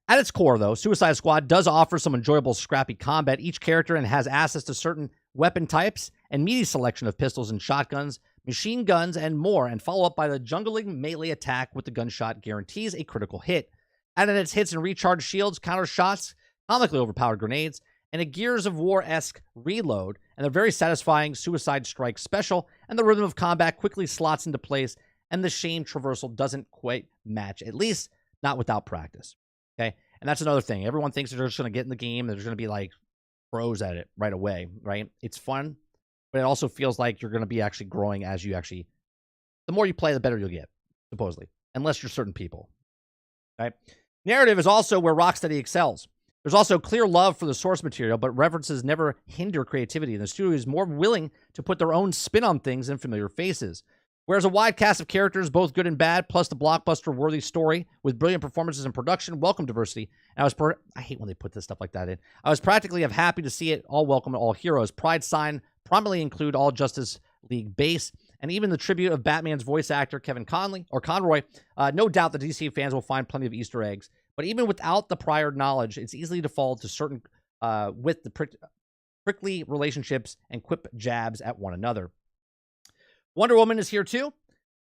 at its core, though, Suicide Squad does offer some enjoyable, scrappy combat. Each character and has access to certain weapon types and meaty selection of pistols and shotguns, machine guns, and more, and follow up by the jungling melee attack with the gunshot guarantees a critical hit. Added its hits and recharge shields, counter shots, comically overpowered grenades, and a Gears of War-esque reload, and a very satisfying Suicide Strike special, and the rhythm of combat quickly slots into place, and the shame traversal doesn't quite match, at least not without practice. Okay? And that's another thing. Everyone thinks they're just going to get in the game, they're just going to be like pros at it right away, right? It's fun, but it also feels like you're going to be actually growing as you actually, the more you play, the better you'll get, supposedly, unless you're certain people. Right? Narrative is also where Rocksteady excels. There's also clear love for the source material, but references never hinder creativity, and the studio is more willing to put their own spin on things than familiar faces. Whereas a wide cast of characters, both good and bad, plus the blockbuster-worthy story with brilliant performances and production, welcome diversity. And I hate when they put this stuff like that in. I was practically happy to see it all welcome all heroes. Pride sign prominently include all Justice League base, and even the tribute of Batman's voice actor Kevin Conroy. No doubt the DC fans will find plenty of Easter eggs. But even without the prior knowledge, it's easy to fall to certain with the prickly relationships and quip jabs at one another. Wonder Woman is here too,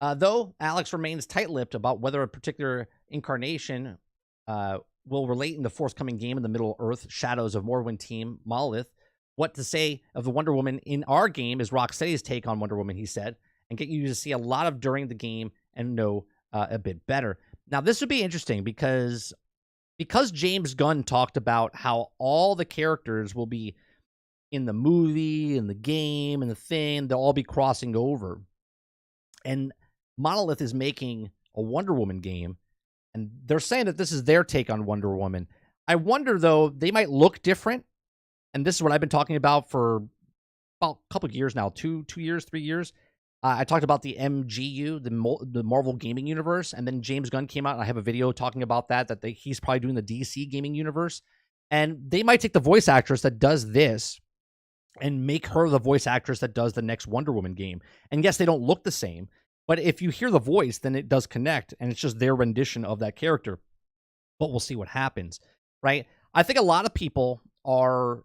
though Alex remains tight-lipped about whether a particular incarnation will relate in the forthcoming game in the Middle-earth Shadows of Morrowind team Monolith. What to say of the Wonder Woman in our game is Rocksteady's take on Wonder Woman, he said, and get you to see a lot of during the game and know a bit better. Now, this would be interesting because James Gunn talked about how all the characters will be in the movie, in the game, and the thing, they'll all be crossing over. And Monolith is making a Wonder Woman game, and they're saying that this is their take on Wonder Woman. I wonder, though, they might look different, and this is what I've been talking about for about a couple of years now, 2 years, 3 years. I talked about the MGU, the Marvel Gaming Universe, and then James Gunn came out, and I have a video talking about that he's probably doing the DC Gaming Universe. And they might take the voice actress that does this and make her the voice actress that does the next Wonder Woman game. And yes, they don't look the same, but if you hear the voice, then it does connect, and it's just their rendition of that character. But we'll see what happens, right? I think a lot of people are,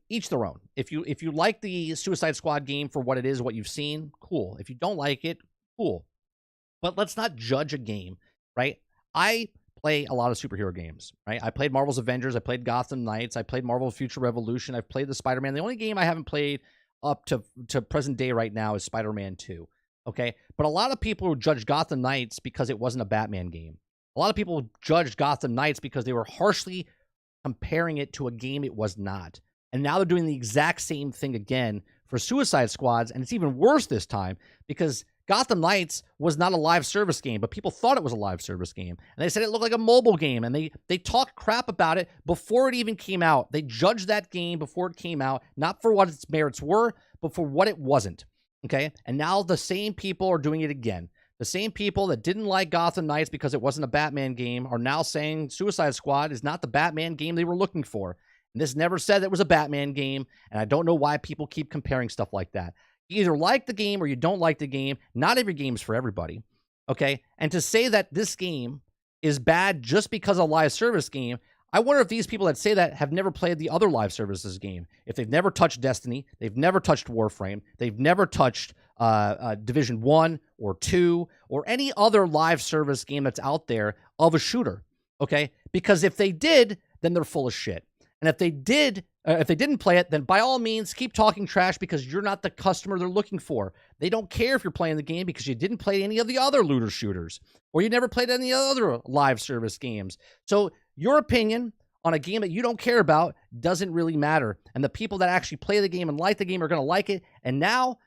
each their own. If you like the Suicide Squad game for what it is, what you've seen, cool. If you don't like it, cool. But let's not judge a game, right? I play a lot of superhero games, right? I played Marvel's Avengers. I played Gotham Knights. I played Marvel Future Revolution. I've played the Spider-Man. The only game I haven't played up to present day right now is Spider-Man 2. Okay? But a lot of people judge Gotham Knights because it wasn't a Batman game. A lot of people judged Gotham Knights because they were harshly comparing it to a game it was not. And now they're doing the exact same thing again for Suicide Squads, and it's even worse this time because Gotham Knights was not a live service game, but people thought it was a live service game. And they said it looked like a mobile game, and they talked crap about it before it even came out. They judged that game before it came out, not for what its merits were, but for what it wasn't. Okay? And now the same people are doing it again. The same people that didn't like Gotham Knights because it wasn't a Batman game are now saying Suicide Squad is not the Batman game they were looking for. And this never said it was a Batman game, and I don't know why people keep comparing stuff like that. You either like the game or you don't like the game. Not every game is for everybody, okay? And to say that this game is bad just because of a live service game, I wonder if these people that say that have never played the other live services game. If they've never touched Destiny, they've never touched Warframe, they've never touched Division 1 or 2 or any other live service game that's out there of a shooter, okay? Because if they did, then they're full of shit. And if they didn't play it, then by all means, keep talking trash because you're not the customer they're looking for. They don't care if you're playing the game because you didn't play any of the other looter shooters or you never played any other live service games. So your opinion on a game that you don't care about doesn't really matter. And the people that actually play the game and like the game are going to like it. And now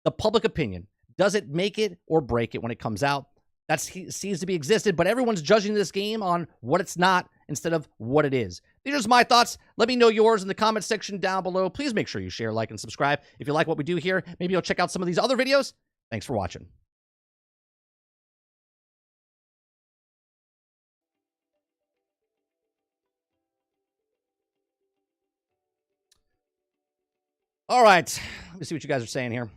the public opinion, does it make it or break it when it comes out? That seems to be existed, but everyone's judging this game on what it's not instead of what it is. These are just my thoughts. Let me know yours in the comment section down below. Please make sure you share, like, and subscribe. If you like what we do here, maybe you'll check out some of these other videos. Thanks for watching. All right. Let me see what you guys are saying here.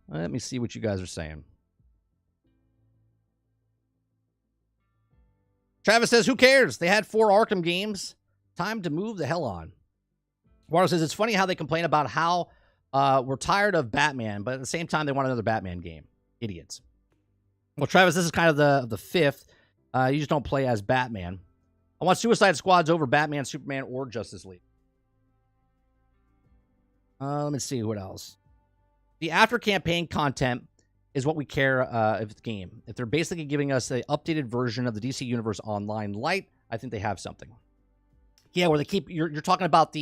Let me see what you guys are saying. Travis says, who cares? They had 4 Arkham games. Time to move the hell on. Water says, it's funny how they complain about how we're tired of Batman, but at the same time, they want another Batman game. Idiots. Well, Travis, this is kind of the 5th. You just don't play as Batman. I want Suicide Squads over Batman, Superman, or Justice League. Let me see what else. The after campaign content is what we care of the game. If they're basically giving us an updated version of the DC Universe Online Lite, I think they have something. Yeah, where they keep you're talking about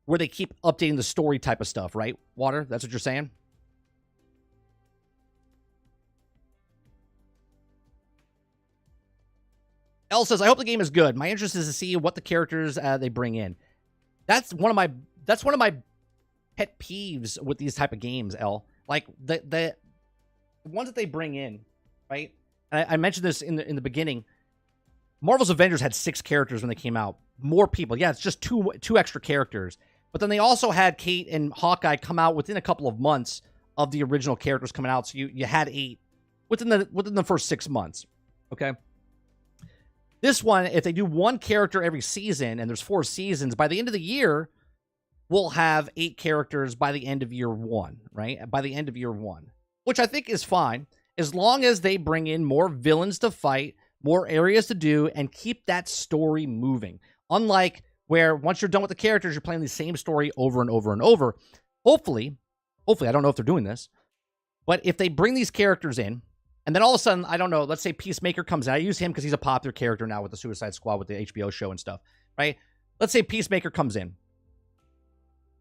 where they keep updating the story type of stuff, right? Water, that's what you're saying? Elle says, I hope the game is good. My interest is to see what the characters they bring in. That's one of my pet peeves with these type of games, Elle. Like the ones that they bring in, right? And I mentioned this in the beginning. Marvel's Avengers had 6 characters when they came out. More people. Yeah, it's just two extra characters. But then they also had Kate and Hawkeye come out within a couple of months of the original characters coming out. So you had 8 within the first 6 months. Okay. This one, if they do 1 character every season, and there's 4 seasons, by the end of the year, we'll have 8 characters by the end of year 1, right? By the end of year 1, which I think is fine, as long as they bring in more villains to fight, more areas to do, and keep that story moving. Unlike where once you're done with the characters, you're playing the same story over and over and over. Hopefully, I don't know if they're doing this, but if they bring these characters in, and then all of a sudden, I don't know, let's say Peacemaker comes in. I use him because he's a popular character now with the Suicide Squad, with the HBO show and stuff, right? Let's say Peacemaker comes in.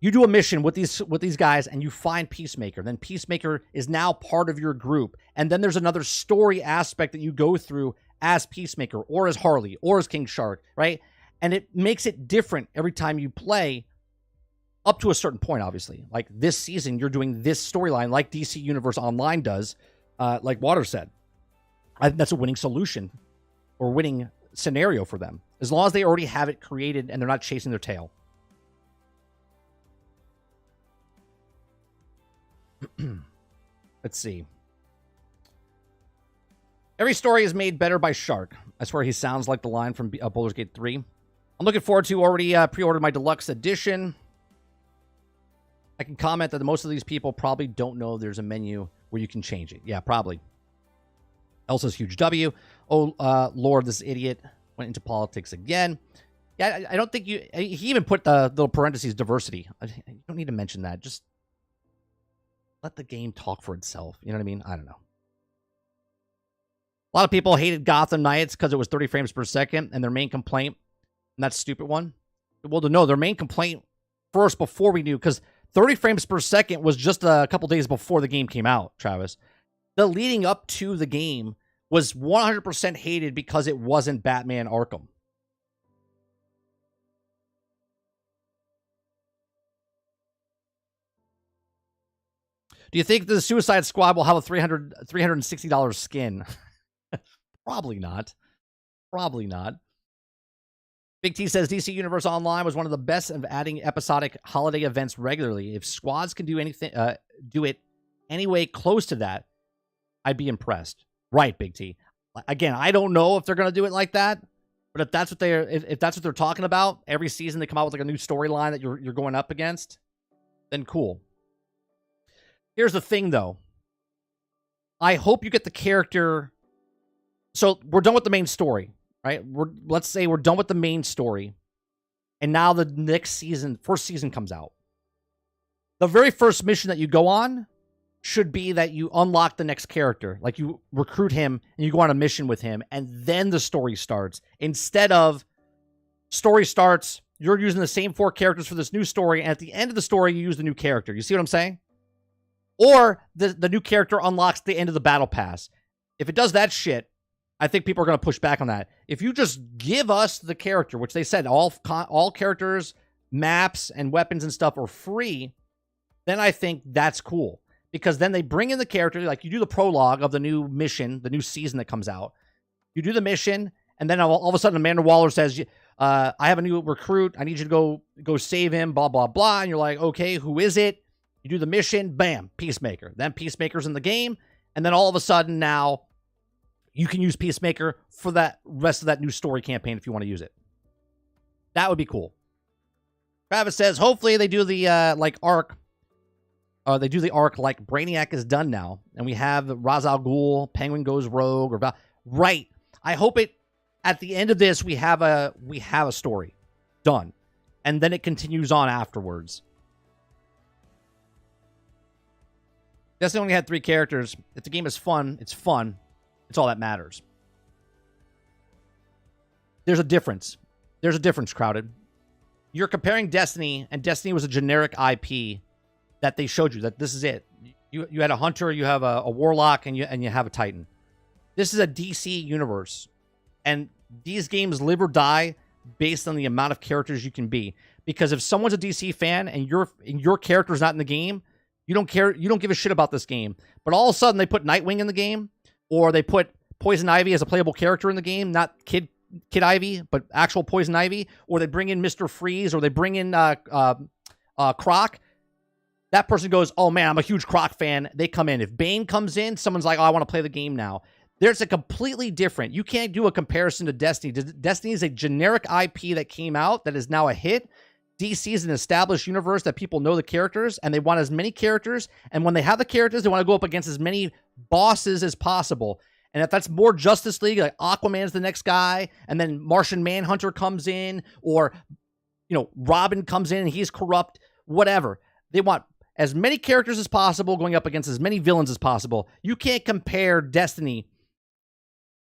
You do a mission with these guys and you find Peacemaker. Then Peacemaker is now part of your group. And then there's another story aspect that you go through as Peacemaker or as Harley or as King Shark, right? And it makes it different every time you play up to a certain point, obviously. Like this season, you're doing this storyline like DC Universe Online does, like Water said. I think that's a winning solution or winning scenario for them, as long as they already have it created and they're not chasing their tail. Let's see. Every story is made better by Shark. I swear he sounds like the line from Baldur's Gate 3. I'm looking forward to already pre-ordered my deluxe edition. I can comment that most of these people probably don't know there's a menu where you can change it. Yeah, probably. Elsa's huge W. Oh, Lord, this idiot went into politics again. Yeah, I don't think you... He even put the little parentheses diversity. You don't need to mention that. Just let the game talk for itself. You know what I mean? I don't know. A lot of people hated Gotham Knights because it was 30 frames per second, and their main complaint, and that's a stupid one. Well, to know their main complaint first before we knew, because 30 frames per second was just a couple days before the game came out, Travis. The leading up to the game was 100% hated because it wasn't Batman Arkham. Do you think the Suicide Squad will have a $360 skin? Probably not. Probably not. Big T says DC Universe Online was one of the best of adding episodic holiday events regularly. If squads can do anything, do it anyway close to that, I'd be impressed. Right, Big T. Again, I don't know if they're going to do it like that, but if that's what they're talking about, every season they come out with like a new storyline that you're going up against, then cool. Here's the thing, though. I hope you get the character. So we're done with the main story, right? Let's say we're done with the main story, and now the next season, first season comes out. The very first mission that you go on should be that you unlock the next character. Like you recruit him and you go on a mission with him, and then the story starts. Instead of story starts, you're using the same 4 characters for this new story, and at the end of the story, you use the new character. You see what I'm saying? Or the new character unlocks the end of the battle pass. If it does that shit, I think people are going to push back on that. If you just give us the character, which they said all characters, maps, and weapons and stuff are free, then I think that's cool. Because then they bring in the character, like you do the prologue of the new mission, the new season that comes out. You do the mission, and then all of a sudden Amanda Waller says, I have a new recruit. I need you to go save him, blah, blah, blah. And you're like, okay, who is it? You do the mission, bam, Peacemaker. Then Peacemaker's in the game, and then all of a sudden now you can use Peacemaker for that rest of that new story campaign if you want to use it. That would be cool. Travis says, hopefully they do the arc. They do the arc like Brainiac is done now, and we have Ra's al Ghul, Penguin goes rogue, or right. I hope it at the end of this we have a story done, and then it continues on afterwards. Destiny only had 3 characters. If the game is fun, it's fun. It's all that matters. There's a difference. There's a difference, Crowded. You're comparing Destiny, and Destiny was a generic IP that they showed you that this is it. You had a hunter, you have a warlock, and you have a titan. This is a DC universe, and these games live or die based on the amount of characters you can be. Because if someone's a DC fan and your character's not in the game, you don't care. You don't give a shit about this game. But all of a sudden, they put Nightwing in the game, or they put Poison Ivy as a playable character in the game, not Kid Ivy, but actual Poison Ivy, or they bring in Mr. Freeze, or they bring in Croc. That person goes, oh man, I'm a huge Croc fan. They come in. If Bane comes in, someone's like, oh, I want to play the game now. There's a completely different. You can't do a comparison to Destiny. Destiny is a generic IP that came out that is now a hit. DC is an established universe that people know the characters, and they want as many characters. And when they have the characters, they want to go up against as many bosses as possible. And if that's more Justice League, like Aquaman's the next guy, and then Martian Manhunter comes in, or Robin comes in and he's corrupt, whatever. They want as many characters as possible going up against as many villains as possible. You can't compare Destiny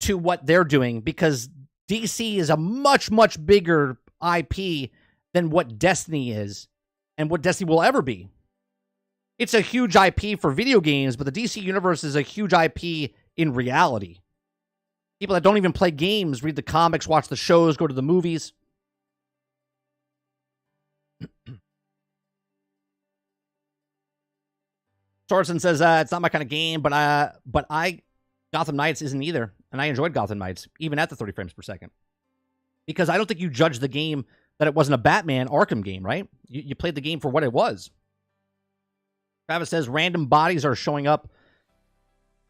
to what they're doing because DC is a much, much bigger IP than what Destiny is and what Destiny will ever be. It's a huge IP for video games, but the DC universe is a huge IP in reality. People that don't even play games read the comics, watch the shows, go to the movies. Sorensen says, it's not my kind of game, but Gotham Knights isn't either. And I enjoyed Gotham Knights, even at the 30 frames per second. Because I don't think you judge the game that it wasn't a Batman Arkham game, right? You played the game for what it was. Travis says, random bodies are showing up,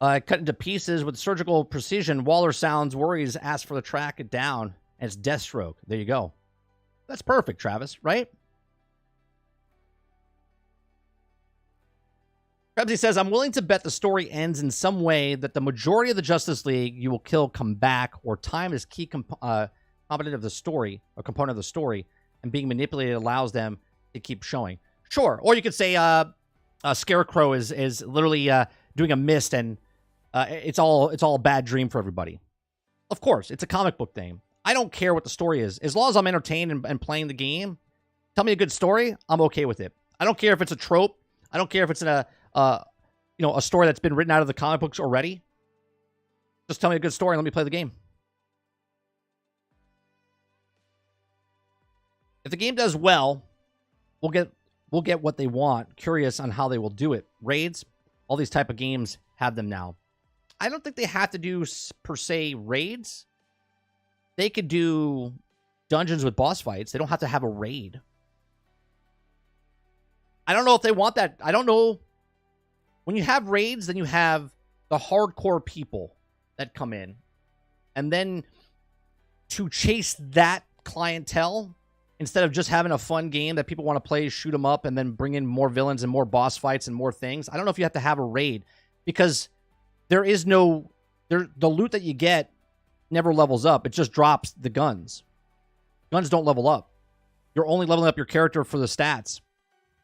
cut into pieces with surgical precision. Waller sounds worries, asks for the track it down, and it's Deathstroke. There you go. That's perfect, Travis, right? Krebsy says, I'm willing to bet the story ends in some way that the majority of the Justice League you will kill come back, or time is key component of the story, or component of the story, and being manipulated allows them to keep showing. Sure. Or you could say Scarecrow is literally doing a mist, and it's all a bad dream for everybody. Of course, it's a comic book thing. I don't care what the story is. As long as I'm entertained and playing the game, tell me a good story, I'm okay with it. I don't care if it's a trope. I don't care if it's in a story that's been written out of the comic books already. Just tell me a good story and let me play the game. If the game does well, we'll get what they want. Curious on how they will do it. Raids, all these type of games have them now. I don't think they have to do per se raids. They could do dungeons with boss fights. They don't have to have a raid. I don't know if they want that. I don't know. When you have raids, then you have the hardcore people that come in. And then to chase that clientele, instead of just having a fun game that people want to play, shoot them up, and then bring in more villains and more boss fights and more things, I don't know if you have to have a raid. Because there is no... the loot that you get never levels up. It just drops the guns. Guns don't level up. You're only leveling up your character for the stats.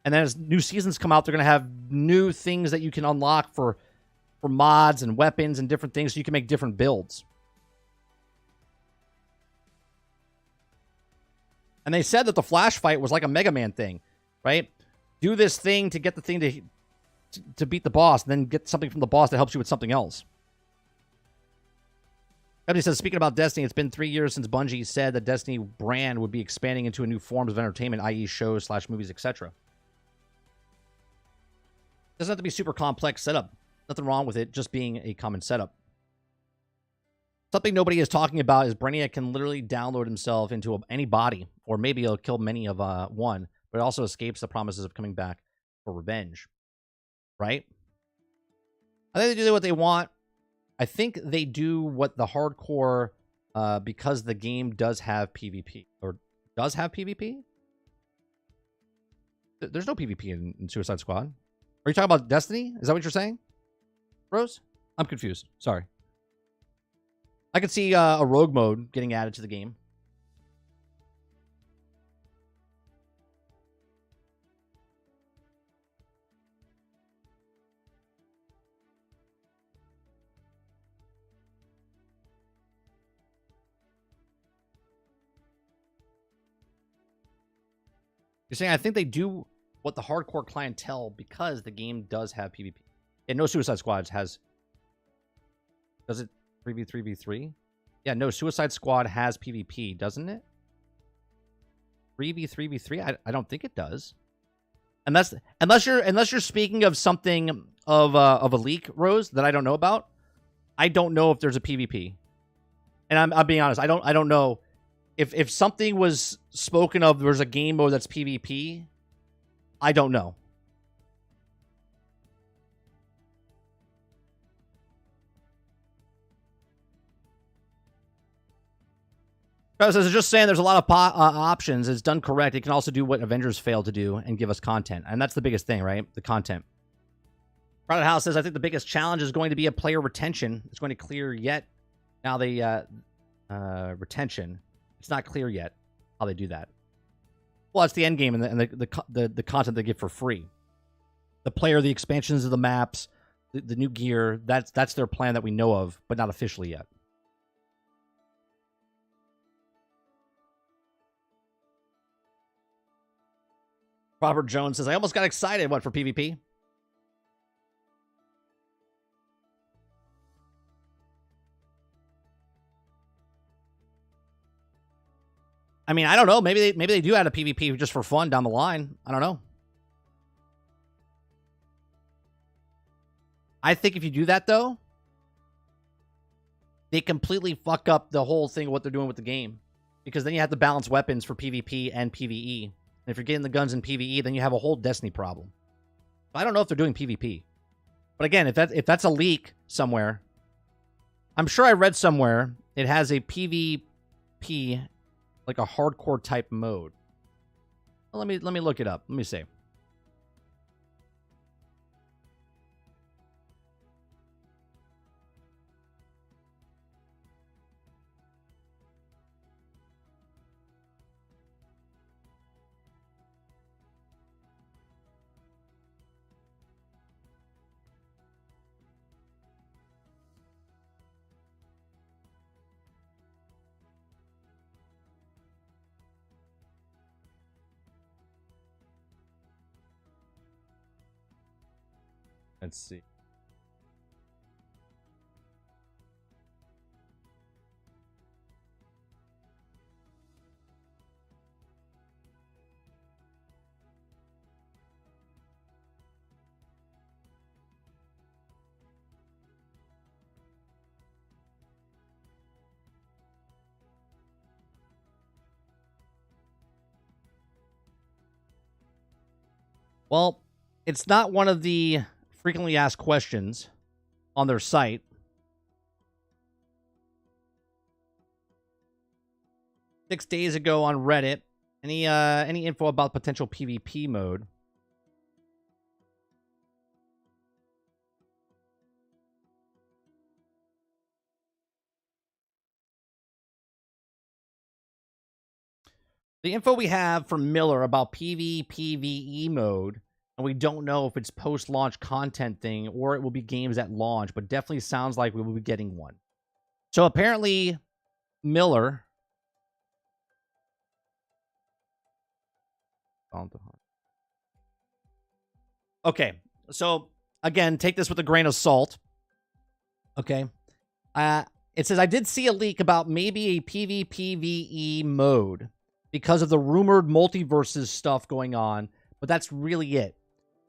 And then as new seasons come out, they're going to have new things that you can unlock for mods and weapons and different things, so you can make different builds. And they said that the Flash fight was like a Mega Man thing, right? Do this thing to get the thing to beat the boss, and then get something from the boss that helps you with something else. Everybody says, speaking about Destiny, it's been 3 years since Bungie said that Destiny brand would be expanding into a new forms of entertainment, i.e. shows, /movies, etc. Doesn't have to be super complex setup. Nothing wrong with it just being a common setup. Something nobody is talking about is Brainiac can literally download himself into any body, or maybe he'll kill many of one, but it also escapes the promises of coming back for revenge. Right? I think they do what they want. I think they do what the hardcore, because the game does have PvP. Or does have PvP? There's no PvP in Suicide Squad. Are you talking about Destiny? Is that what you're saying, Rose? I'm confused. Sorry. I could see a rogue mode getting added to the game. You're saying I think they do what the hardcore clientele because the game does have PvP. And no Suicide Squad has... Does it 3v3v3? Yeah, no, Suicide Squad has PvP, doesn't it? 3v3v3? I don't think it does. Unless you're speaking of something of a leak, Rose, that I don't know about. I don't know if there's a PvP. And I'm being honest, I don't know. If something was spoken of, there's a game mode that's PvP, I don't know. I was just saying there's a lot of options. It's done correct. It can also do what Avengers failed to do and give us content. And that's the biggest thing, right? The content. Private House says, I think the biggest challenge is going to be a player retention. It's going to clear yet. Now the retention. It's not clear yet how they do that. Well, it's the end game and the content they give for free. The player, the expansions of the maps, the new gear. That's their plan that we know of, but not officially yet. Robert Jones says, I almost got excited. What, for PvP? I mean, I don't know. Maybe they do add a PvP just for fun down the line. I don't know. I think if you do that, though, they completely fuck up the whole thing of what they're doing with the game. Because then you have to balance weapons for PvP and PvE. And if you're getting the guns in PvE, then you have a whole Destiny problem. I don't know if they're doing PvP. But again, if that's a leak somewhere, I'm sure I read somewhere it has a PvP, like a hardcore type mode. Well, let me look it up. Let me see. Let's see. Well, it's not one of the frequently asked questions on their site. Six days ago on Reddit, any info about potential PvP mode? The info we have from Miller about PvPvE mode, and we don't know if it's post-launch content thing or it will be games at launch, but definitely sounds like we will be getting one. So apparently, Miller... Okay, so again, take this with a grain of salt. Okay. It says, I did see a leak about maybe a PvPvE mode because of the rumored multiverses stuff going on, but that's really it.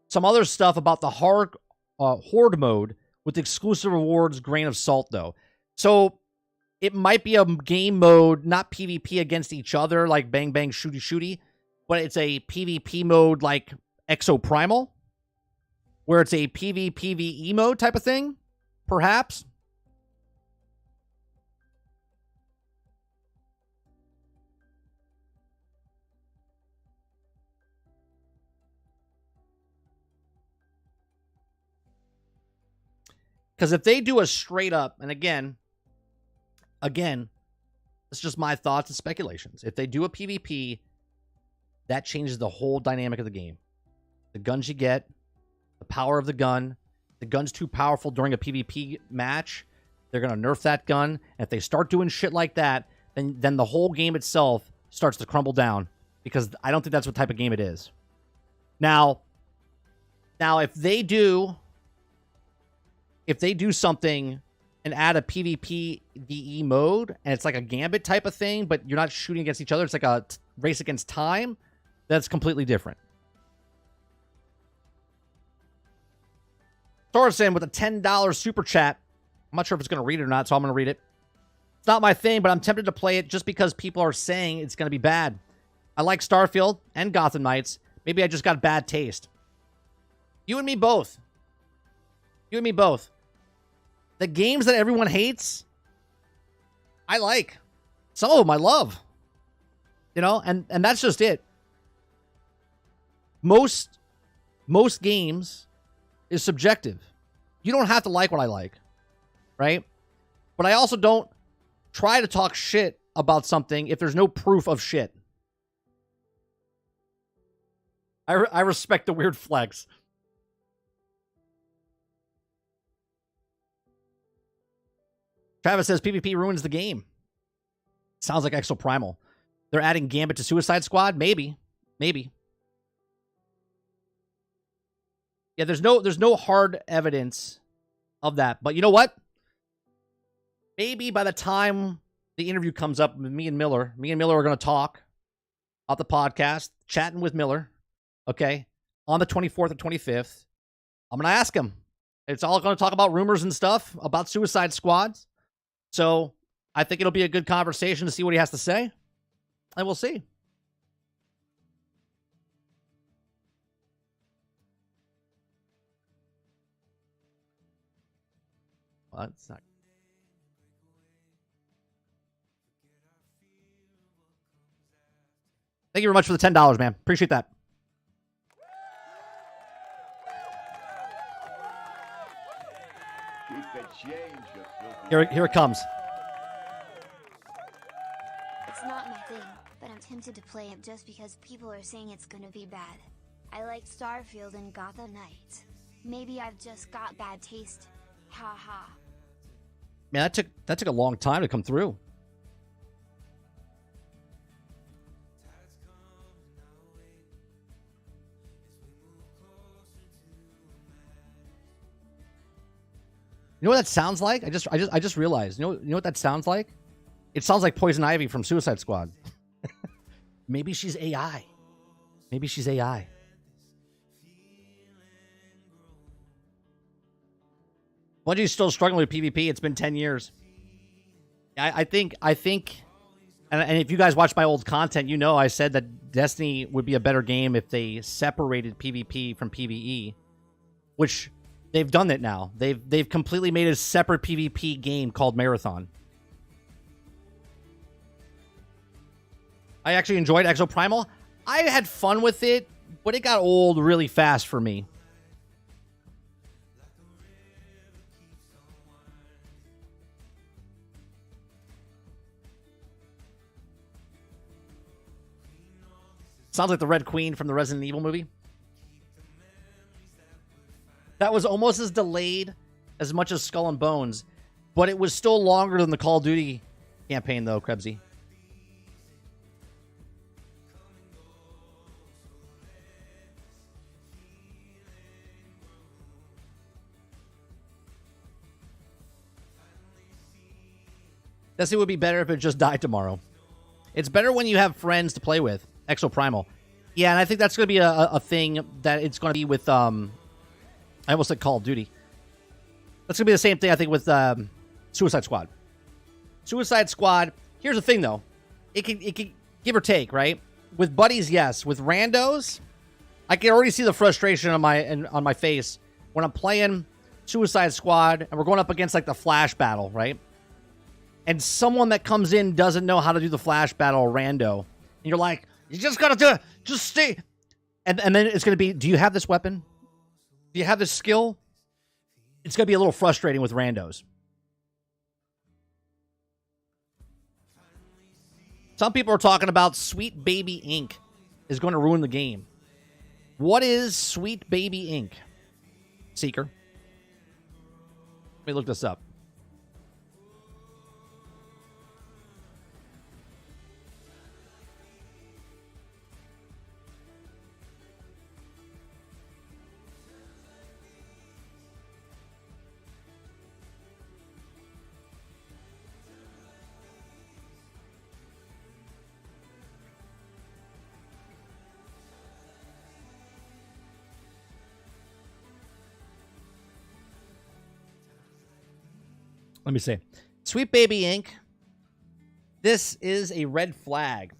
Some other stuff about the Horde mode with exclusive rewards, grain of salt, though. So it might be a game mode, not PvP against each other, like bang, bang, shooty, shooty, but it's a PvP mode like Exoprimal, where it's a PvPvE mode type of thing, perhaps. Because if they do a straight up, and again, it's just my thoughts and speculations. If they do a PvP, that changes the whole dynamic of the game. The guns you get, the power of the gun. The gun's too powerful during a PvP match. They're going to nerf that gun. And if they start doing shit like that, then the whole game itself starts to crumble down. Because I don't think that's what type of game it is. Now if they do something and add a PvPvE mode, and it's like a gambit type of thing, but you're not shooting against each other, it's like a race against time, that's completely different. Thorson with a $10 super chat. I'm not sure if it's going to read it or not, so I'm going to read it. It's not my thing, but I'm tempted to play it just because people are saying it's going to be bad. I like Starfield and Gotham Knights. Maybe I just got bad taste. You and me both. You and me both. The games that everyone hates, I like. Some of them I love. You know, and that's just it. Most games is subjective. You don't have to like what I like, right? But I also don't try to talk shit about something if there's no proof of shit. I respect the weird flex. Travis says PvP ruins the game. Sounds like Exoprimal. They're adding Gambit to Suicide Squad? Maybe. Yeah, there's no hard evidence of that. But you know what? Maybe by the time the interview comes up with me and Miller are going to talk about the podcast, chatting with Miller, okay, on the 24th and 25th. I'm going to ask him. It's all going to talk about rumors and stuff about Suicide Squads. So I think it'll be a good conversation to see what he has to say. And we'll see. Well, that's not. Thank you very much for the $10, man. Appreciate that. Here it comes.
It's not my thing, but I'm tempted to play it just because people are saying it's gonna be bad. I like Starfield and Gotham Knight. Maybe I've just got bad taste. Ha ha.
Man, that took a long time to come through. You know what that sounds like? I just realized. You know what that sounds like? It sounds like Poison Ivy from Suicide Squad. Maybe she's AI. Maybe she's AI. Bungie's still struggling with PvP. It's been 10 years. I think, and if you guys watch my old content, you know I said that Destiny would be a better game if they separated PvP from PvE, which they've done it now. They've completely made a separate PvP game called Marathon. I actually enjoyed Exoprimal. I had fun with it, but it got old really fast for me. Sounds like the Red Queen from the Resident Evil movie. That was almost as delayed as much as Skull and Bones, but it was still longer than the Call of Duty campaign, though, Krebsy. Destiny would be better if it just died tomorrow. It's better when you have friends to play with. Exoprimal. Yeah, and I think that's going to be a thing that it's going to be with, I almost said Call of Duty. That's going to be the same thing, I think, with Suicide Squad. Suicide Squad, here's the thing, though. It can give or take, right? With buddies, yes. With randos, I can already see the frustration on my face when I'm playing Suicide Squad and we're going up against, like, the Flash battle, right? And someone that comes in doesn't know how to do the Flash battle rando. And you're like, you just gotta do it. Just stay. And then it's gonna be, do you have this weapon? Do you have this skill? It's gonna be a little frustrating with randos. Some people are talking about Sweet Baby Ink is going to ruin the game. What is Sweet Baby Ink? Seeker. Let me look this up. Let me see. Sweet Baby Inc. This is a red flag.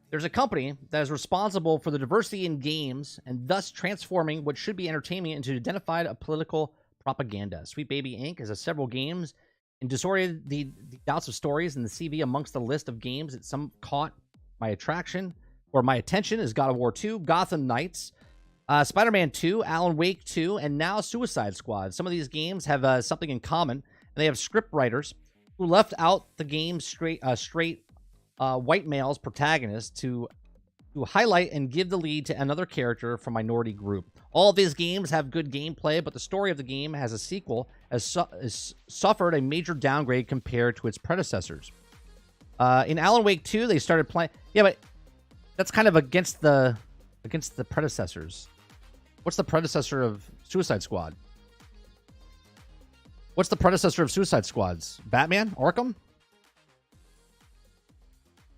There's a company that is responsible for the diversity in games and thus transforming what should be entertainment into identified political propaganda. Sweet Baby Inc. has several games and disoriented the doubts of stories in the CV amongst the list of games that some caught my attraction or my attention is God of War 2, Gotham Knights, Spider-Man 2, Alan Wake 2, and now Suicide Squad. Some of these games have something in common. And they have script writers who left out the game's straight white males protagonists to highlight and give the lead to another character from minority group. All of these games have good gameplay, but the story of the game has a sequel has suffered a major downgrade compared to its predecessors. In Alan Wake 2, they started playing. Yeah, but that's kind of against the predecessors. What's the predecessor of Suicide Squad? What's the predecessor of Suicide Squads? Batman? Arkham?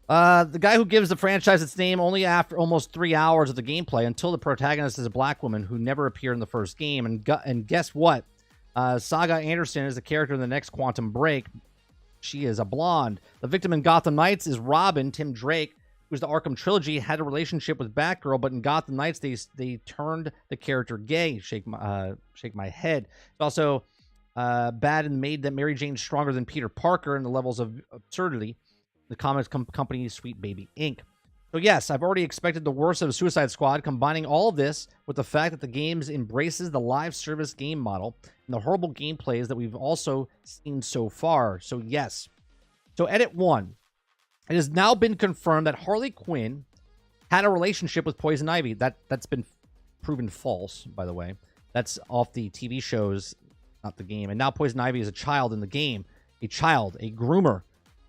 The guy who gives the franchise its name only after almost 3 hours of the gameplay until the protagonist is a black woman who never appeared in the first game. And guess what? Saga Anderson is the character in the next Quantum Break. She is a blonde. The victim in Gotham Knights is Robin. Tim Drake, who's the Arkham trilogy, had a relationship with Batgirl, but in Gotham Knights, they turned the character gay. Shake my head. It's also bad and made that Mary Jane stronger than Peter Parker in the levels of absurdity. The comics company Sweet Baby Inc. So yes, I've already expected the worst of Suicide Squad, combining all of this with the fact that the game embraces the live service game model and the horrible gameplays that we've also seen so far. So yes. So edit 1. It has now been confirmed that Harley Quinn had a relationship with Poison Ivy. That's been proven false, by the way. That's off the TV shows, not the game. And now Poison Ivy is a child in the game. A child, a groomer.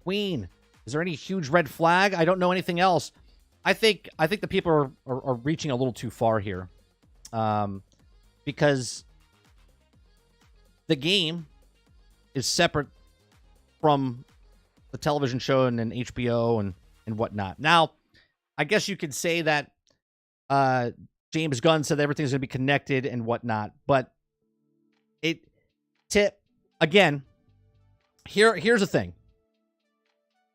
Queen. Is there any huge red flag? I don't know anything else. I think the people are reaching a little too far here. Because the game is separate from the television show and then HBO and whatnot. Now, I guess you could say that James Gunn said everything's going to be connected and whatnot, but again, here's the thing.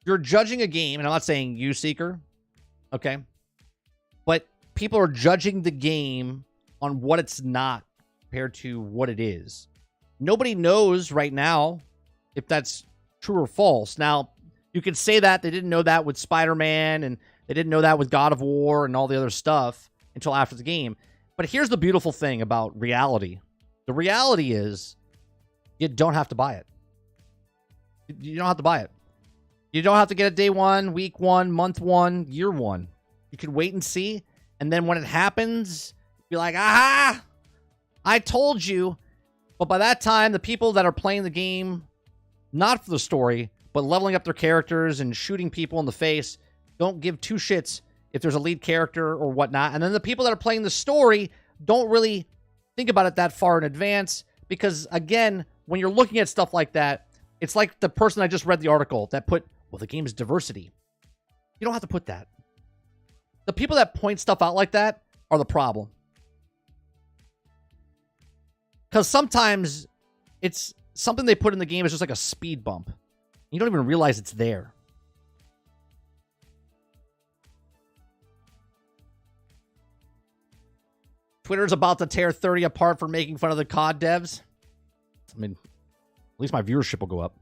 You're judging a game, and I'm not saying you, Seeker, okay? But people are judging the game on what it's not compared to what it is. Nobody knows right now if that's true or false. Now, you could say that they didn't know that with Spider-Man, and they didn't know that with God of War and all the other stuff until after the game. But here's the beautiful thing about reality. The reality is you don't have to buy it. You don't have to buy it. You don't have to get it day one, week one, month one, year one. You can wait and see. And then when it happens, be like, aha, I told you. But by that time, the people that are playing the game, not for the story, but leveling up their characters and shooting people in the face, don't give two shits if there's a lead character or whatnot. And then the people that are playing the story don't really think about it that far in advance. Because, again, when you're looking at stuff like that, it's like the person I just read the article that put, well, the game is diversity. You don't have to put that. The people that point stuff out like that are the problem. Because sometimes it's something they put in the game is just like a speed bump. You don't even realize it's there. Twitter's about to tear 30 apart for making fun of the COD devs. I mean, at least my viewership will go up.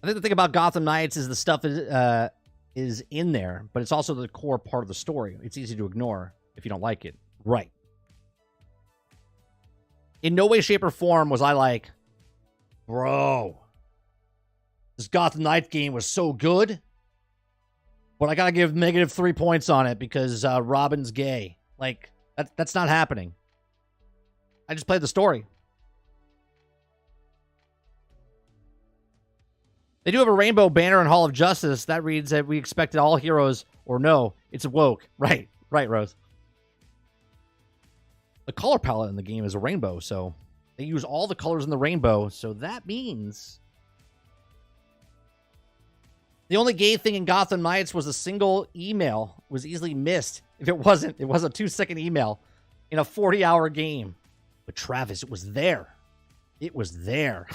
I think the thing about Gotham Knights is the stuff is in there, but it's also the core part of the story. It's easy to ignore if you don't like it. Right. In no way, shape, or form was I like, bro, this Gotham Knights game was so good, but I gotta give -3 points on it because Robin's gay. Like, that's not happening. I just played the story. They do have a rainbow banner in Hall of Justice. That reads that we expected all heroes, or no, it's woke. Right, Rose. The color palette in the game is a rainbow, so they use all the colors in the rainbow, so that means the only gay thing in Gotham Knights was a single email. It was easily missed. If it was a 2-second email in a 40-hour game. But Travis, it was there. It was there.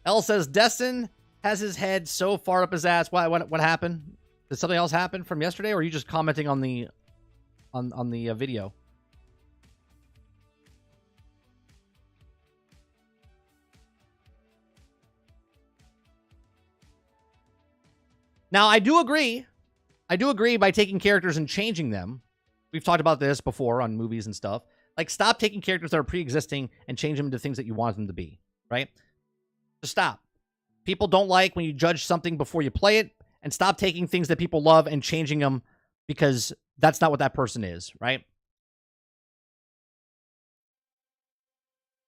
L says, Destin has his head so far up his ass. What happened? Did something else happen from yesterday, or are you just commenting on the video? Now, I do agree by taking characters and changing them. We've talked about this before on movies and stuff. Like, stop taking characters that are pre-existing and change them into things that you want them to be, right? Just stop. People don't like when you judge something before you play it, and stop taking things that people love and changing them because that's not what that person is, right?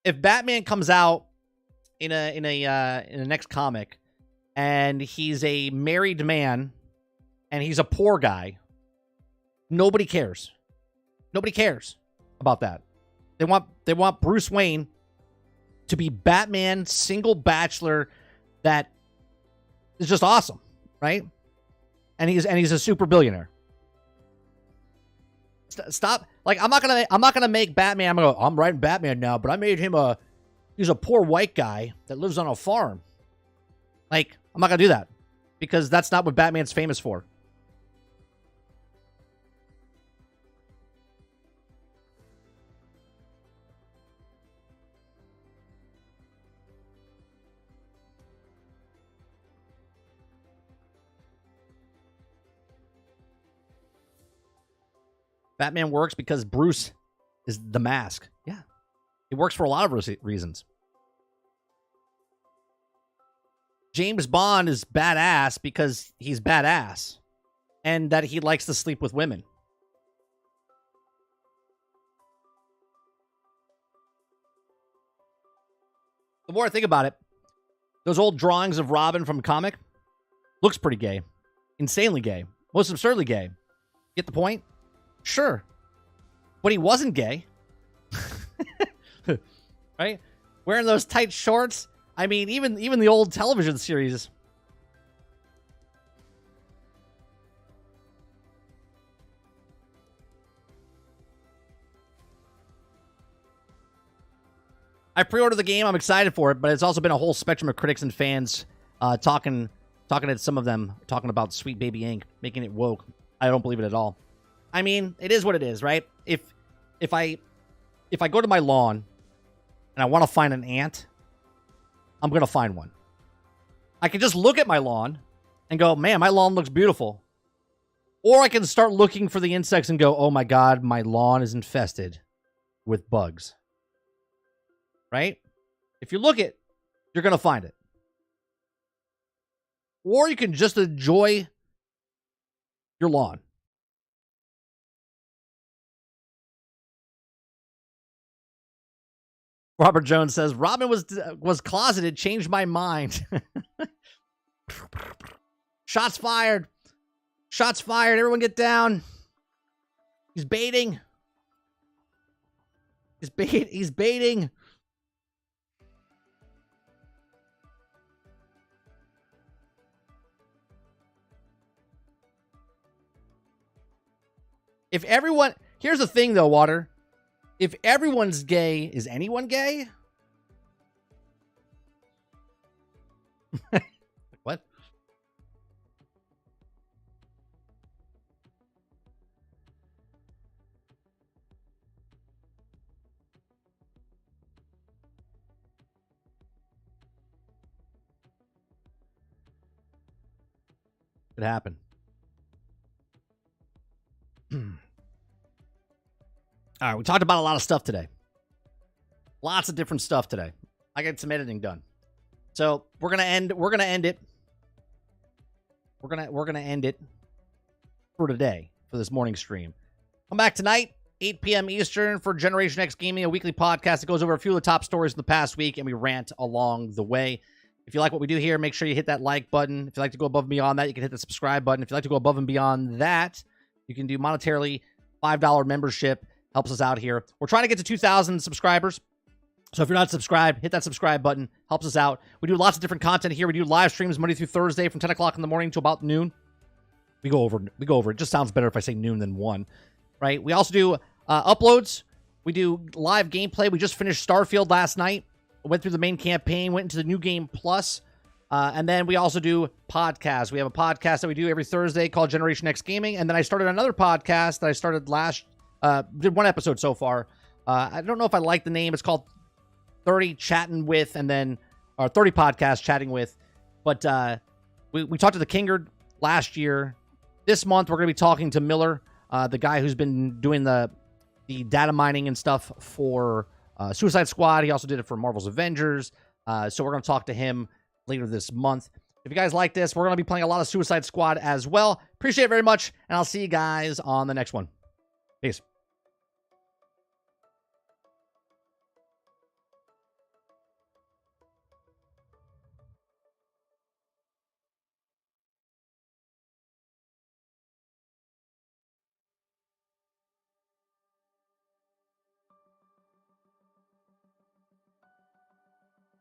If Batman comes out in a next comic and he's a married man and he's a poor guy, nobody cares. Nobody cares about that. They want Bruce Wayne to be Batman, single bachelor that is just awesome, right? And he's a super billionaire. Stop. Like, I'm not gonna make Batman. I'm writing Batman now, but I made him he's a poor white guy that lives on a farm. Like, I'm not gonna do that because that's not what Batman's famous for. Batman works because Bruce is the mask. Yeah. It works for a lot of reasons. James Bond is badass because he's badass. And that he likes to sleep with women. The more I think about it, those old drawings of Robin from a comic looks pretty gay. Insanely gay. Most absurdly gay. Get the point? Sure. But he wasn't gay. Right? Wearing those tight shorts. I mean, even the old television series. I pre-ordered the game. I'm excited for it, but it's also been a whole spectrum of critics and fans talking at some of them, talking about Sweet Baby Inc., making it woke. I don't believe it at all. I mean, it is what it is, right? If I go to my lawn and I want to find an ant, I'm going to find one. I can just look at my lawn and go, man, my lawn looks beautiful. Or I can start looking for the insects and go, oh my God, my lawn is infested with bugs. Right? If you look it, you're going to find it. Or you can just enjoy your lawn. Robert Jones says, Robin was closeted, changed my mind. Shots fired. Shots fired. Everyone get down. He's baiting. He's baiting. If everyone... Here's the thing, though, Water. If everyone's gay, is anyone gay? What? It happened. All right, we talked about a lot of stuff today. Lots of different stuff today. I got some editing done. So we're gonna end it. We're gonna end it for today, for this morning stream. Come back tonight, 8 p.m. Eastern, for Generation X Gaming, a weekly podcast that goes over a few of the top stories in the past week, and we rant along the way. If you like what we do here, make sure you hit that like button. If you like to go above and beyond that, you can hit the subscribe button. If you like to go above and beyond that, you can do monetarily $5 membership. Helps us out here. We're trying to get to 2,000 subscribers. So if you're not subscribed, hit that subscribe button. Helps us out. We do lots of different content here. We do live streams Monday through Thursday from 10 o'clock in the morning to about noon. We go over. It just sounds better if I say noon than 1. Right? We also do uploads. We do live gameplay. We just finished Starfield last night. Went through the main campaign. Went into the New Game Plus. And then we also do podcasts. We have a podcast that we do every Thursday called Generation X Gaming. And then I started another podcast that I started did one episode so far. I don't know if I like the name. It's called 30 Chatting With, and then, or 30 Podcasts Chatting With. But we talked to the Kingard last year. This month, we're going to be talking to Miller, the guy who's been doing the data mining and stuff for Suicide Squad. He also did it for Marvel's Avengers. So we're going to talk to him later this month. If you guys like this, we're going to be playing a lot of Suicide Squad as well. Appreciate it very much, and I'll see you guys on the next one. Peace.